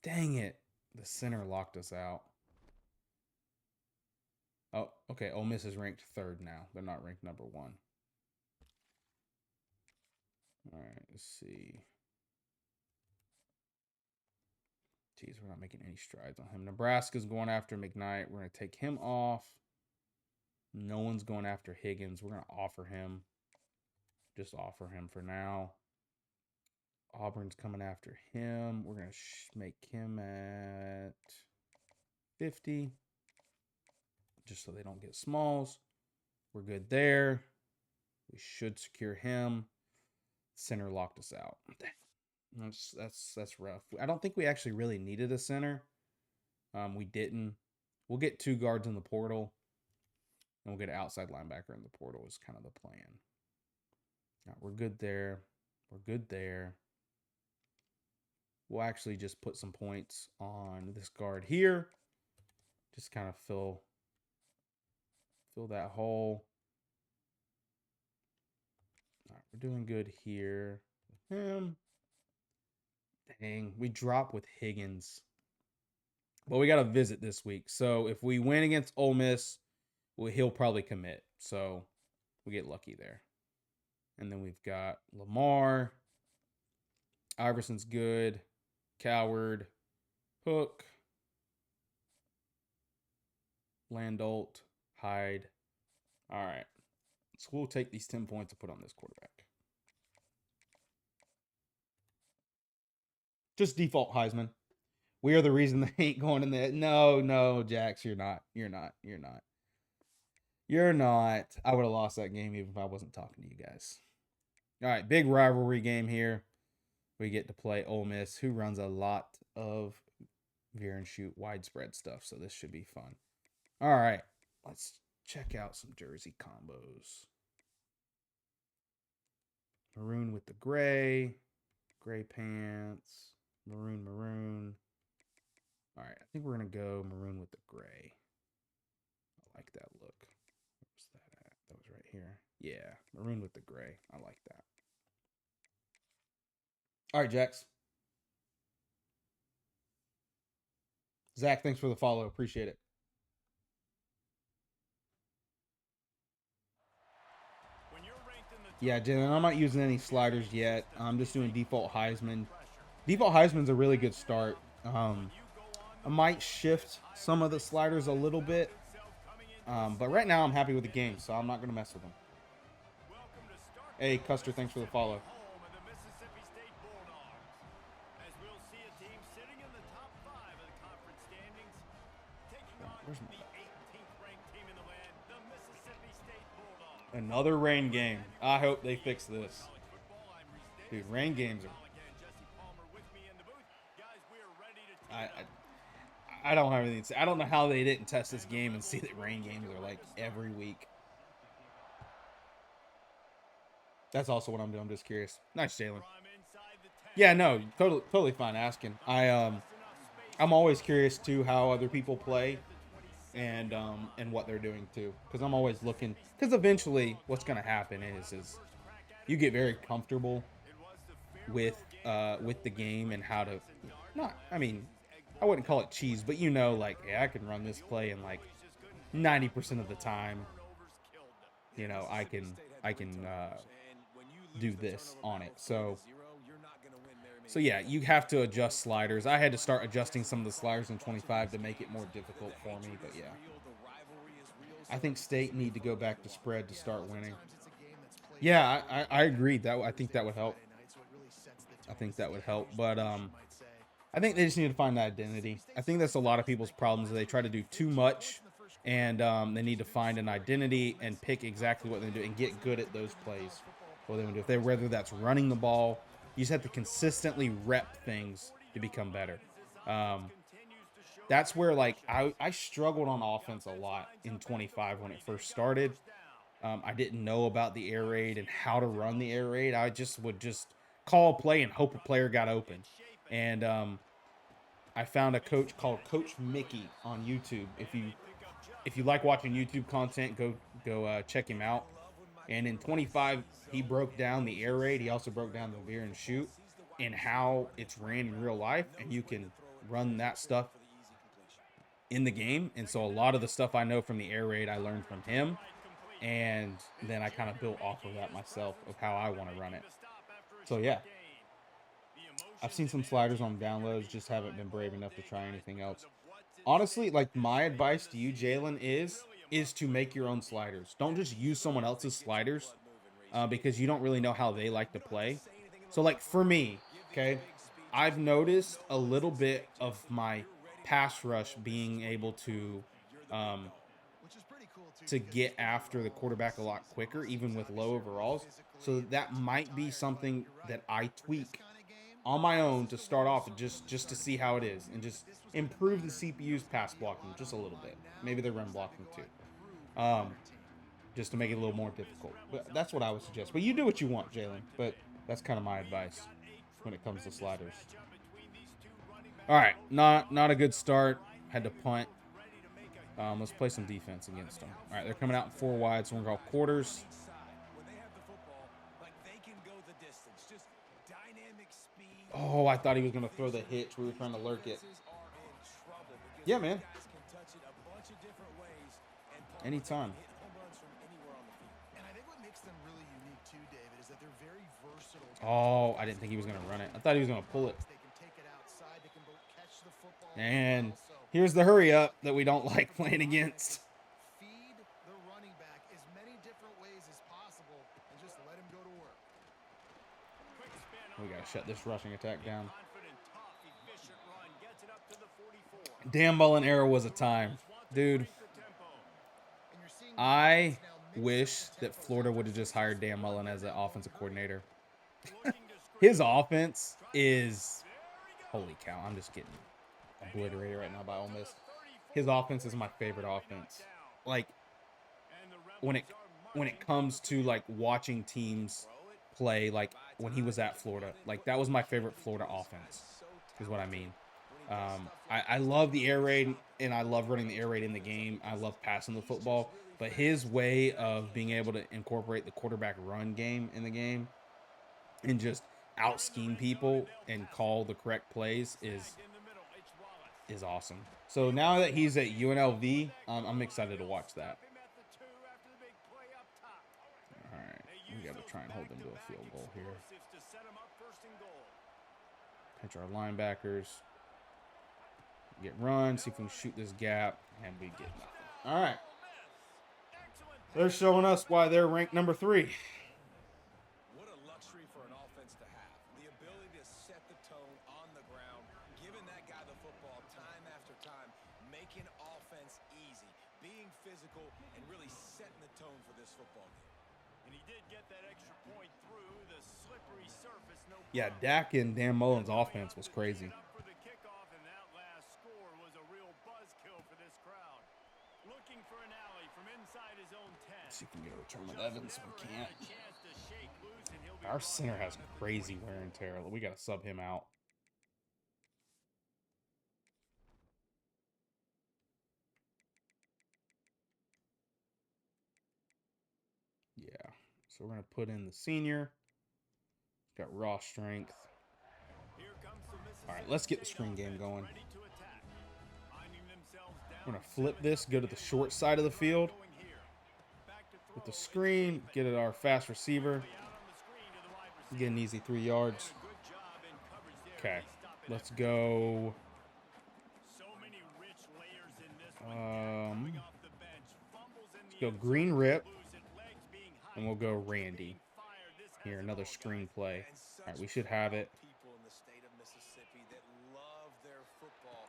Dang it. The center locked us out. Oh, okay. Ole Miss is ranked 3rd now. They're not ranked number 1. All right, let's see. Jeez, we're not making any strides on him. Nebraska's going after McKnight. We're going to take him off. No one's going after Higgins. We're going to offer him. Just offer him for now. Auburn's coming after him. We're going to make him at 50. Just so they don't get smalls. We're good there. We should secure him. Center locked us out. That's rough. I don't think we actually really needed a center. We didn't. We'll get 2 guards in the portal. And we'll get an outside linebacker in the portal is kind of the plan. All right, we're good there. We're good there. We'll actually just put some points on this guard here. Just kind of fill that hole. All right, we're doing good here with him. Dang, we drop with Higgins. But we got a visit this week. So if we win against Ole Miss, he'll probably commit. So we get lucky there. And then we've got Lamar. Iverson's good. Coward. Hook. Landolt. Hyde. All right. So we'll take these 10 points and put on this quarterback. Just default Heisman. We are the reason they ain't going in there. No, Jax, you're not. You're not. I would have lost that game even if I wasn't talking to you guys. All right, big rivalry game here. We get to play Ole Miss, who runs a lot of veer and shoot widespread stuff, so this should be fun. All right, let's check out some jersey combos. Maroon with the gray pants, maroon. All right, I think we're going to go maroon with the gray. I like that look. Where's that at? That was right here. Yeah, maroon with the gray. I like that. All right, Jax. Zach, thanks for the follow. Appreciate it. Yeah, Jen, I'm not using any sliders yet. I'm just doing default Heisman. Default Heisman's a really good start. I might shift some of the sliders a little bit. But right now I'm happy with the game, so I'm not going to mess with them. Hey, Custer, thanks for the follow. Where's my... Another rain game. I hope they fix this. Dude, rain games are... I don't have anything to say. I don't know how they didn't test this game and see that rain games are like every week. That's also what I'm doing. I'm just curious. Nice, Jalen. Yeah, no, totally fine asking. I'm always curious too how other people play and what they're doing too, because I'm always looking. Because eventually, what's gonna happen is you get very comfortable with the game and how to not. I mean, I wouldn't call it cheese, but you know, like, yeah, I can run this play and like 90% of the time, you know, I can do this on it. So yeah, you have to adjust sliders. I had to start adjusting some of the sliders in 25 to make it more difficult for me, but yeah. I think State need to go back to spread to start winning. Yeah, I agree. I think that would help. I think that would help, but I think they just need to find that identity. I think that's a lot of people's problems. They try to do too much, and they need to find an identity and pick exactly what they do and get good at those plays. What they want to do, whether that's running the ball, you just have to consistently rep things to become better. That's where, like, I struggled on offense a lot in 25 when it first started. I didn't know about the air raid and how to run the air raid. I would call a play and hope a player got open. And I found a coach called Coach Mickey on YouTube. If you like watching YouTube content, go check him out. And in 25, he broke down the air raid. He also broke down the veer and shoot and how it's ran in real life, and you can run that stuff in the game. And so a lot of the stuff I know from the air raid I learned from him, and then I kind of built off of that myself of how I want to run it. So yeah, I've seen some sliders on downloads, just haven't been brave enough to try anything else. Honestly, like, my advice to you, Jalen, is to make your own sliders. Don't just use someone else's sliders because you don't really know how they like to play. So, like, for me, okay, I've noticed a little bit of my pass rush being able to get after the quarterback a lot quicker, even with low overalls. So that might be something that I tweak on my own to start off, just to see how it is and just improve the CPU's pass blocking just a little bit. Maybe the run blocking too. Just to make it a little more difficult. But that's what I would suggest. But you do what you want, Jalen. But that's kind of my advice when it comes to sliders. All right, not a good start. Had to punt. Let's play some defense against them. All right, they're coming out in 4 wide, so we're going to call quarters. Oh, I thought he was going to throw the hitch. We were trying to lurk it. Yeah, man. Anytime. Oh, I didn't think he was going to run it. I thought he was going to pull it. And here's the hurry up that we don't like playing against. Feed the running back as many different ways as possible and just let him go to work. We got to shut this rushing attack down. Dan Mullen era was a time. Dude, I wish that Florida would have just hired Dan Mullen as an offensive coordinator. His offense is... Holy cow, I'm just getting obliterated right now by Ole Miss. His offense is my favorite offense. Like, when it comes to, like, watching teams play, like, when he was at Florida, like, that was my favorite Florida offense, is what I mean. I love the air raid, and I love running the air raid in the game. I love passing the football, but his way of being able to incorporate the quarterback run game in the game and just out scheme people and call the correct plays is awesome. So now that he's at UNLV, I'm excited to watch that. All right, we got to try and hold them to a field goal here. Pitch our linebackers. Get run. See if we can shoot this gap. And we get nothing. All right. They're showing us why they're ranked number 3. What a luxury for an offense to have. The ability to set the tone on the ground, giving that guy the football time after time, making offense easy, being physical, and really setting the tone for this football game. And he did get that extra point through the slippery surface. No Yeah, Dak and Dan Mullen's offense was crazy. for the kickoff, and that last score was a real buzzkill for this crowd. Looking for an alley from inside his own 10. See if we can get a return with Evans. We can't. Our center has crazy wear and tear. We got to sub him out. Yeah. So we're going to put in the senior. Got raw strength. All right, let's get the screen game going. We're going to flip this, go to the short side of the field. With the screen, get it our fast receiver. Get an easy 3 yards. Okay, let's go. Let's go green rip. And we'll go Randy. Here, another screen play. All right, we should have it.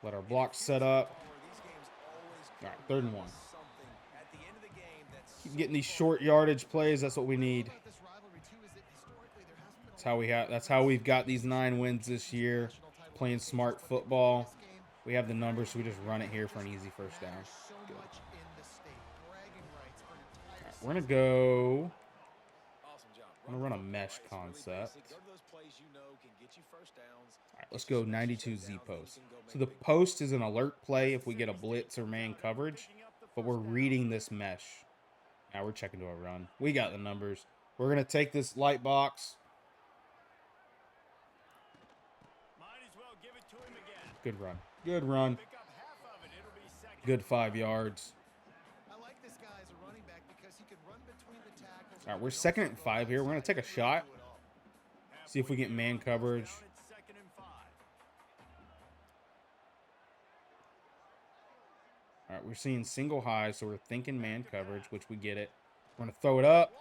Let our block set up. All right, 3rd and 1. Keep getting these short yardage plays. That's what we need. That's how we've got these 9 wins this year. Playing smart football. We have the numbers, so we just run it here for an easy first down. Good. Right, we're gonna go. I'm gonna run a mesh concept. All right, let's go 92 Z post. So the post is an alert play if we get a blitz or man coverage, but we're reading this mesh. Now we're checking to a run. We got the numbers. We're gonna take this light box. Good run. Good run. Good 5 yards. All right, we're 2nd and 5 here. We're going to take a shot. See if we get man coverage. All right, we're seeing single high, so we're thinking man coverage, which we get it. We're going to throw it up.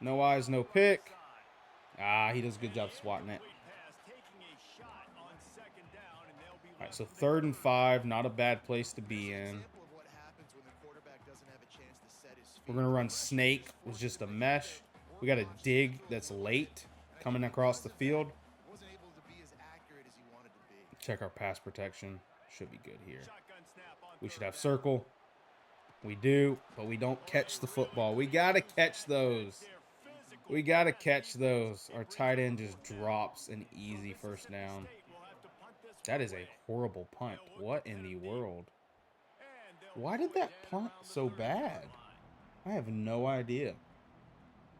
No eyes, no pick. Ah, he does a good job swatting it. All right, so 3rd and 5, not a bad place to be in. We're going to run snake with just a mesh. We got a dig that's late coming across the field. Check our pass protection. Should be good here. We should have circle. We do, but we don't catch the football. We got to catch those. We got to catch those. Our tight end just drops an easy first down. That is a horrible punt. What in the world? Why did that punt so bad? I have no idea.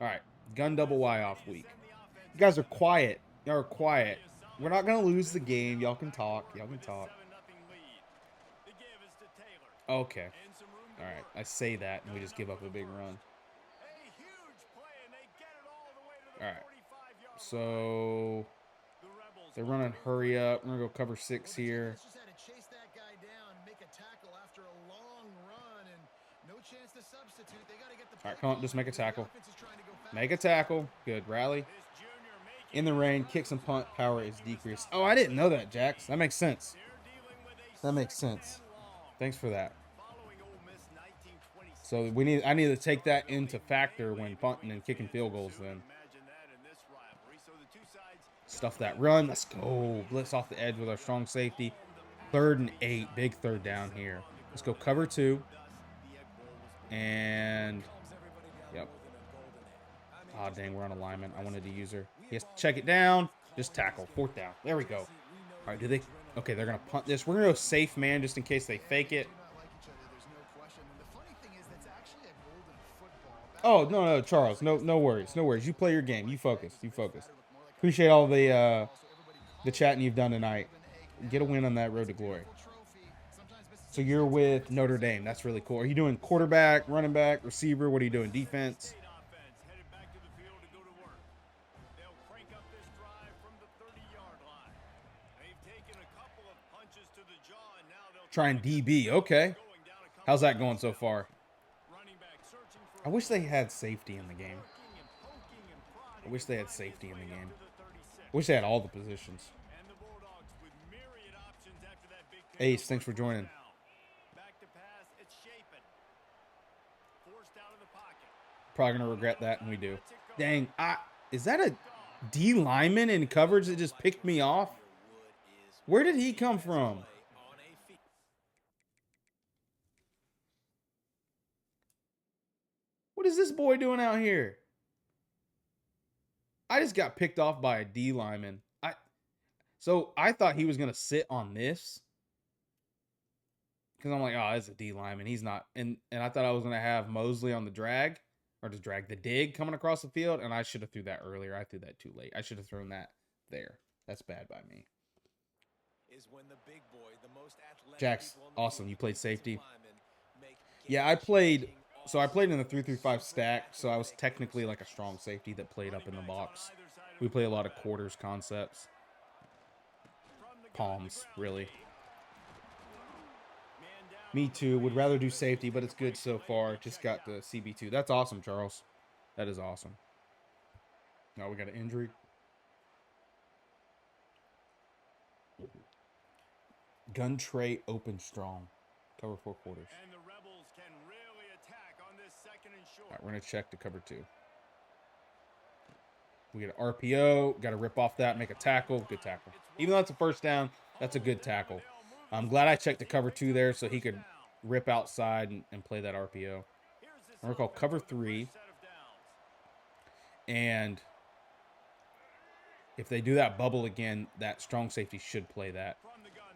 All right, gun double Y off week. You guys are quiet. Y'all are quiet. We're not going to lose the game. Y'all can talk. Y'all can talk. Okay. All right, I say that, and we just give up a big run. All right. So they're running hurry up. We're going to go cover 6 here. All right, come on, just make a tackle. Make a tackle. Good, rally. In the rain, kicks and punt power is decreased. Oh, I didn't know that, Jax. That makes sense. That makes sense. Thanks for that. So I need to take that into factor when punting and kicking field goals then. Stuff that run. Let's go. Blitz off the edge with our strong safety. 3rd and 8. Big 3rd down here. Let's go cover 2. And yep. Oh, dang, we're on alignment. I wanted to use her. He has to check it down. Just tackle. 4th down. There we go. All right, do they? Okay, they're going to punt this. We're going to go safe man just in case they fake it. Oh, no, Charles. No worries. No worries. You play your game. You focus. You focus. Appreciate all the chatting you've done tonight. Get a win on that road to glory. So you're with Notre Dame. That's really cool. Are you doing quarterback, running back, receiver? What are you doing? Defense? Trying DB. Okay. How's that going so far? I wish they had safety in the game. I wish they had safety in the game. I wish they had all the positions. Ace, thanks for joining. Probably going to regret that, and we do. Dang. Is that a D lineman in coverage that just picked me off? Where did he come from? What is this boy doing out here? I just got picked off by a D lineman. So I thought he was going to sit on this. Because I'm like, oh, it's a D lineman. He's not. And I thought I was going to have Mosley on the drag. Or just drag the dig coming across the field. And I should have threw that earlier. I threw that too late. I should have thrown that there. That's bad by me. Jax, awesome. You played safety. Yeah, I played. So I played in the 3-3-5 stack. So I was technically like a strong safety that played up in the box. We play a lot of quarters concepts. Palms, really. Me too. Would rather do safety, but it's good so far. Just got the CB2. That's awesome, Charles. That is awesome. Now we got an injury. Gun tray open strong. Cover 4 quarters. All right, we're going to check to cover 2. We get an RPO. Got to rip off that, make a tackle. Good tackle. Even though it's a first down, that's a good tackle. I'm glad I checked the cover 2 there so he could rip outside and play that RPO. I'm going to call cover 3. And if they do that bubble again, that strong safety should play that.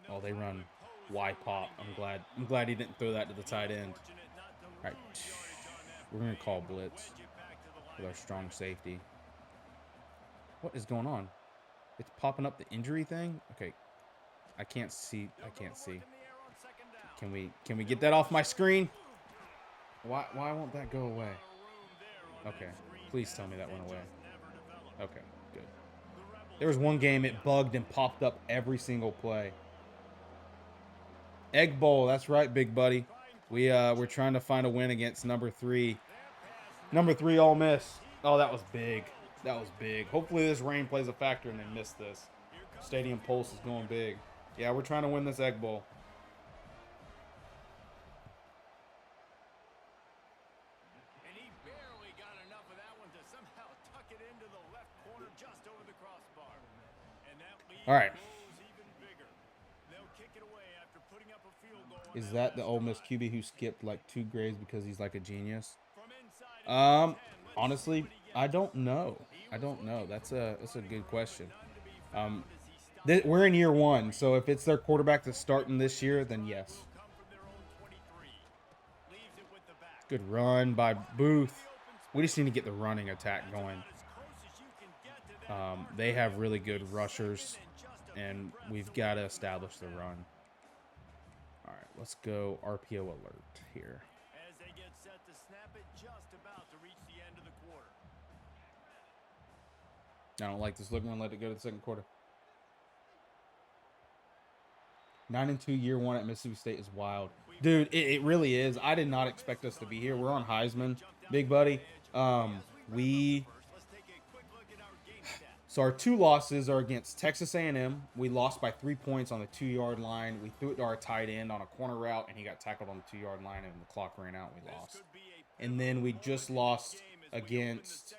Oh, they run Y pop. I'm glad he didn't throw that to the tight end. All right. We're going to call blitz with our strong safety. What is going on? It's popping up the injury thing? Okay. I can't see. Can we get that off my screen? Why won't that go away? Okay. Please tell me that went away. Okay, good. There was one game it bugged and popped up every single play. Egg Bowl, that's right, big buddy. We're trying to find a win against number 3. Number 3 Ole Miss. Oh, that was big. That was big. Hopefully this rain plays a factor and they miss this. Stadium Pulse is going big. Yeah, we're trying to win this Egg Bowl. And he barely got enough of that one to somehow tuck it into the left corner just over the crossbar. And that lead all right. grows even bigger. They'll kick it away after putting up a field goal. Is that the Ole Miss QB who skipped like 2 grades because he's like a genius? Honestly, I don't know. That's a good question. We're in year 1, so if it's their quarterback that's starting this year, then yes. Good run by Booth. We just need to get the running attack going. They have really good rushers, and we've got to establish the run. All right, let's go RPO alert here. As they get set to snap it, just about to reach the end of the quarter. I don't like this look. I'm going to let it go to the second quarter. 9-2 year 1 at Mississippi State is wild. Dude, it really is. I did not expect us to be here. We're on Heisman, big buddy. So our 2 losses are against Texas A&M. We lost by 3 points on the 2-yard line. We threw it to our tight end on a corner route, and he got tackled on the 2-yard line, and the clock ran out, and we lost. And then we just lost against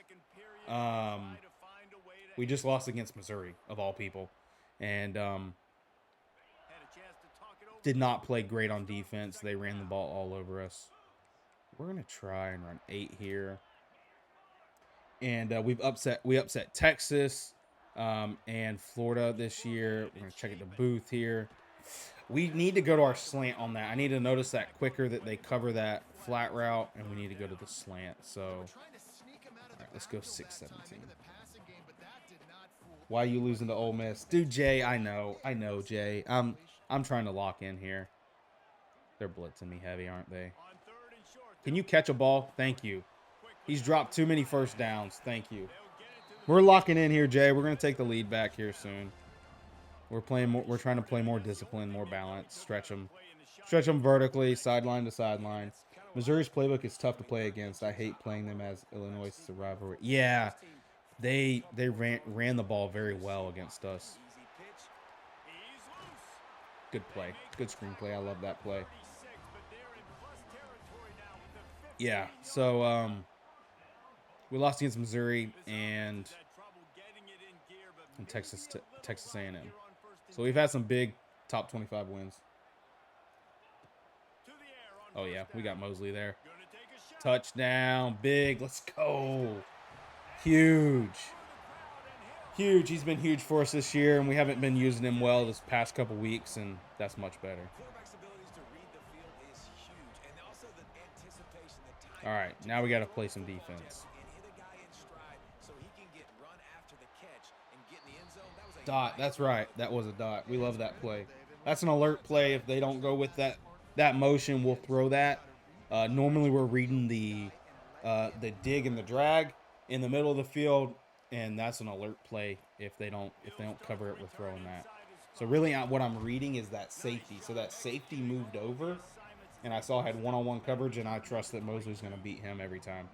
Missouri, of all people. And did not play great on defense. They ran the ball all over us. We're going to try and run 8 here. And we upset Texas and Florida this year. We're going to check it to Booth here. We need to go to our slant on that. I need to notice that quicker that they cover that flat route, and we need to go to the slant. So, all right, let's go 6-17. Why are you losing to Ole Miss? Dude, Jay, I know, Jay. I'm trying to lock in here. They're blitzing me heavy, aren't they? Can you catch a ball? Thank you. He's dropped too many first downs. Thank you. We're locking in here, Jay. We're going to take the lead back here soon. We're playing more. We're trying to play more discipline, more balance, stretch them vertically, sideline to sideline. Missouri's playbook is tough to play against. I hate playing them as Illinois' rivalry. Yeah, they ran the ball very well against us. Good play, good screenplay. I love that play. Yeah, so we lost against Missouri and Texas A&M. So we've had some big top 25 wins. Oh yeah, we got Mosley there. Touchdown, big. Let's go. Huge. Huge. He's been huge for us this year, and we haven't been using him well this past couple weeks, and that's much better. All right, now we got to play some defense. Dot, that's right. That was a dot. We love that play. That's an alert play. If they don't go with that motion, we'll throw that. Normally we're reading the dig and the drag in the middle of the field, and that's an alert play. If they don't cover it, we're throwing that. So really, what I'm reading is that safety. So that safety moved over, and I saw I had one-on-one coverage, and I trust that Mosley's going to beat him every time.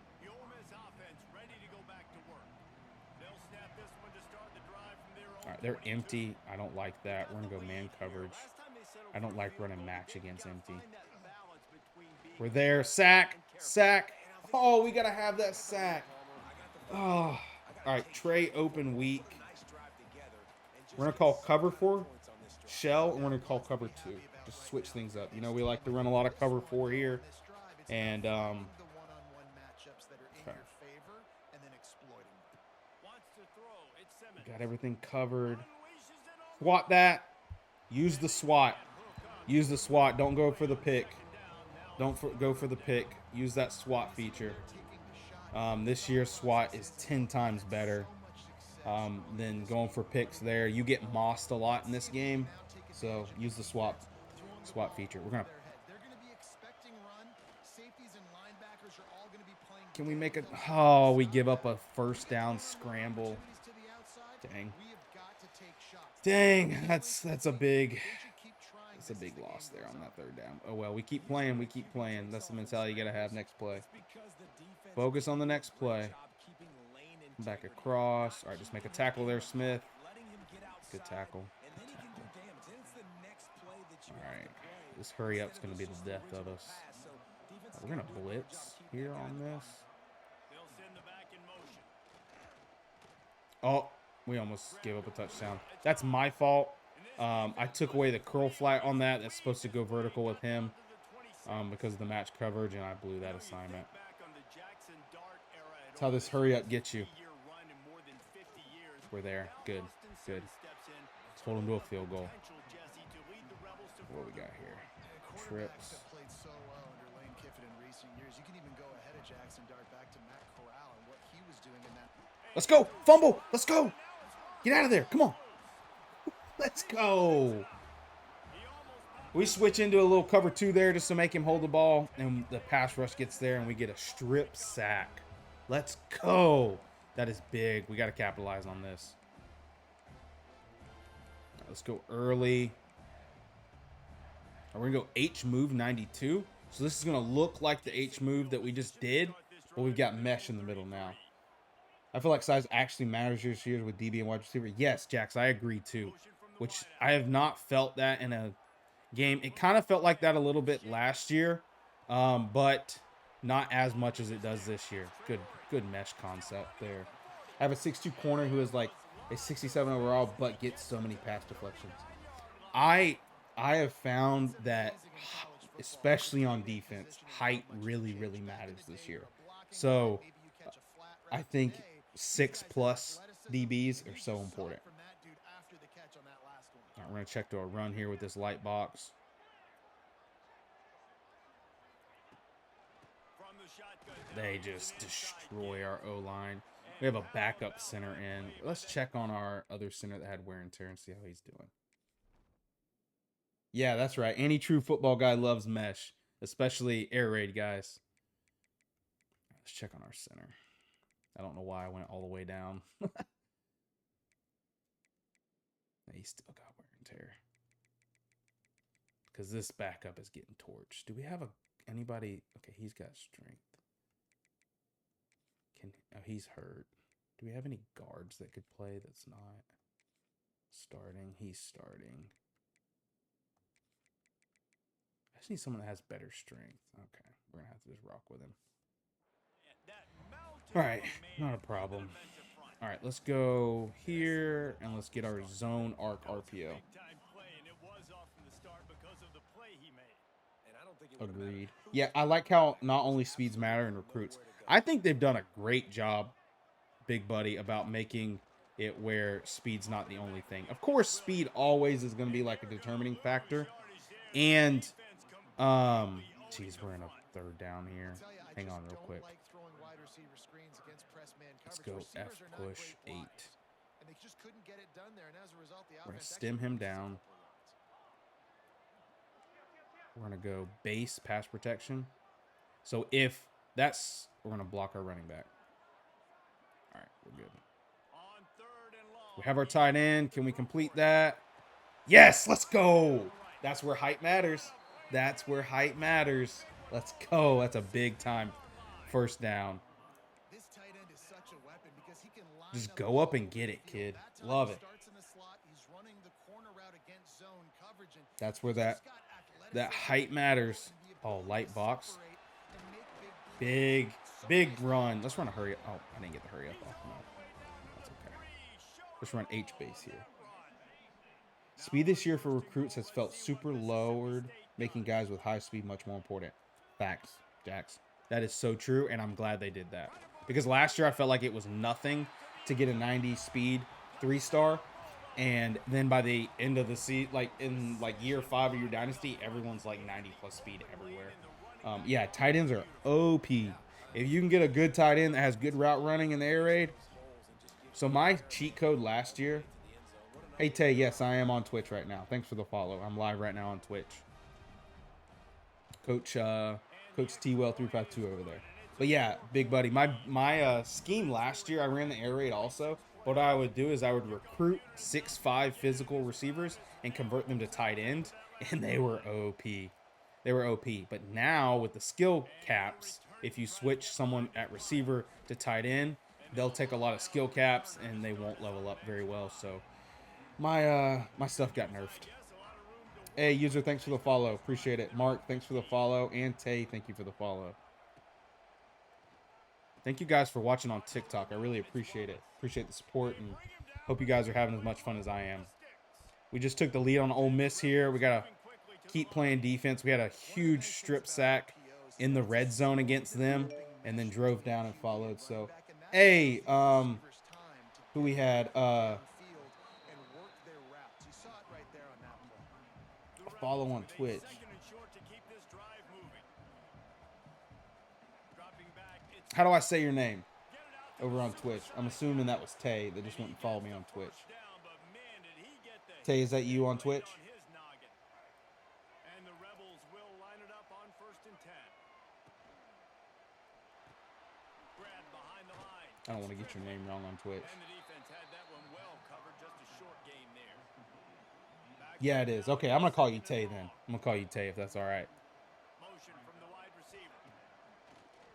All right, they're empty. I don't like that. We're going to go man coverage. I don't like running match against empty. We're there. Sack. Sack. Oh, we got to have that sack. Oh. All right, Trey open weak. We're going to call cover 4, shell, and we're going to call cover 2. Just switch things up. You know, we like to run a lot of cover 4 here. And, okay. Got everything covered. SWAT that. Use the SWAT. Use the SWAT. Don't go for the pick. Go for the pick. Use that SWAT feature. This year, SWAT is 10 times better than going for picks there. You get mossed a lot in this game, so use the SWAT feature. We're gonna. Can we make it? Oh, we give up a first down scramble. Dang. Dang, that's a big loss there on that third down. Oh well, we keep playing. That's the mentality you gotta have next play. Focus on the next play. Back across. All right, just make a tackle there, Smith. Good tackle. All right, this hurry up's gonna be the death of us. We're gonna blitz here on this. Oh, we almost gave up a touchdown. That's my fault. I took away the curl flat on that. That's supposed to go vertical with him because of the match coverage, and I blew that assignment. That's how this hurry up gets you. We're there. Good. Good. Let's hold him to a field goal. What we got here? Trips. Let's go. Fumble. Let's go. Get out of there. Come on. Let's go. We switch into a little cover 2 there just to make him hold the ball, and the pass rush gets there, and we get a strip sack. Let's go. That is big. We got to capitalize on this. Let's go early. We're going to go H move 92. So this is going to look like the H move that we just did, but we've got mesh in the middle now. I feel like size actually matters this year with DB and wide receiver. Yes, Jax, I agree too. Which I have not felt that in a game. It kind of felt like that a little bit last year, but not as much as it does this year. Good mesh concept there. I have a 6'2" corner who is like a 67 overall, but gets so many pass deflections. I have found that, especially on defense, height really, really matters this year. So I think 6+ DBs are so important. All right, we're going to check to a run here with this light box. They just destroy our O-line. We have a backup center in. Let's check on our other center that had wear and tear and see how he's doing. Yeah, that's right. Any true football guy loves mesh, especially air raid guys. Let's check on our center. I don't know why I went all the way down. He's still got wear and tear. Because this backup is getting torched. Do we have anybody? Okay, he's got strength. He's hurt. Do we have any guards that could play that's not starting? He's starting. I just need someone that has better strength. Okay, we're going to have to just rock with him. All right, not a problem. All right, let's go here, and let's get our zone arc RPO. Agreed. Yeah, I like how not only speeds matter in recruits. I think they've done a great job, Big Buddy, about making it where speed's not the only thing. Of course, speed always is going to be like a determining factor. And, geez, we're in a third down here. Hang on real quick. Let's go F push 8. We're going to stem him down. We're going to go base pass protection. So if that's, we're going to block our running back. All right, we're good. We have our tight end. Can we complete that? Yes, let's go. That's where height matters. That's where height matters. Let's go. That's a big time first down. Just go up and get it, kid. Love it. That's where that height matters. Oh, light box. Big run. Let's run a hurry up. Oh, I didn't get the hurry up off. No, that's okay. Let's run H base here. Speed this year for recruits has felt super lowered, making guys with high speed much more important. Facts, Jax. That is so true, and I'm glad they did that. Because last year I felt like it was nothing to get a 90 speed 3-star. And then by the end of the season, like in like year 5 of your dynasty, everyone's like 90 plus speed everywhere. Yeah, tight ends are OP. If you can get a good tight end that has good route running in the air raid. So my cheat code last year. Hey Tay, yes, I am on Twitch right now. Thanks for the follow. I'm live right now on Twitch. Coach TWILL 352 over there. But yeah, Big Buddy, my scheme last year, I ran the air raid also. What I would do is I would recruit 6'5" physical receivers and convert them to tight end, and they were OP. They were OP. But now with the skill caps, if you switch someone at receiver to tight end, they'll take a lot of skill caps and they won't level up very well. So my stuff got nerfed. Hey, user, thanks for the follow. Appreciate it. Mark, thanks for the follow. And Tay, thank you for the follow. Thank you guys for watching on TikTok. I really appreciate it. Appreciate the support and hope you guys are having as much fun as I am. We just took the lead on Ole Miss here. We got to keep playing defense. We had a huge strip sack in the red zone against them and then drove down and followed. So, hey, who we had? Follow on Twitch. How do I say your name over on Twitch? I'm assuming that was Tay that just went and followed me on Twitch. Tay, is that you on Twitch? I don't want to get your name wrong on Twitch. Yeah, it is. Okay, I'm going to call you Tay then. I'm going to call you Tay if that's all right.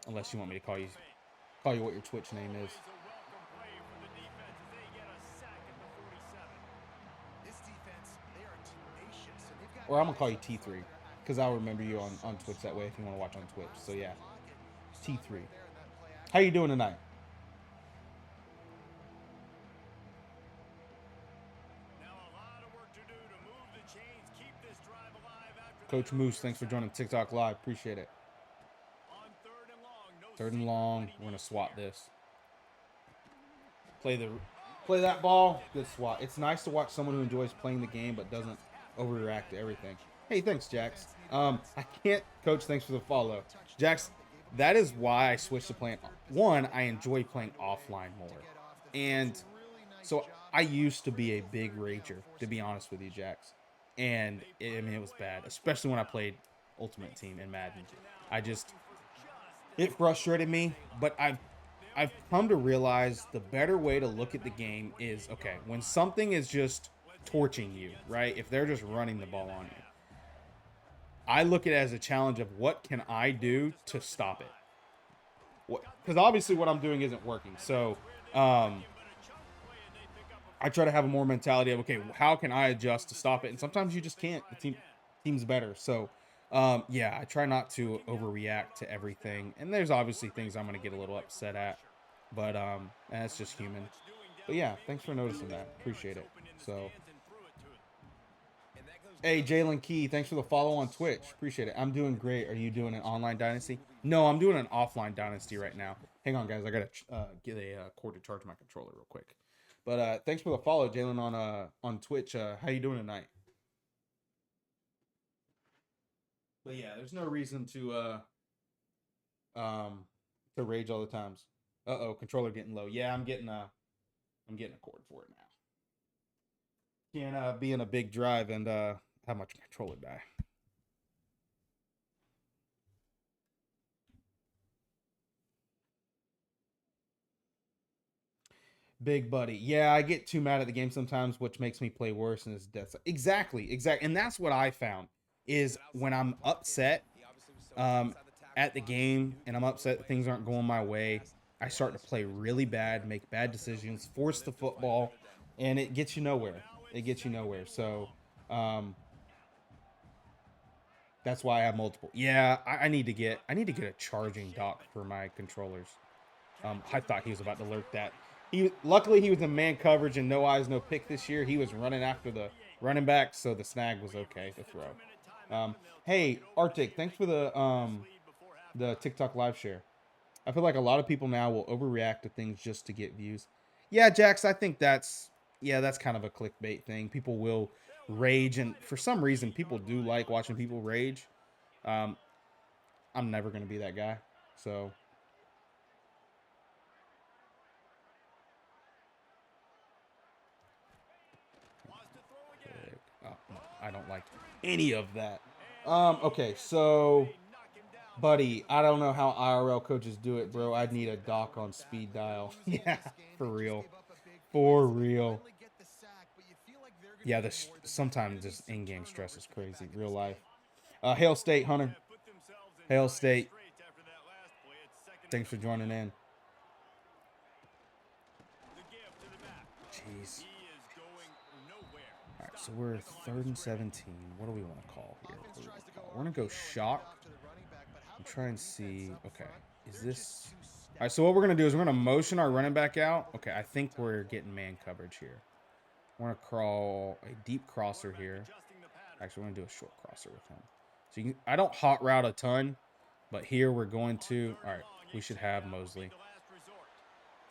Unless you want me to call you what your Twitch name is. Or I'm going to call you T3 because I'll remember you on Twitch that way if you want to watch on Twitch. So, yeah, T3. How you doing tonight? Coach Moose, thanks for joining TikTok Live. Appreciate it. Third and long. We're going to swat this. Play that ball. Good swat. It's nice to watch someone who enjoys playing the game but doesn't overreact to everything. Hey, thanks, Jax. I can't. Coach, thanks for the follow. Jax, that is why I switched to playing. One, I enjoy playing offline more. And so I used to be a big rager, to be honest with you, Jax. And it was bad, especially when I played Ultimate Team in Madden. It frustrated me, but I've come to realize the better way to look at the game is, okay, when something is just torching you, right? If they're just running the ball on you, I look at it as a challenge of what can I do to stop it? Because obviously what I'm doing isn't working. So I try to have a more mentality of, okay, how can I adjust to stop it? And sometimes you just can't. The team's better. So yeah, I try not to overreact to everything. And there's obviously things I'm going to get a little upset at, but that's just human. But yeah, thanks for noticing that. Appreciate it. So hey, Jalen Key, thanks for the follow on Twitch. Appreciate it. I'm doing great. Are you doing an online dynasty? No, I'm doing an offline dynasty right now. Hang on, guys. I gotta get a cord to charge my controller real quick. But thanks for the follow, Jalen, on Twitch. How you doing tonight? But yeah, there's no reason to rage all the times. Uh-oh, controller getting low. Yeah, I'm getting a cord for it now. Can't be in a big drive and have my controller die. Big buddy. Yeah, I get too mad at the game sometimes, which makes me play worse and it's death. Exactly. And that's what I found is when I'm upset at the game and I'm upset that things aren't going my way, I start to play really bad, make bad decisions, force the football, and it gets you nowhere. So that's why I have multiple. Yeah, I need to get a charging dock for my controllers. I thought he was about to lurk that. Luckily he was in man coverage and no eyes, no pick this year. He was running after the running back, so the snag was okay to throw. Hey, Arctic, thanks for the TikTok live share. I feel like a lot of people now will overreact to things just to get views. Yeah, Jax, I think that's kind of a clickbait thing. People will rage, and for some reason, people do like watching people rage. I'm never going to be that guy. So oh, no, I don't like any of that. Okay, so buddy, I don't know how IRL coaches do it, bro. I'd need a doc on speed dial. Yeah, for real. For real. Yeah, this sometimes this in-game stress is crazy. Real life. Hail State, Hunter. Hail State. Thanks for joining in. Jeez. All right, so we're 3rd and 17. What do we want to call here? We're going to go shock. I'm trying to see. Okay, is this... All right, so what we're going to do is we're going to motion our running back out. Okay, I think we're getting man coverage here. We're going to crawl a deep crosser here. Actually, we're going to do a short crosser with him. So I don't hot route a ton, but here we're going to... All right, we should have Mosley.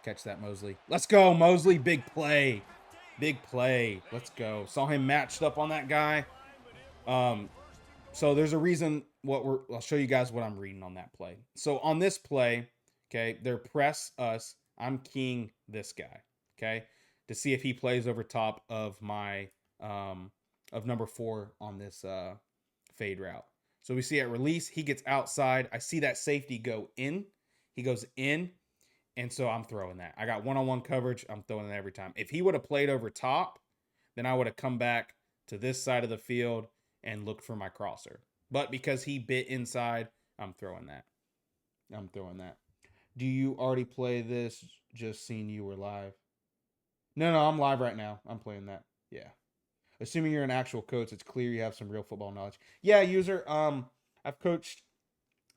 Catch that, Mosley. Let's go, Mosley. Big play. Big play. Let's go. Saw him matched up on that guy. So there's a reason I'll show you guys what I'm reading on that play. So on this play, okay, they're press us. I'm keying this guy, okay, to see if he plays over top of my of number 4 on this fade route. So we see at release, he gets outside. I see that safety go in. He goes in, and so I'm throwing that. I got one-on-one coverage. I'm throwing it every time. If he would have played over top, then I would have come back to this side of the field and looked for my crosser. But because he bit inside, I'm throwing that. Do you already play this? Just seen you were live. No, I'm live right now. I'm playing that. Yeah. Assuming you're an actual coach, it's clear you have some real football knowledge. Yeah, user. I've coached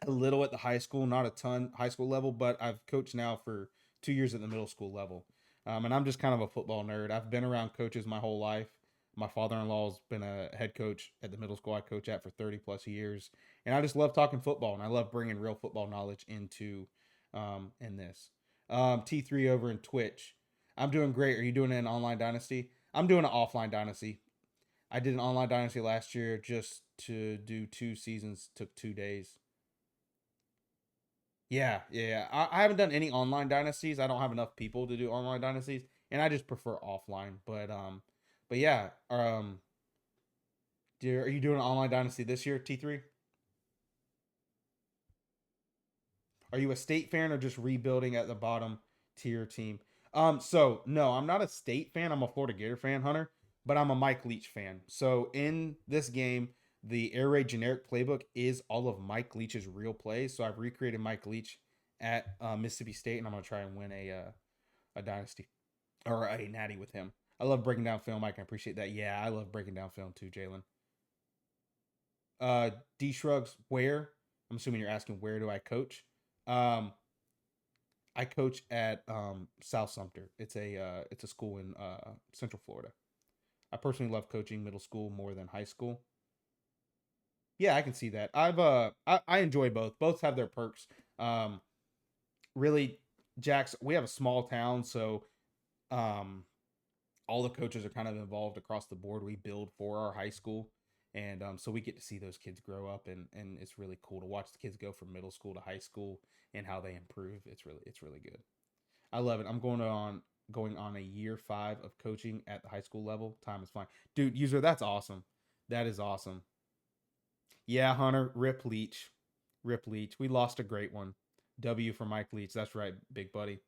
a little at the high school, not a ton high school level, but I've coached now for 2 years at the middle school level. And I'm just kind of a football nerd. I've been around coaches my whole life. My father-in-law has been a head coach at the middle school I coach at for 30 plus years. And I just love talking football, and I love bringing real football knowledge into in this. T3 over in Twitch. I'm doing great. Are you doing an online dynasty? I'm doing an offline dynasty. I did an online dynasty last year just to do 2 seasons. Took 2 days. Yeah. I haven't done any online dynasties. I don't have enough people to do online dynasties, and I just prefer offline. But yeah. Are you doing an online dynasty this year, T3? Are you a state fan or just rebuilding at the bottom tier team? So no, I'm not a state fan. I'm a Florida Gator fan, Hunter. but I'm a Mike Leach fan. So in this game, the air raid generic playbook is all of Mike Leach's real plays. So I've recreated Mike Leach at Mississippi State, and I'm gonna try and win a dynasty or a natty with him. I love breaking down film. I can appreciate that. Yeah, I love breaking down film too, Jalen. D Shrugs, where? I'm assuming you're asking where do I coach? I coach at South Sumter. It's a school in Central Florida. I personally love coaching middle school more than high school. Yeah, I can see that. I enjoy both. Both have their perks. Really, Jax, we have a small town, so all the coaches are kind of involved across the board. We build for our high school, and so we get to see those kids grow up, and it's really cool to watch the kids go from middle school to high school and how they improve. It's really good. I love it. I'm going on a year 5 of coaching at the high school level. Time is flying, dude. User, that's awesome. That is awesome. Yeah, Hunter, Rip Leach. We lost a great one. W for Mike Leach. That's right, big buddy.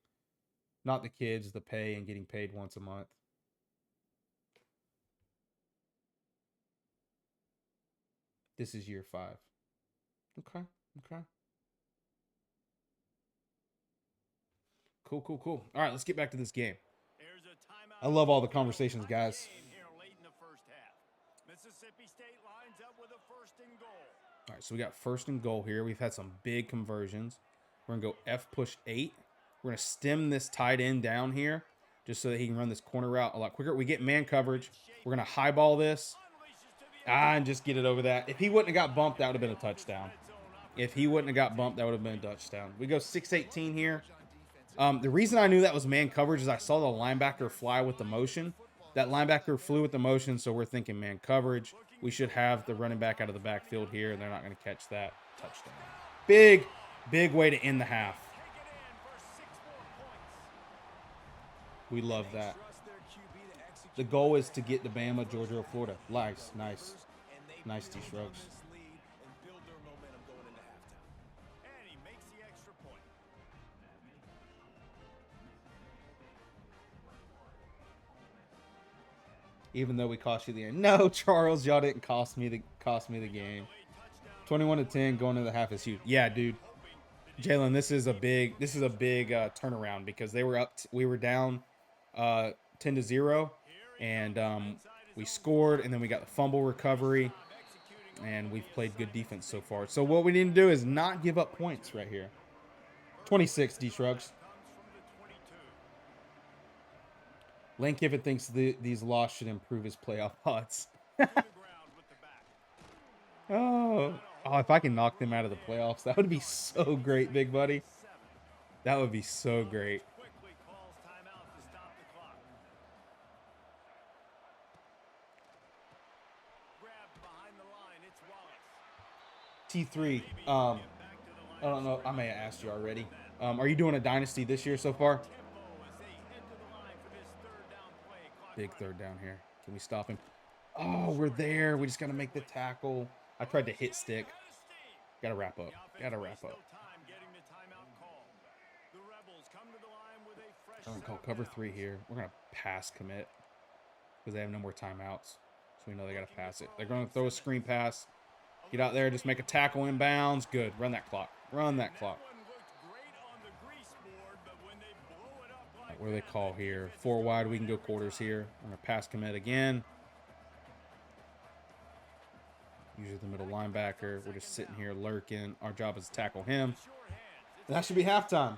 Not the kids, the pay and getting paid once a month. This is year 5. Okay. Cool. All right, let's get back to this game. I love all the conversations, guys. Mississippi State lines up with a 1st and goal. All right, so we got 1st and goal here. We've had some big conversions. We're going to go F push 8. We're going to stem this tight end down here just so that he can run this corner route a lot quicker. We get man coverage. We're going to highball this. And just get it over that. If he wouldn't have got bumped, that would have been a touchdown. We go 6-18 here. The reason I knew that was man coverage is I saw the linebacker fly with the motion. That linebacker flew with the motion, so we're thinking man coverage. We should have the running back out of the backfield here, and they're not going to catch that touchdown. Big way to end the half. We love that. The goal is to get to Bama, Georgia, or Florida. Nice, D Shrugs. Even though we cost you the game. No, Charles, y'all didn't cost me the game. 21-10 going into the half is huge. Yeah, dude. Jalen, this is a big turnaround because we were down 10-0, and we scored, and then we got the fumble recovery, and we've played good defense so far. So what we need to do is not give up points right here. 26, D Shrugs. Lane Kiffin thinks these losses should improve his playoff odds. Oh, if I can knock them out of the playoffs, that would be so great, big buddy. That would be so great. T3, I don't know. I may have asked you already. Are you doing a dynasty this year so far? Big 3rd down here. Can we stop him? Oh, we're there. We just got to make the tackle. I tried to hit stick. Got to wrap up. I'm going to call cover 3 here. We're going to pass commit because they have no more timeouts. So we know they got to pass it. They're going to throw a screen pass. Get out there. Just make a tackle inbounds. Good. Run that clock. What do they call here? 4 wide. We can go quarters here. I'm going to pass commit again. Usually the middle linebacker. We're just sitting here lurking. Our job is to tackle him. And that should be halftime.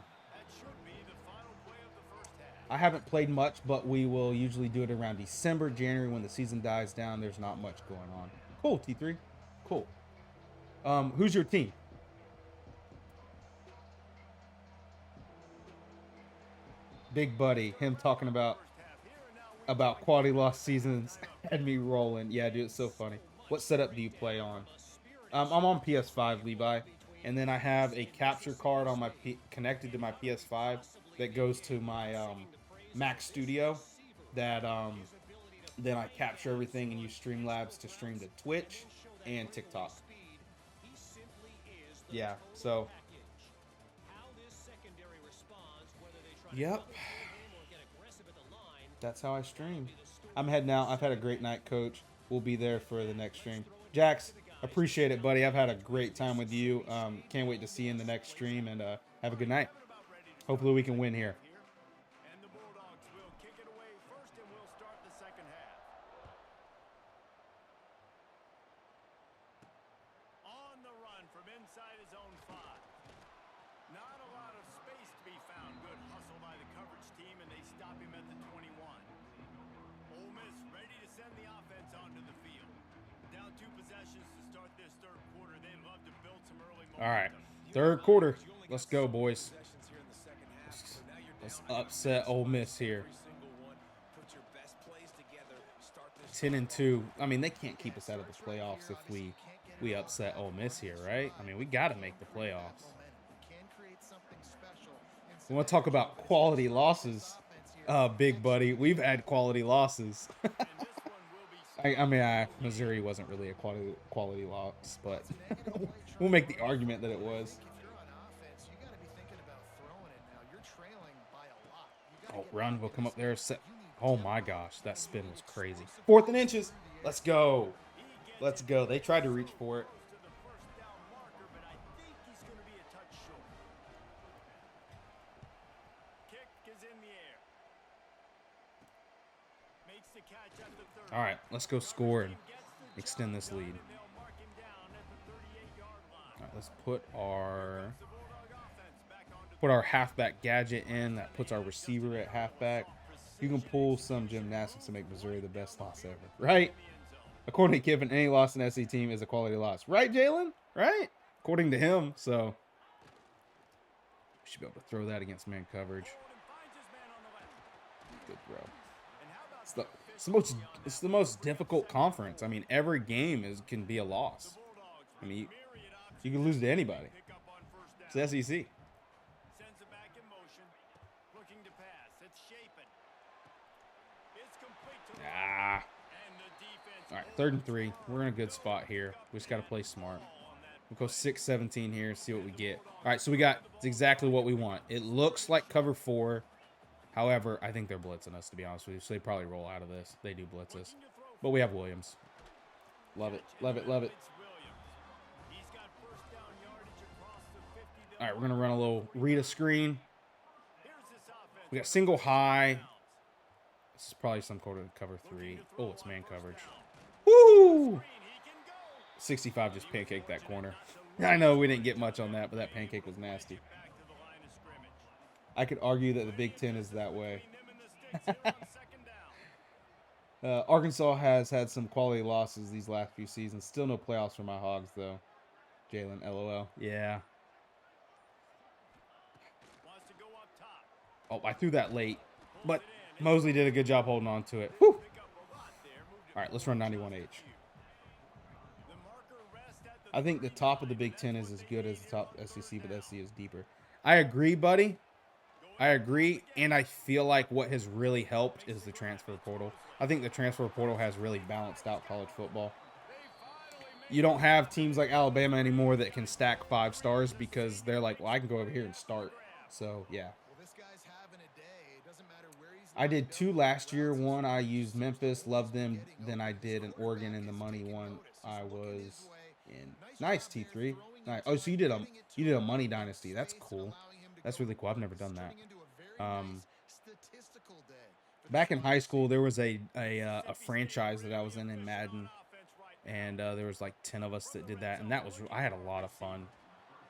I haven't played much, but we will usually do it around December, January when the season dies down. There's not much going on. Cool, T3. Cool. Who's your team? Big buddy, him talking about quality loss seasons had me rolling. Yeah, dude, it's so funny. What setup do you play on? I'm on PS5, Levi, and then I have a capture card on my connected to my PS5 that goes to my Mac Studio. That then I capture everything and use Streamlabs to stream to Twitch and TikTok. Yeah, so. Yep. That's how I stream. I'm heading out. I've had a great night, Coach. We'll be there for the next stream. Jax, appreciate it, buddy. I've had a great time with you. Can't wait to see you in the next stream, and have a good night. Hopefully we can win here. And the Bulldogs will kick it away first, and we'll start the second half. On the run from inside his own 5. Not a lot of space to be found. Good hustle by the coverage team, and they stop him at the 21. Ole Miss ready to send the offense onto the field. Down 2 possessions to start this third quarter. They'd love to build some early momentum. All right, third quarter. Let's go, boys. Let's upset Ole Miss here. 10-2. I mean, they can't keep us out of the playoffs if we upset Ole Miss here, right? I mean, we got to make the playoffs. We want to talk about quality losses, big buddy. We've had quality losses. I mean, Missouri wasn't really a quality loss, but we'll make the argument that it was. Oh, run. We'll come up there. Oh, my gosh. That spin was crazy. 4th and inches. Let's go. Let's go. They tried to reach for it. All right, let's go score and extend this lead. All right, let's put our halfback gadget in. That puts our receiver at halfback. You can pull some gymnastics to make Missouri the best loss ever, right? According to Kiffin, any loss in SC team is a quality loss, right, Jalen? Right? According to him, so we should be able to throw that against man coverage. Good throw. It's the most difficult conference. I mean, every game can be a loss. I mean, you can lose to anybody. It's the SEC. Ah. All right, 3rd and 3. We're in a good spot here. We just got to play smart. We'll go 6-17 here and see what we get. All right, so it's exactly what we want. It looks like cover 4. However, I think they're blitzing us, to be honest with you. So they probably roll out of this. They do blitz us. But we have Williams. Love it. Love it. Love it. All right, we're going to run a little read a screen. We got single high. This is probably some sort of cover 3. Oh, it's man coverage. Woo! 65 just pancaked that corner. I know we didn't get much on that, but that pancake was nasty. I could argue that the Big Ten is that way. Arkansas has had some quality losses these last few seasons. Still no playoffs for my Hogs, though. Jalen, LOL. Yeah. Oh, I threw that late. But Mosley did a good job holding on to it. Whew. All right, let's run 91H. I think the top of the Big Ten is as good as the top SEC, but SC is deeper. I agree, buddy. I agree, and I feel like what has really helped is the transfer portal. I think the transfer portal has really balanced out college football. You don't have teams like Alabama anymore that can stack 5 stars because they're like, well, I can go over here and start. So, yeah. I did 2 last year. One, I used Memphis, loved them. Then I did an Oregon in the money one. I was in. Nice, T3. Nice. Oh, so you did a money dynasty. That's cool. That's really cool. I've never done that. Back in high school, there was a franchise that I was in Madden, and there was like 10 of us that did that, and I had a lot of fun.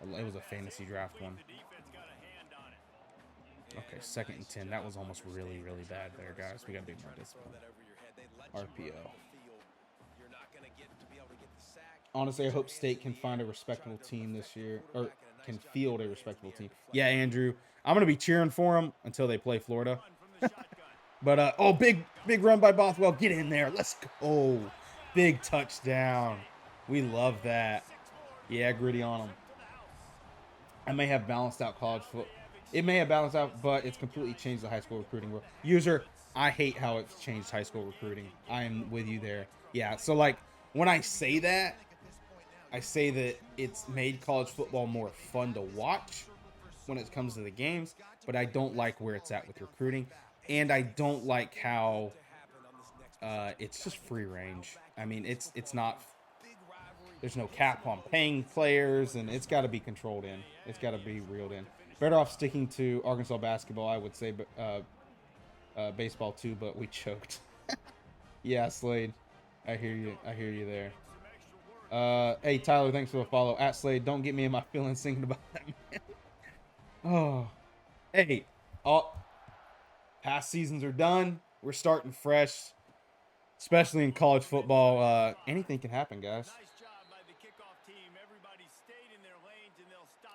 It was a fantasy draft one. Okay, 2nd and 10. That was almost really, really bad there, guys. We got to be more disciplined. RPO. Honestly, I hope State can find a respectable team this year, or can field a respectable team. Yeah, Andrew, I'm going to be cheering for them until they play Florida. But, oh, big run by Bothwell. Get in there. Let's go. Big touchdown. We love that. Yeah, gritty on them. I may have balanced out college football. It may have balanced out, but it's completely changed the high school recruiting world. User, I hate how it's changed high school recruiting. I am with you there. Yeah, so, like, when I say that, I say that it's made college football more fun to watch when it comes to the games, but I don't like where it's at with recruiting, and I don't like how It's just free range. I mean, it's not. There's no cap on paying players, and it's got to be controlled in. It's got to be reeled in. Better off sticking to Arkansas basketball, I would say, but baseball too. But we choked. Yeah, Slade. I hear you. I hear you there. Hey Tyler, thanks for the follow. At Slade, don't get me in my feelings thinking about that, man. Oh, hey, all past seasons are done. We're starting fresh, especially in college football. Anything can happen, guys.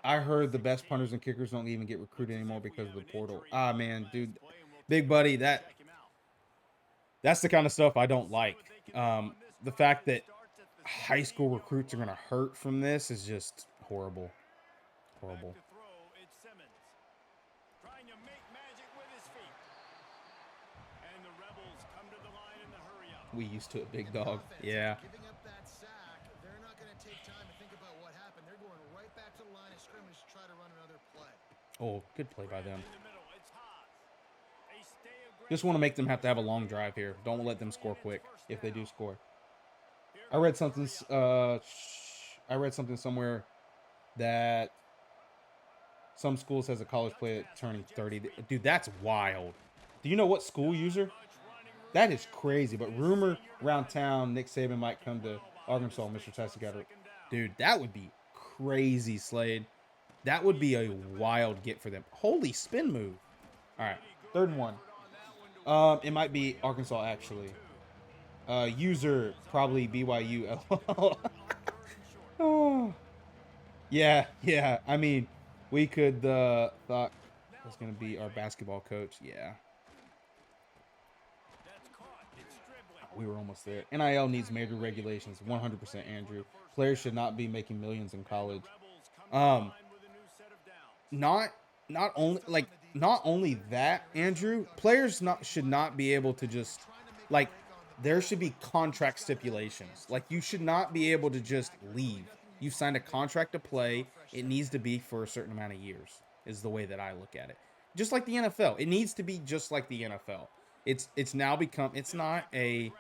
I heard the best punters and kickers don't even get recruited anymore because of the portal. Ah, man, dude, big buddy, that's the kind of stuff I don't like. The fact that high school recruits are gonna hurt from this is just horrible. Horrible. We used to it, big dog. Yeah. Giving up that sack, they're not going to take time to think about what happened. They're going right back to the line of scrimmage to try to run another play. Oh, good play by them. Just want to make them have to have a long drive here. Don't let them score quick if they do score. I read something somewhere that some schools has a college player turning 30. Dude, that's wild. Do you know what school user? That is crazy. But rumor around town, Nick Saban might come to Arkansas. Mr. Tyson got it. Dude, that would be crazy, Slade. That would be a wild get for them. Holy spin move. All right, 3rd and 1. It might be Arkansas, actually. User, probably BYU. Oh. Yeah. I mean, we could thought it was going to be our basketball coach. Yeah. We were almost there. NIL needs major regulations. 100%, Andrew. Players should not be making millions in college. Not only that, Andrew. Players should not be able to just like. There should be contract stipulations. Like, you should not be able to just leave. You've signed a contract to play. It needs to be for a certain amount of years, is the way that I look at it. Just like the NFL. It needs to be just like the NFL. It's now become, it's a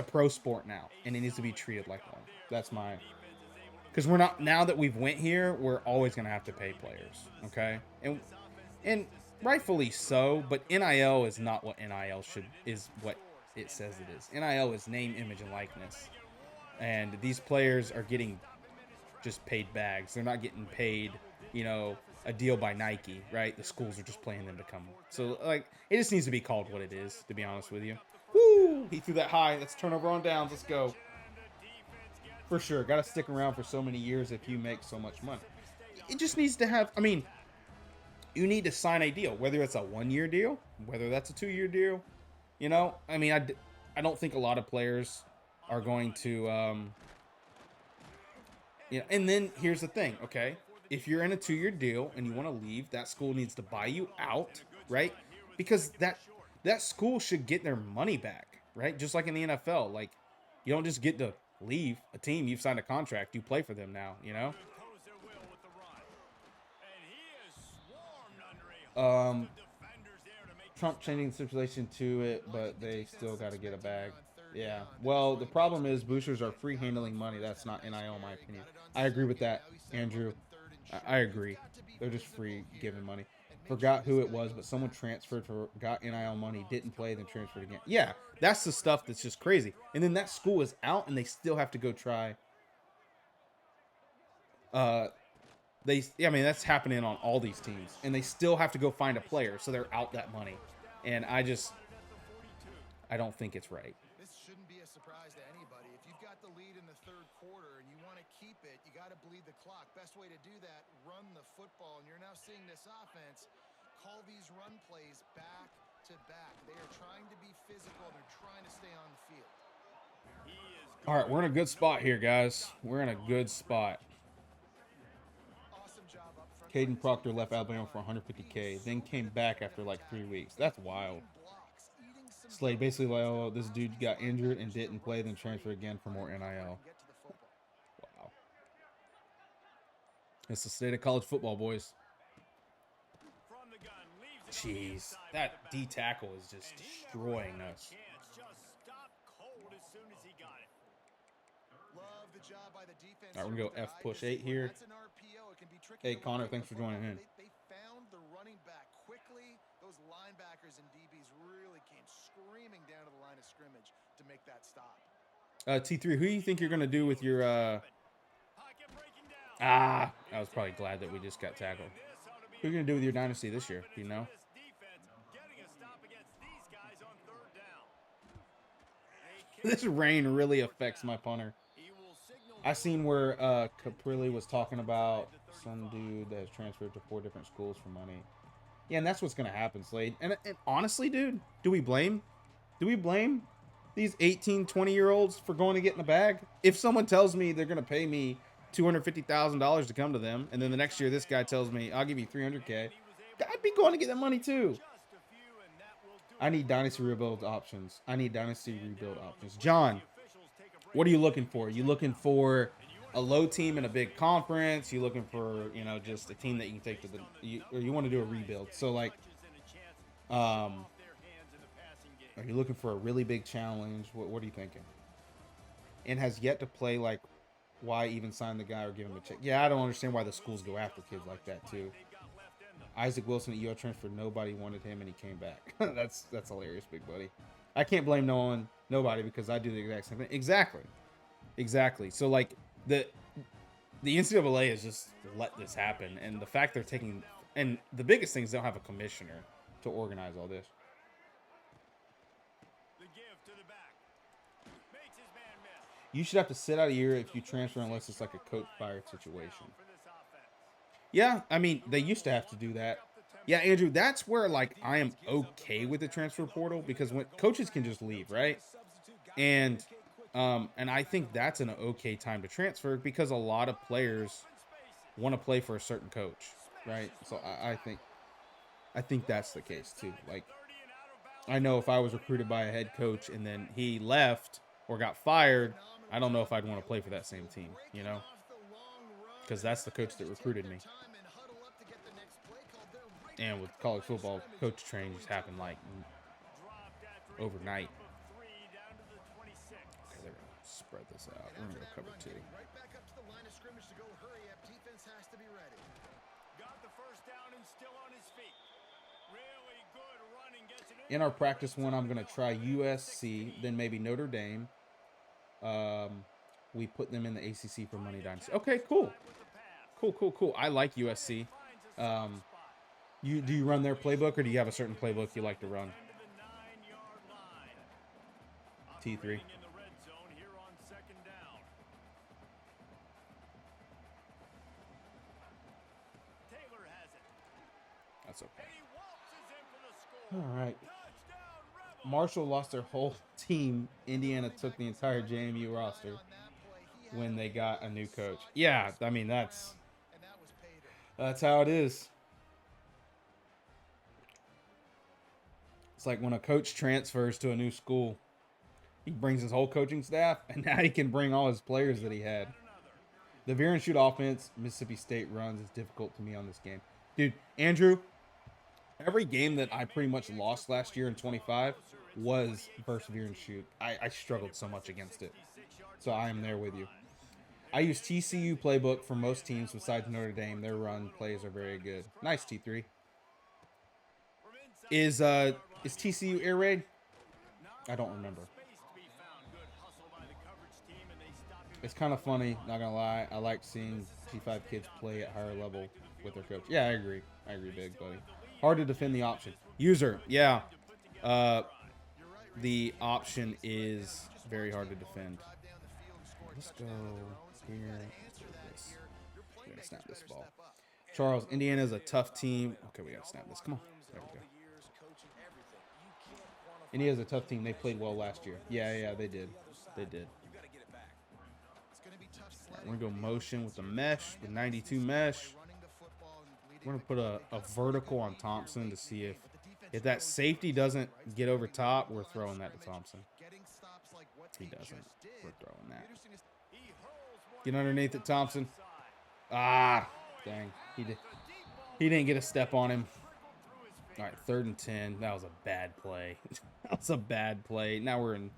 pro sport now, and it needs to be treated like one. That's because we're not, now that we've went here, we're always going to have to pay players. Okay. And rightfully so, but NIL is not what NIL is what it says it is. NIL is name, image, and likeness. And these players are getting just paid bags. They're not getting paid, a deal by Nike, right? The schools are just playing them to come. So, like, it just needs to be called what it is, to be honest with you. Woo! He threw that high. Let's turnover on downs. Let's go. For sure. Got to stick around for so many years if you make so much money. It just needs to have, you need to sign a deal, whether it's a 1-year deal, whether that's a 2-year deal. I don't think a lot of players are going to, and then here's the thing, okay? If you're in a 2-year deal and you want to leave, that school needs to buy you out, right? Because that school should get their money back, right? Just like in the NFL, like, you don't just get to leave a team. You've signed a contract. You play for them now, Trump changing the stipulation to it, but they still got to get a bag. Yeah. Well, the problem is boosters are free handling money. That's not NIL, in my opinion. I agree with that, Andrew. I agree. They're just free giving money. Forgot who it was, but someone transferred for got NIL money, didn't play, then transferred again. Yeah, that's the stuff that's just crazy. And then that school is out, and they still have to go try. That's happening on all these teams, and they still have to go find a player, so they're out that money. And I don't think it's right. This shouldn't be a surprise to anybody. If you've got the lead in the 3rd quarter and you want to keep it, you got to bleed the clock. Best way to do that, run the football. And you're now seeing this offense call these run plays back to back. They are trying to be physical. They're trying to stay on the field. All right, we're in a good spot here, guys. We're in a good spot. Caden Proctor left Alabama for $150K, then came back after like 3 weeks. That's wild. Slade basically like, oh, this dude got injured and didn't play, then transferred again for more NIL. Wow. It's the state of college football, boys. Jeez, that D tackle is just destroying us. All right, we're going to go F push 8 here. Hey, Connor, thanks for joining in. They found the running back quickly. Those linebackers and DBs really came screaming down to the line of scrimmage to make that stop. T3, who do you think you're going to do with your... I was probably glad that we just got tackled. Who are you going to do with your Dynasty this year? Do you know? This rain really affects my punter. I seen where Caprilli was talking about some dude that has transferred to 4 different schools for money. Yeah, and that's what's going to happen, Slade. And honestly, dude, do we blame these 18, 20-year-olds for going to get in the bag? If someone tells me they're going to pay me $250,000 to come to them, and then the next year this guy tells me, I'll give you $300K, I'd be going to get that money too. I need Dynasty rebuild options. John, what are you looking for? You looking for a low team in a big conference? You looking for, you know, just a team that you can take to the, or you want to do a rebuild? So like, are you looking for a really big challenge? What are you thinking? And has yet to play, like, why even sign the guy or give him a check? Yeah, I don't understand why the schools go after kids like that too. Isaac Wilson at UL transfer, nobody wanted him and he came back. That's hilarious, big buddy. I can't blame nobody because I do the exact same thing. Exactly. So like the NCAA has just let this happen, and the fact they're taking, and the biggest thing is they don't have a commissioner to organize all this. You should have to sit out a year if you transfer unless it's like a coach fired situation. Yeah, I mean, they used to have to do that. Yeah, Andrew, that's where, like, I am okay with the transfer portal, because when coaches can just leave, right? And I think that's an okay time to transfer because a lot of players want to play for a certain coach, right? So I think that's the case too. Like, I know if I was recruited by a head coach and then he left or got fired, I don't know if I'd want to play for that same team, you know? Because that's the coach that recruited me. And with college football, coach changes happen like overnight. Okay, they're going to spread this out. We're going to go cover 2. In our practice one, I'm going to try USC, then maybe Notre Dame. We put them in the ACC for Money Dynasty. Okay, cool. I like USC. Do you run their playbook, or do you have a certain playbook you like to run? T3. That's okay. All right. Marshall lost their whole team. Indiana took the entire JMU roster when they got a new coach. Yeah, I mean, that's how it is. It's like when a coach transfers to a new school, he brings his whole coaching staff, and now he can bring all his players that he had. The veer and shoot offense Mississippi State runs is difficult to me on this game. Dude, Andrew, every game that I pretty much lost last year in 25 was versus veer and shoot. I struggled so much against it. So I am there with you. I use TCU playbook for most teams besides Notre Dame. Their run plays are very good. Nice, T3. Is TCU air raid? I don't remember. It's kind of funny, not gonna lie. I like seeing G5 kids play at higher level with their coach. Yeah, I agree, big buddy. Hard to defend the option. User, yeah. The option is very hard to defend. Let's go here. Let's do this. We gotta snap this ball. Charles, Indiana is a tough team. Okay, we gotta snap this. Come on. There we go. Indiana's a tough team. They played well last year. Yeah, they did. Right, we're gonna go motion with the mesh, the 92 mesh. We're gonna put a vertical on Thompson to see if that safety doesn't get over top, we're throwing that to Thompson. He doesn't. We're throwing that. Get underneath it, Thompson. Ah, dang. He didn't get a step on him. All right, 3rd and 10. That was a bad play. That was a bad play. Now we're in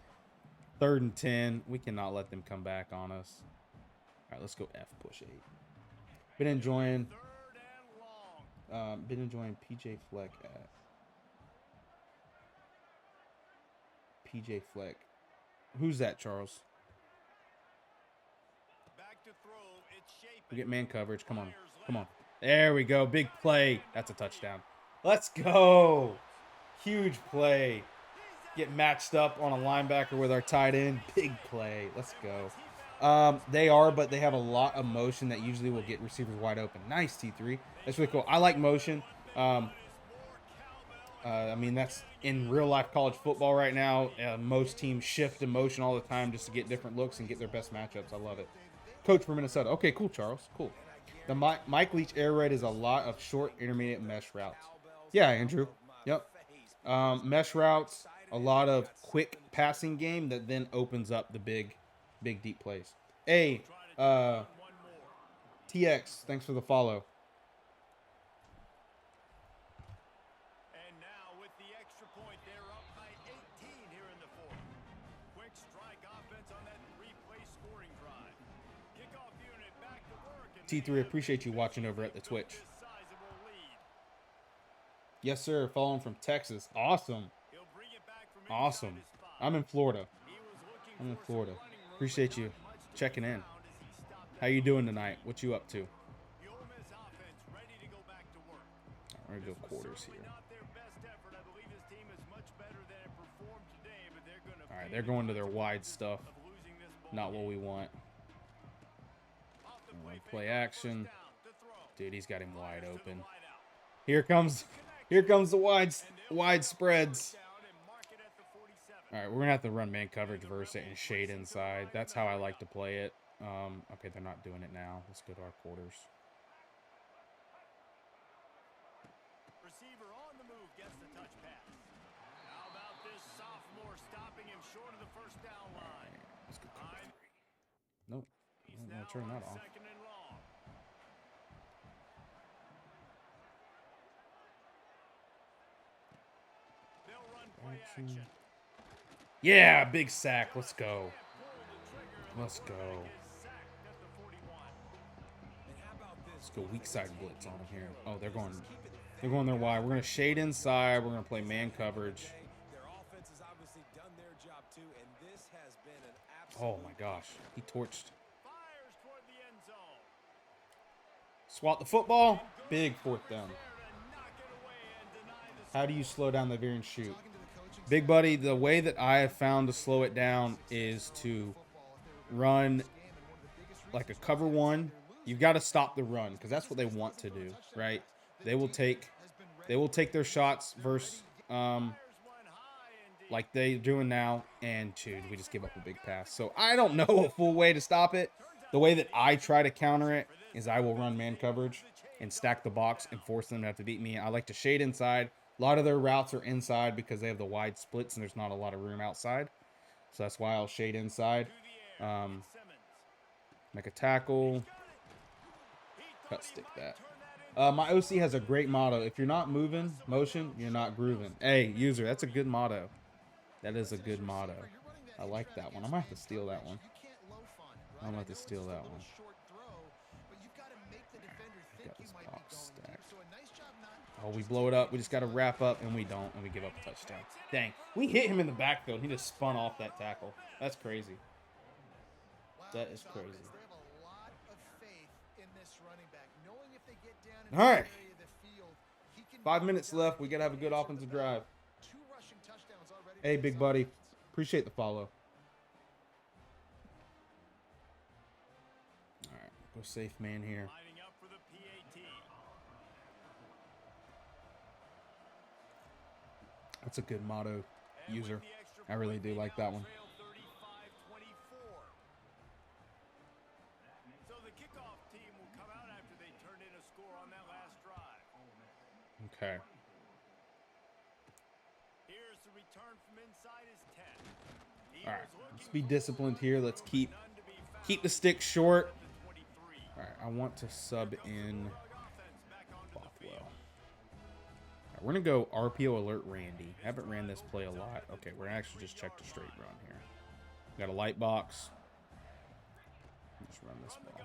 3rd and 10. We cannot let them come back on us. right, let's go F push 8. Been enjoying PJ Fleck at PJ Fleck. Who's that, Charles? We get man coverage. Come on. Come on. There we go. Big play. That's a touchdown. Let's go. Huge play. Get matched up on a linebacker with our tight end. Big play. Let's go. They are, but they have a lot of motion that usually will get receivers wide open. Nice, T3. That's really cool. I like motion. I mean, that's in real life college football right now. Most teams shift in motion all the time just to get different looks and get their best matchups. I love it. Coach for Minnesota. Okay, cool, Charles. Cool. The Mike Leach air raid is a lot of short, intermediate mesh routes. Yeah, Andrew. Yep. Mesh routes, a lot of quick passing game that then opens up the big deep plays. Hey, TX, thanks for the follow. And now with the extra point, they're up by 18 here in the fourth. Quick strike offense on that 3-play scoring drive. Kickoff unit back to work. T3, appreciate you watching over at the Twitch. Yes, sir. Following from Texas. Awesome. Awesome. I'm in Florida. Appreciate you checking in. How you doing tonight? What you up to? We're going to go quarters here. All right, they're going to their wide stuff. Not what we want. Play action. Dude, he's got him wide open. Here comes the wide spreads. All right, we're gonna have to run man coverage versus it and shade inside. That's how I like to play it. Okay, they're not doing it now. Let's go to our quarters. Receiver on the move gets the touch pass. How about this sophomore stopping him short of the first down line? Right, let's go cover 3. Nope. I don't want to turn that off. Action. Yeah, big sack. Let's go. Let's go. Let's go weak side blitz on them here. Oh, they're going their wide. We're gonna shade inside. We're gonna play man coverage. Oh my gosh, he torched. Swat the football. Big fourth down. How do you slow down the veer and shoot? Big buddy, the way that I have found to slow it down is to run like a cover one. You've got to stop the run because that's what they want to do, right? They will take their shots versus like they're doing now, and dude, we just give up a big pass. So I don't know a full way to stop it. The way that I try to counter it is I will run man coverage and stack the box and force them to have to beat me. I like to shade inside. A lot of their routes are inside because they have the wide splits and there's not a lot of room outside. So that's why I'll shade inside. Make a tackle. Cut stick that. My OC has a great motto. If you're not moving, motion, you're not grooving. Hey, user, that's a good motto. That is a good motto. I like that one. I might have to steal that one. I might have to steal that one. Got this box stacked. Oh, we blow it up. We just got to wrap up, and we don't, and we give up a touchdown. Dang. We hit him in the backfield. He just spun off that tackle. That's crazy. That is crazy. All right. 5 minutes left. We got to have a good offensive drive. Hey, big buddy. Appreciate the follow. All right. Go safe man here. That's a good motto, user. I really do like that one. So the kickoff team will come out after they turned in a score on that last drive. Okay. Here's the return from inside his 10. All right. Let's be disciplined here. Let's keep the stick short. All right. I want to sub in Bothwell. We're going to go RPO alert Randy. Haven't ran this play a lot. Okay, we're actually just checked a straight run here. Got a light box. Just run this ball.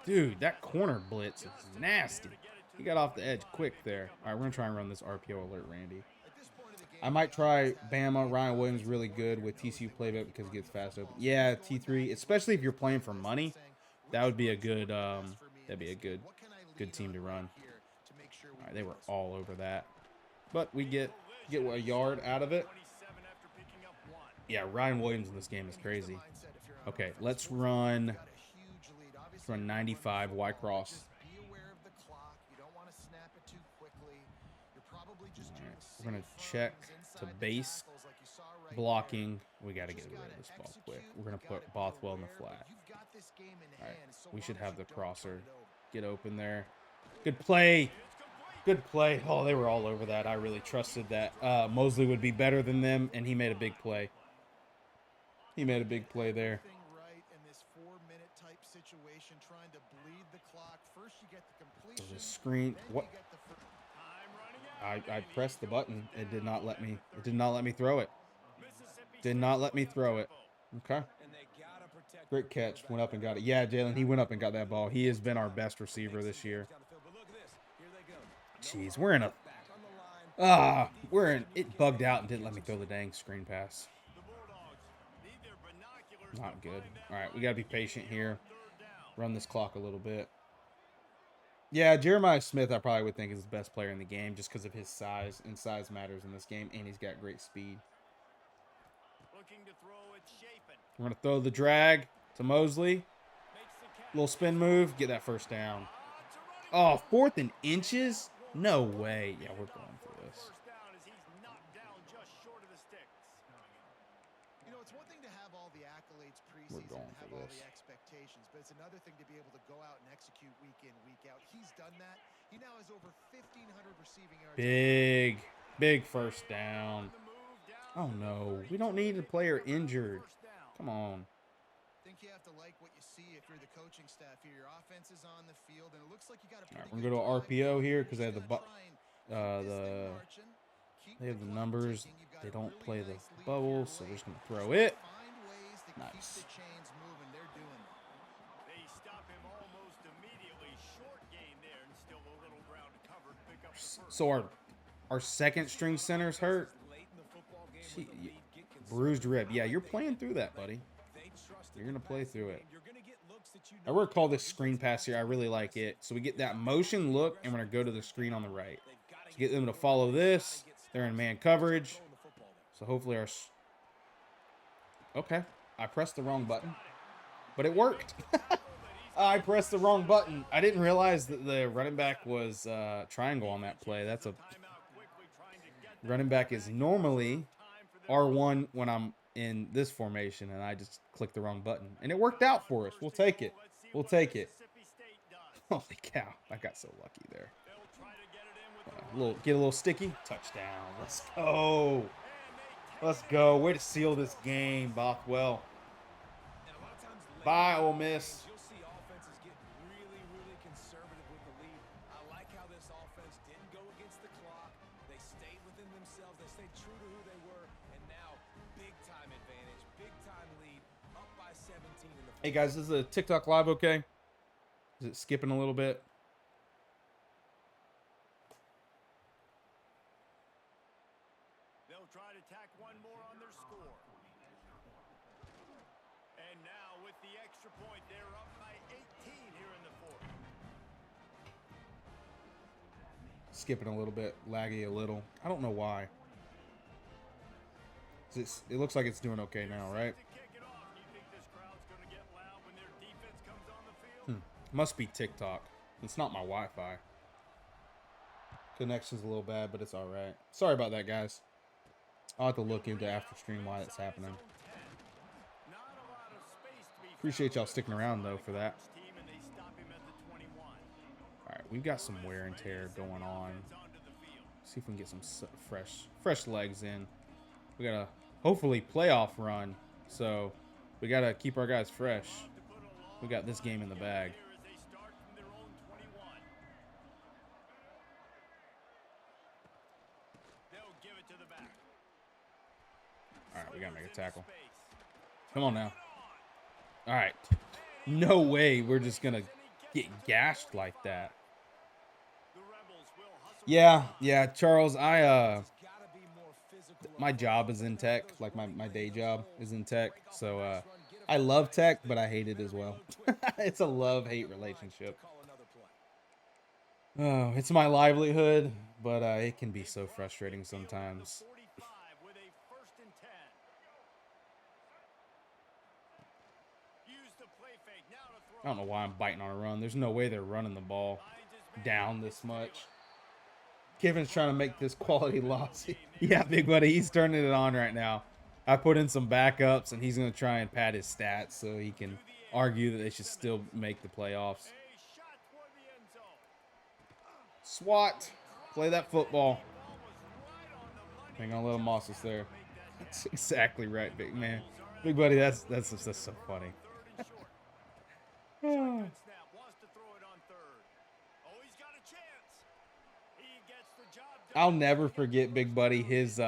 Dude, that corner blitz is nasty. He got off the edge quick there. All right, we're going to try and run this RPO alert, Randy. I might try Bama. Ryan Williams really good with TCU playbook because it gets fast open. Yeah, T3, especially if you're playing for money, that would be a good good team to run. All right, they were all over that. But we get a yard out of it. Yeah, Ryan Williams in this game is crazy. Okay, let's run 95 Y cross. Right, we're going to check to base blocking. We got to get rid of this ball quick. We're going to put Bothwell in the flat. All right, we should have the crosser get open there. Good play. Good play. Oh, they were all over that. I really trusted that Mosley would be better than them, and he made a big play. He made a big play there. So the screen. What? I pressed the button. It did not let me. It did not let me throw it. Did not let me throw it. Okay. Great catch. Went up and got it. Yeah, Jalen, he went up and got that ball. He has been our best receiver this year. Jeez, we're in a... It bugged out and didn't let me throw the dang screen pass. Not good. All right, we got to be patient here. Run this clock a little bit. Yeah, Jeremiah Smith I probably would think is the best player in the game just because of his size, and size matters in this game, and he's got great speed. We're going to throw the drag to Mosley. Little spin move. Get that first down. Oh, 4th and inches? No way. Yeah, we're going for this. It's one thing to have all the accolades preseason and have all the expectations, but it's another thing to be able to go out and execute week in, week out. He's done that. He now has over 1,500 receiving yards. Big first down. Oh, no. We don't need a player injured. Come on. I think you have to like what you see if you're the coaching staff here. Your offense is on the field, and it looks like you got a pretty we're going to go to RPO here because they have they have the numbers. They don't play the bubble, so we're just going to throw it. Nice. So our second string center's hurt. Bruised rib. Yeah, you're playing through that, buddy. You're going to play through it. I would call this screen pass here. I really like it. So we get that motion look, and we're going to go to the screen on the right. So get them to follow this. They're in man coverage. So hopefully our... Okay. I pressed the wrong button. But it worked. I pressed the wrong button. I didn't realize that the running back was triangle on that play. That's a... Running back is normally R1 when I'm in this formation, and I just clicked the wrong button. And it worked out for us. We'll take it. We'll take it. Holy cow. I got so lucky there. Get a little sticky. Touchdown. Let's go. Let's go. Way to seal this game, Bothwell. Bye, Ole Miss. You'll see offenses get really conservative with the lead. I like how this offense didn't go against the clock. They stayed within themselves. They stayed true to who they were. And now, big-time advantage, big-time lead, up by 17 in the... Hey, guys, is the TikTok live okay? Is it skipping a little bit? They'll try to tack one more on their score. And now with the extra point, they're up by 18 here in the fourth. Skipping a little bit, laggy a little. I don't know why. It looks like it's doing okay now, right? Must be TikTok. It's not my Wi-Fi. Connection's a little bad, but it's all right. Sorry about that, guys. I'll have to look into after stream why it's happening. Appreciate y'all sticking around, though, for that. All right, we've got some wear and tear going on. See if we can get some fresh legs in. We got a hopefully playoff run, so we got to keep our guys fresh. We got this game in the bag. All right, we got to make a tackle. Come on now. All right. No way we're just going to get gashed like that. Yeah, Charles, my job is in tech, like my day job is in tech. So I love tech, but I hate it as well. It's a love-hate relationship. Oh, it's my livelihood, but it can be so frustrating sometimes. I don't know why I'm biting on a run. There's no way they're running the ball down this much. Kevin's trying to make this quality loss. Yeah, big buddy, he's turning it on right now. I put in some backups, and he's going to try and pad his stats so he can argue that they should still make the playoffs. SWAT. Play that football. Hang on, little Moss is there. That's exactly right, big man. Big buddy, that's so funny. I'll never forget Big Buddy, his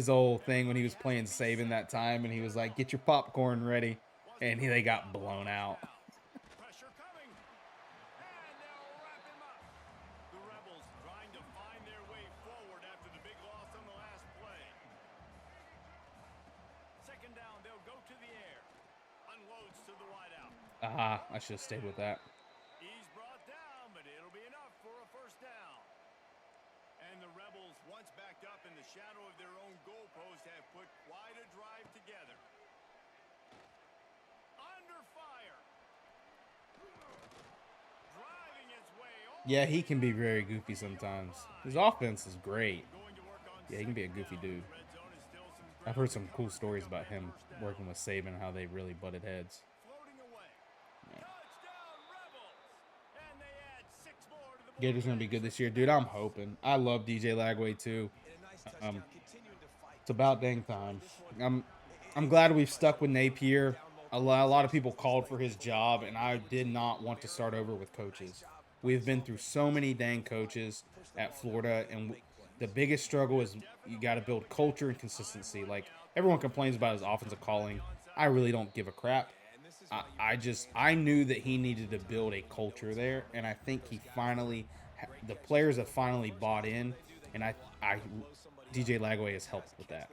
old thing when he was playing Saban that time, and he was like, "Get your popcorn ready," and they got blown out. I should have stayed with that. He's brought down, but it'll be enough for a first down. And the Rebels, once backed up in the shadow of their own goalpost, have put quite a drive together. Under fire. Driving his way all Yeah, he can be very goofy sometimes. His offense is great. Yeah, he can be a goofy dude. I've heard some cool stories about him working with Saban and how they really butted heads. Gators gonna be good this year, dude. I'm hoping. I love DJ Lagway too. It's about dang time. I'm glad we've stuck with Napier. A lot of people called for his job, and I did not want to start over with coaches. We've been through so many dang coaches at Florida, and the biggest struggle is you got to build culture and consistency. Like, everyone complains about his offensive calling. I really don't give a crap. I knew that he needed to build a culture there, and I think the players have finally bought in, and DJ Lagway has helped with that.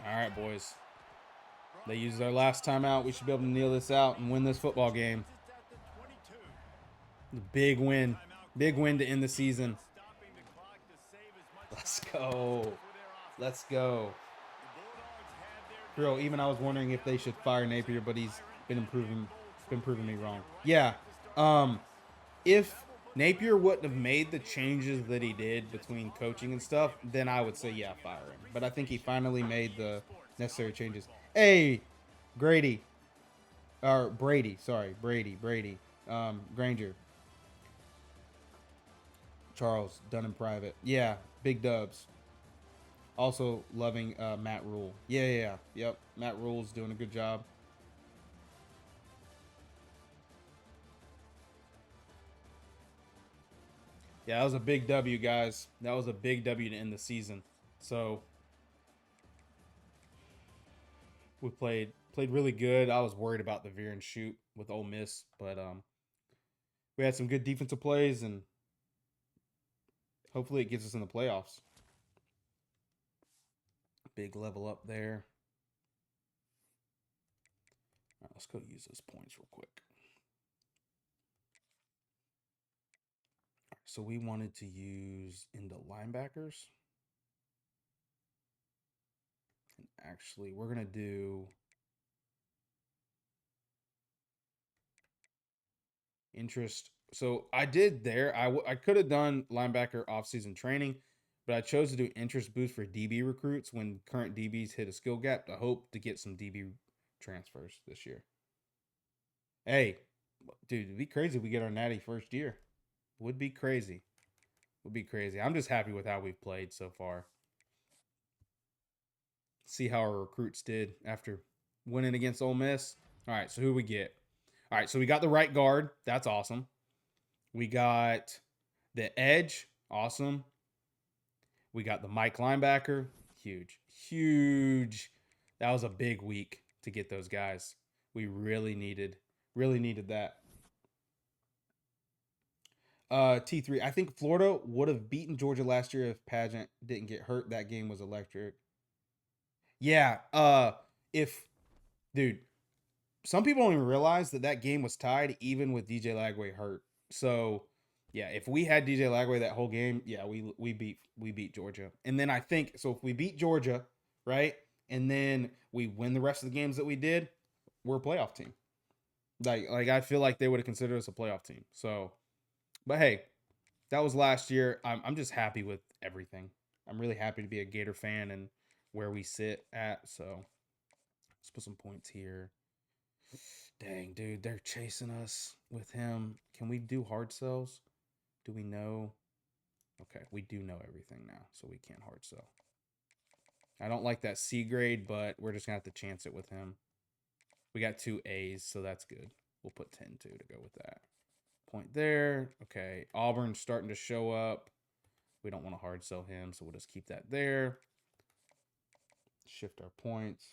All right, boys. They used their last timeout. We should be able to kneel this out and win this football game. Big win. Big win to end the season. Let's go. Let's go. Bro, even I was wondering if they should fire Napier, but he's been proving me wrong. Yeah. If Napier wouldn't have made the changes that he did between coaching and stuff, then I would say, yeah, fire him. But I think he finally made the necessary changes. Hey, Brady. Granger. Charles, done in private. Yeah, big dubs. Also loving Matt Rule. Yeah. Yep, Matt Rule's doing a good job. Yeah, that was a big W, guys. That was a big W to end the season. So we played really good. I was worried about the veer and shoot with Ole Miss, but we had some good defensive plays, and hopefully it gets us in the playoffs. Big level up there. All right, let's go use those points real quick. So we wanted to use into linebackers. And actually, we're going to do interest. So I did there. I could have done linebacker offseason training, but I chose to do interest boost for DB recruits when current DBs hit a skill gap to hope to get some DB transfers this year. Hey, dude, it'd be crazy if we get our Natty first year. Would be crazy. I'm just happy with how we've played so far. See how our recruits did after winning against Ole Miss. All right, so who we get? All right, so we got the right guard. That's awesome. We got the edge. Awesome. We got the Mike linebacker. Huge. That was a big week to get those guys. We really needed that. T3. I think Florida would have beaten Georgia last year if Pageant didn't get hurt. That game was electric. Yeah. If dude, some people don't even realize that game was tied even with DJ Lagway hurt. So yeah, if we had DJ Lagway that whole game, yeah, we beat Georgia. And then I think so if we beat Georgia, right, and then we win the rest of the games that we did, we're a playoff team. Like I feel like they would have considered us a playoff team. So, but hey, that was last year. I'm just happy with everything. I'm really happy to be a Gator fan and where we sit at. So let's put some points here. Dang, dude, they're chasing us with him. Can we do hard sells? Do we know? Okay, we do know everything now, so we can't hard sell. I don't like that C grade, but we're just going to have to chance it with him. We got 2 A's, so that's good. We'll put 10-2 to go with that. Point there. Okay, Auburn's starting to show up. We don't want to hard sell him, so we'll just keep that there. Shift our points.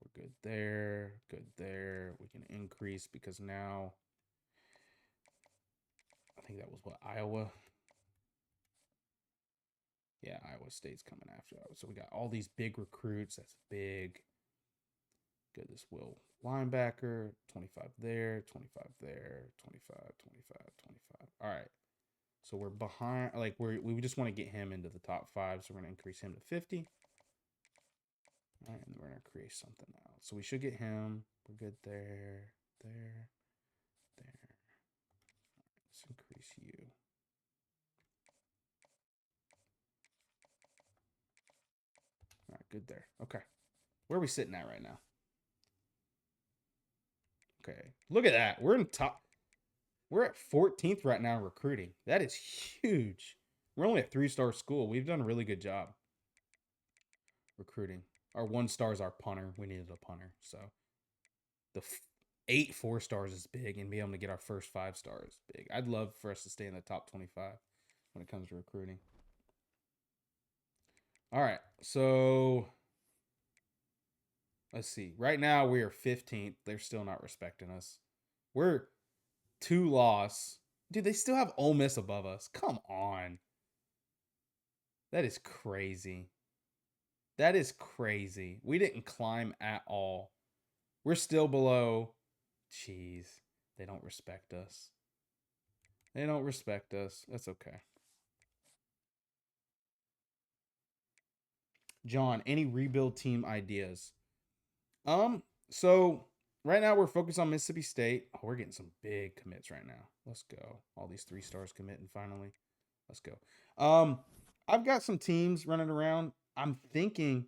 We're good there. Good there. We can increase because now I think that was what, Iowa? Yeah, Iowa State's coming after that. So we got all these big recruits. That's big. Good. This Will linebacker. 25 there. 25 there. 25, 25, 25. All right. So we're behind. Like we just want to get him into the top 5. So we're going to increase him to 50. All right, and we're going to create something else. So we should get him. We're good there. There. There. All right, let's increase you. All right, good there. Okay. Where are we sitting at right now? Okay. Look at that. We're in top. We're at 14th right now in recruiting. That is huge. We're only a 3-star school. We've done a really good job recruiting. Our 1 star is our punter. We needed a punter. So the 8 4-stars is big, and be able to get our first 5 stars big. I'd love for us to stay in the top 25 when it comes to recruiting. All right. So let's see. Right now we are 15th. They're still not respecting us. We're 2 loss. Dude, they still have Ole Miss above us. Come on. That is crazy. That is crazy. We didn't climb at all. We're still below. Jeez. They don't respect us. They don't respect us. That's okay. John, any rebuild team ideas? So right now we're focused on Mississippi State. Oh, we're getting some big commits right now. Let's go. All these 3 stars committing finally. Let's go. I've got some teams running around. I'm thinking,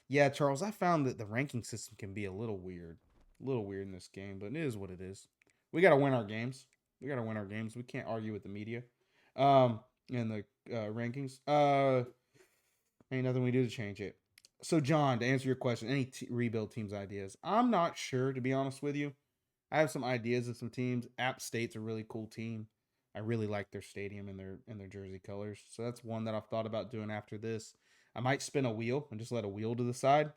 yeah, Charles, I found that the ranking system can be a little weird in this game, but it is what it is. We got to win our games. We can't argue with the media, and the rankings. Ain't nothing we do to change it. So, John, to answer your question, any rebuild teams ideas? I'm not sure, to be honest with you. I have some ideas of some teams. App State's a really cool team. I really like their stadium and their jersey colors. So that's one that I've thought about doing after this. I might spin a wheel and just let a wheel to the side.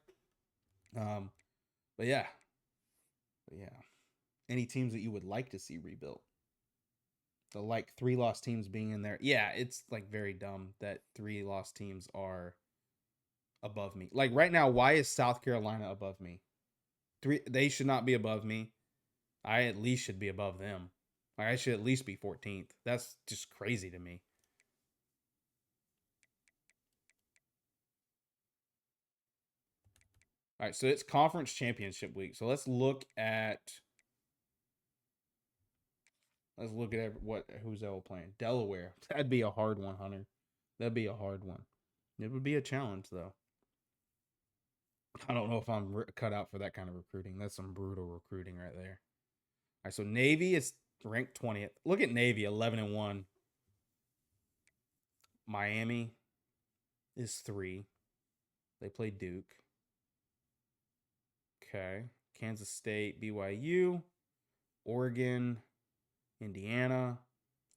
But yeah. Any teams that you would like to see rebuilt? The like 3 lost teams being in there. Yeah, it's like very dumb that 3 lost teams are above me. Like right now, why is South Carolina above me? They should not be above me. I at least should be above them. Like I should at least be 14th. That's just crazy to me. All right, so it's conference championship week. So let's look at who's all playing. Delaware. That'd be a hard one, Hunter. That'd be a hard one. It would be a challenge, though. I don't know if I'm cut out for that kind of recruiting. That's some brutal recruiting right there. All right, so Navy is ranked 20th. Look at Navy, 11-1. Miami is 3. They play Duke. Okay. Kansas State, BYU, Oregon, Indiana,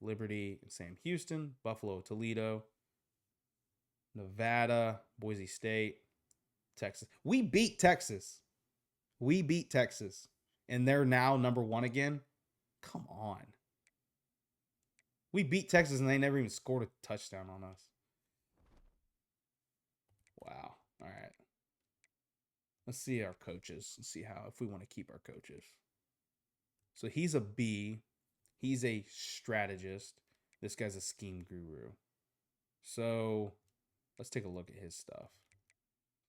Liberty, and Sam Houston, Buffalo, Toledo, Nevada, Boise State, Texas. We beat Texas. We beat Texas. And they're now number 1 again. Come on. We beat Texas and they never even scored a touchdown on us. Wow. All right. Let's see our coaches. Let's see if we want to keep our coaches. So he's a B. He's a strategist. This guy's a scheme guru. So let's take a look at his stuff.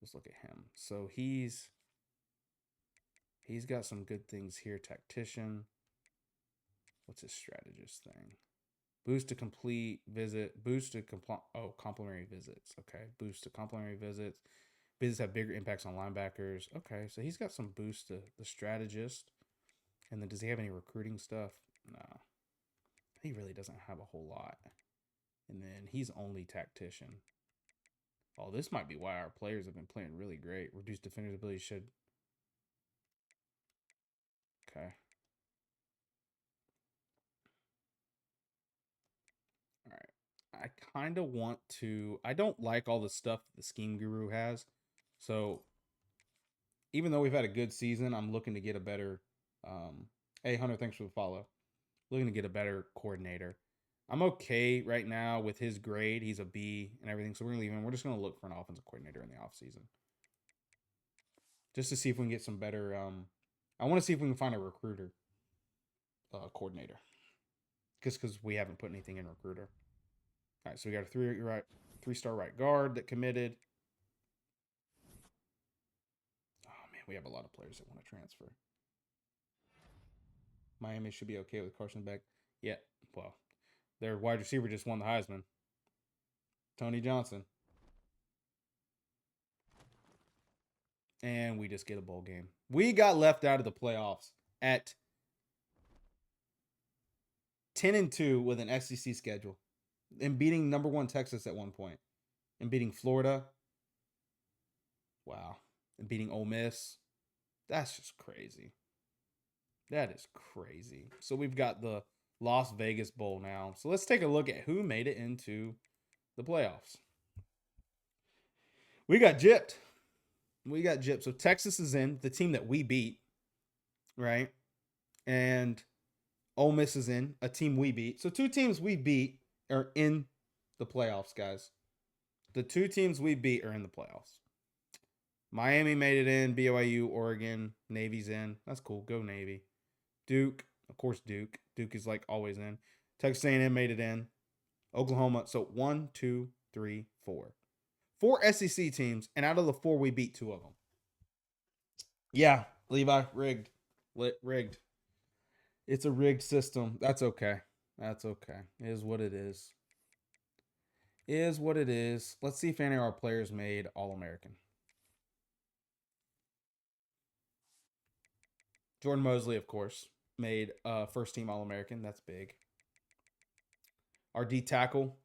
Let's look at him. So he's got some good things here. Tactician. What's his strategist thing? Boost to complete visit. Boost to complimentary visits. Okay. Boost to complimentary visits. Visits have bigger impacts on linebackers. Okay. So he's got some boost to the strategist. And then does he have any recruiting stuff? No. He really doesn't have a whole lot. And then he's only tactician. Oh, this might be why our players have been playing really great. Reduced defender's ability should. Okay. All right. I kind of want to. I don't like all the stuff the scheme guru has. So even though we've had a good season, I'm looking to get a better. Hey, Hunter, thanks for the follow. Looking to get a better coordinator. I'm okay right now with his grade. He's a B and everything. So we're going to leave him. We're just going to look for an offensive coordinator in the offseason. Just to see if we can get some better. I want to see if we can find a recruiter coordinator. Just because we haven't put anything in recruiter. All right, so we got a 3-star right guard that committed. Oh, man, we have a lot of players that want to transfer. Miami should be okay with Carson Beck. Yeah, well, their wide receiver just won the Heisman. Tony Johnson. And we just get a bowl game. We got left out of the playoffs at 10-2 with an SEC schedule. And beating number 1 Texas at one point. And beating Florida. Wow. And beating Ole Miss. That's just crazy. That is crazy. So we've got the Las Vegas Bowl now. So let's take a look at who made it into the playoffs. We got gypped. So Texas is in, the team that we beat, right? And Ole Miss is in, a team we beat. So 2 teams we beat are in the playoffs, guys. The 2 teams we beat are in the playoffs. Miami made it in, BYU, Oregon, Navy's in. That's cool. Go Navy. Duke, of course Duke. Duke is like always in. Texas A&M made it in. Oklahoma. So 1, 2, 3, 4. 4 SEC teams, and out of the 4, we beat 2 of them. Yeah, Levi, rigged. Rigged. It's a rigged system. That's okay. That's okay. It is what it is. It is what it is. Let's see if any of our players made All-American. Jordan Mosley, of course, made first-team All-American. That's big. Our D tackle,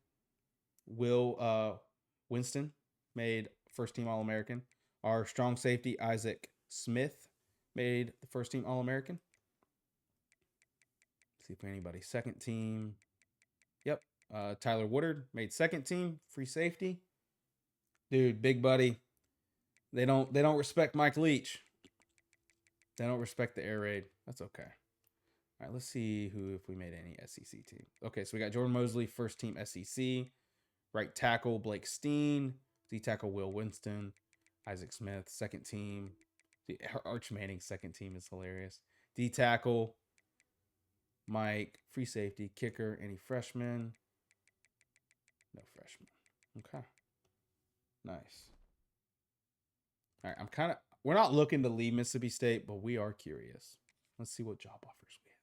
Will Winston, made first-team All-American. Our strong safety, Isaac Smith, made the first-team All-American. See if anybody second team. Yep. Tyler Woodard made second team, free safety. Dude, big buddy. They don't respect Mike Leach. They don't respect the air raid. That's okay. All right, let's see if we made any SEC team. Okay, so we got Jordan Mosley, first team SEC. Right tackle, Blake Steen. D tackle, Will Winston. Isaac Smith, second team. Arch Manning, second team is hilarious. D tackle, Mike. Free safety, kicker. Any freshmen? No freshmen. Okay. Nice. All right, we're not looking to leave Mississippi State, but we are curious. Let's see what job offers we have.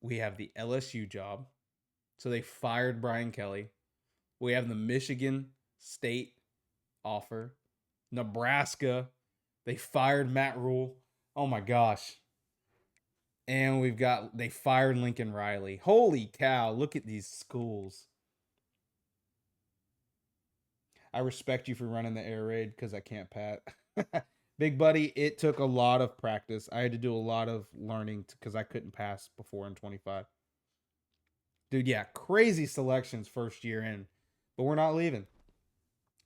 We have the LSU job. So they fired Brian Kelly. We have the Michigan State offer. Nebraska. They fired Matt Rule. Oh my gosh. And they fired Lincoln Riley. Holy cow. Look at these schools. I respect you for running the air raid because I can't pat. Big buddy, it took a lot of practice. I had to do a lot of learning because I couldn't pass before in 25. Dude, yeah, crazy selections first year in. But we're not leaving.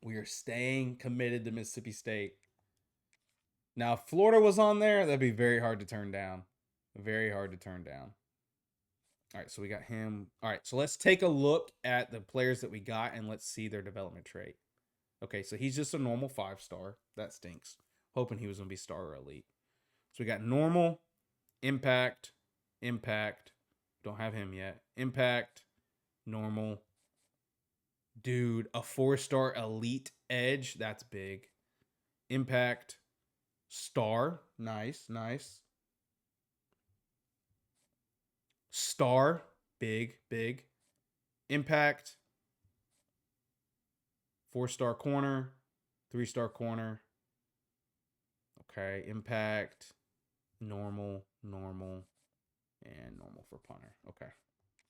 We are staying committed to Mississippi State. Now, if Florida was on there, that'd be very hard to turn down. Very hard to turn down. All right, so we got him. All right, so let's take a look at the players that we got and let's see their development trait. Okay, so he's just a normal 5-star. That stinks. Hoping he was going to be star or elite. So we got normal, impact, impact. Don't have him yet. Impact, normal. Dude, a 4-star elite edge. That's big. Impact, star. Nice, nice. Star, big, big. Impact, 4-star corner, 3-star corner. Okay, impact, normal, normal, and normal for punter. Okay,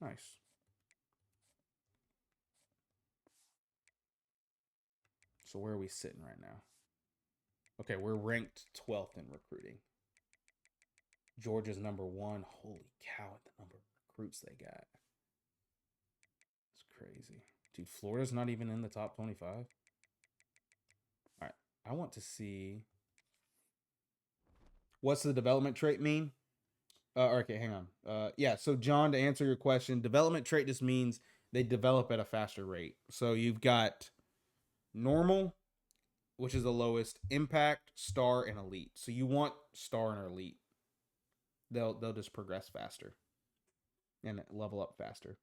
nice. So where are we sitting right now? Okay, we're ranked 12th in recruiting. Georgia's number 1. Holy cow, the number of recruits they got. It's crazy. Dude, Florida's not even in the top 25. All right, I want to see. What's the development trait mean? Okay, hang on. Yeah, so John, to answer your question, development trait just means they develop at a faster rate. So you've got normal, which is the lowest, impact, star, and elite. So you want star and elite. They'll just progress faster and level up faster.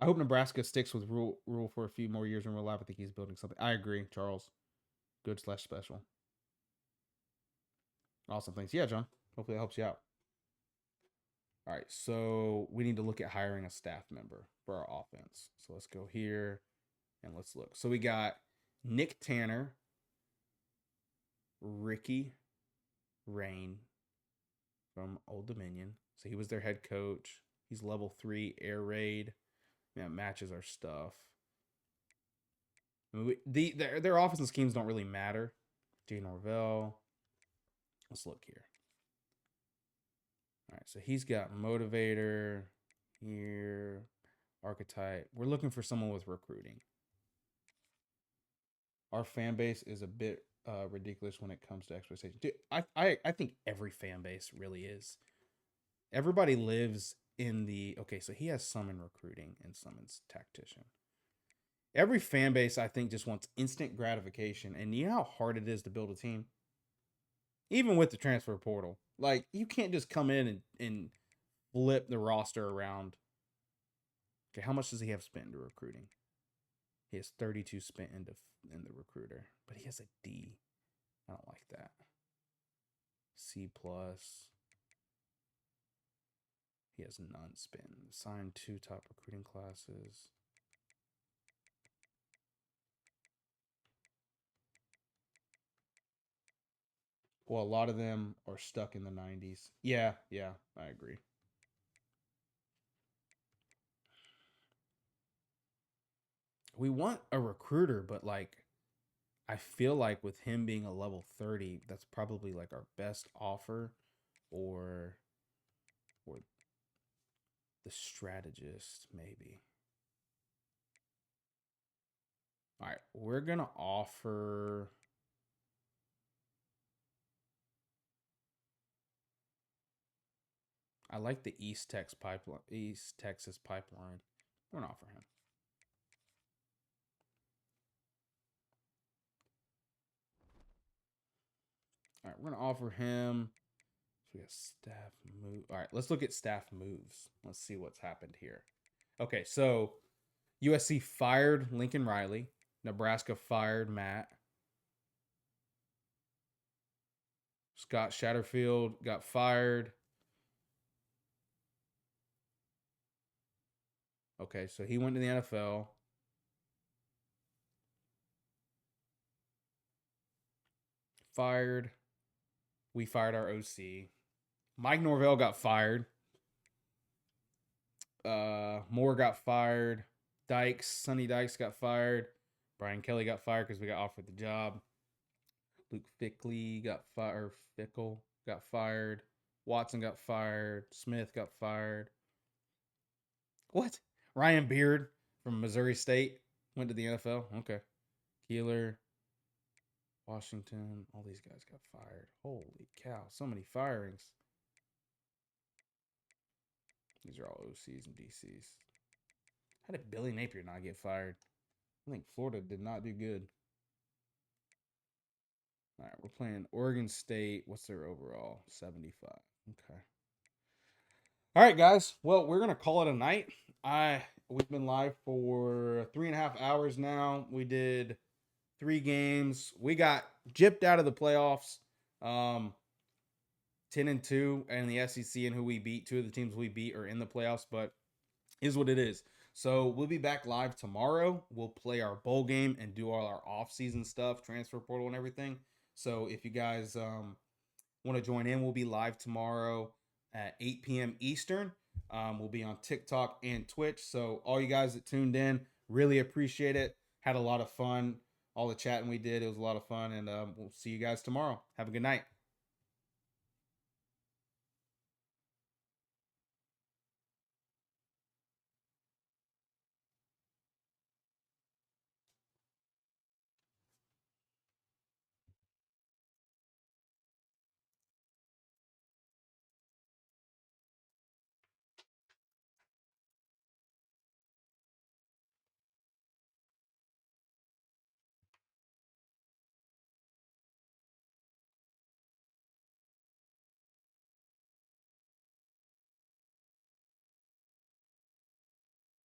I hope Nebraska sticks with rule for a few more years in real life. I think he's building something. I agree, Charles. Good/special. Awesome. Thanks. Yeah, John. Hopefully that helps you out. All right, so we need to look at hiring a staff member for our offense. So let's go here and let's look. So we got Nick Tanner, Ricky Rain from Old Dominion. So he was their head coach. He's level 3 air raid. Yeah, matches our stuff. I mean, their offensive schemes don't really matter. Jay Norvell. Let's look here. All right, so he's got motivator here, archetype. We're looking for someone with recruiting. Our fan base is a bit ridiculous when it comes to expectations. Dude, I think every fan base really is. Everybody lives in the, okay, so he has some in recruiting and some in tactician. Every fan base, I think, just wants instant gratification. And you know how hard it is to build a team? Even with the transfer portal. Like, you can't just come in and flip the roster around. Okay, how much does he have spent into recruiting? He has 32 spent in the recruiter. But he has a D. I don't like that. C+. He has none spent. Signed 2 top recruiting classes. Well, a lot of them are stuck in the 90s. Yeah, I agree. We want a recruiter, but like, I feel like with him being a level 30, that's probably like our best offer, or the strategist, maybe. All right, we're going to offer. I like the East Texas pipeline. We're going to offer him. All right, we're going to offer him. So we got staff move. All right, let's look at staff moves. Let's see what's happened here. Okay, so USC fired Lincoln Riley. Nebraska fired Matt. Scott Shatterfield got fired. Okay, so he went to the NFL. Fired. We fired our OC. Mike Norvell got fired. Moore got fired. Sonny Dykes got fired. Brian Kelly got fired because we got offered the job. Luke Fickle got fired. Watson got fired. Smith got fired. What? Ryan Beard from Missouri State went to the NFL. Okay. Keeler, Washington. All these guys got fired. Holy cow. So many firings. These are all OCs and DCs. How did Billy Napier not get fired? I think Florida did not do good. All right, we're playing Oregon State. What's their overall? 75. Okay. All right, guys. Well, we're gonna call it a night. We've been live for 3.5 hours now. We did 3 games. We got gypped out of the playoffs. 10-2 and the SEC, and who we beat. 2 of the teams we beat are in the playoffs, but is what it is. So we'll be back live tomorrow. We'll play our bowl game and do all our off-season stuff, transfer portal and everything. So if you guys want to join in, we'll be live tomorrow at 8 p.m. Eastern. We'll be on TikTok and Twitch. So all you guys that tuned in, really appreciate it. Had a lot of fun. All the chatting we did, it was a lot of fun. And we'll see you guys tomorrow. Have a good night.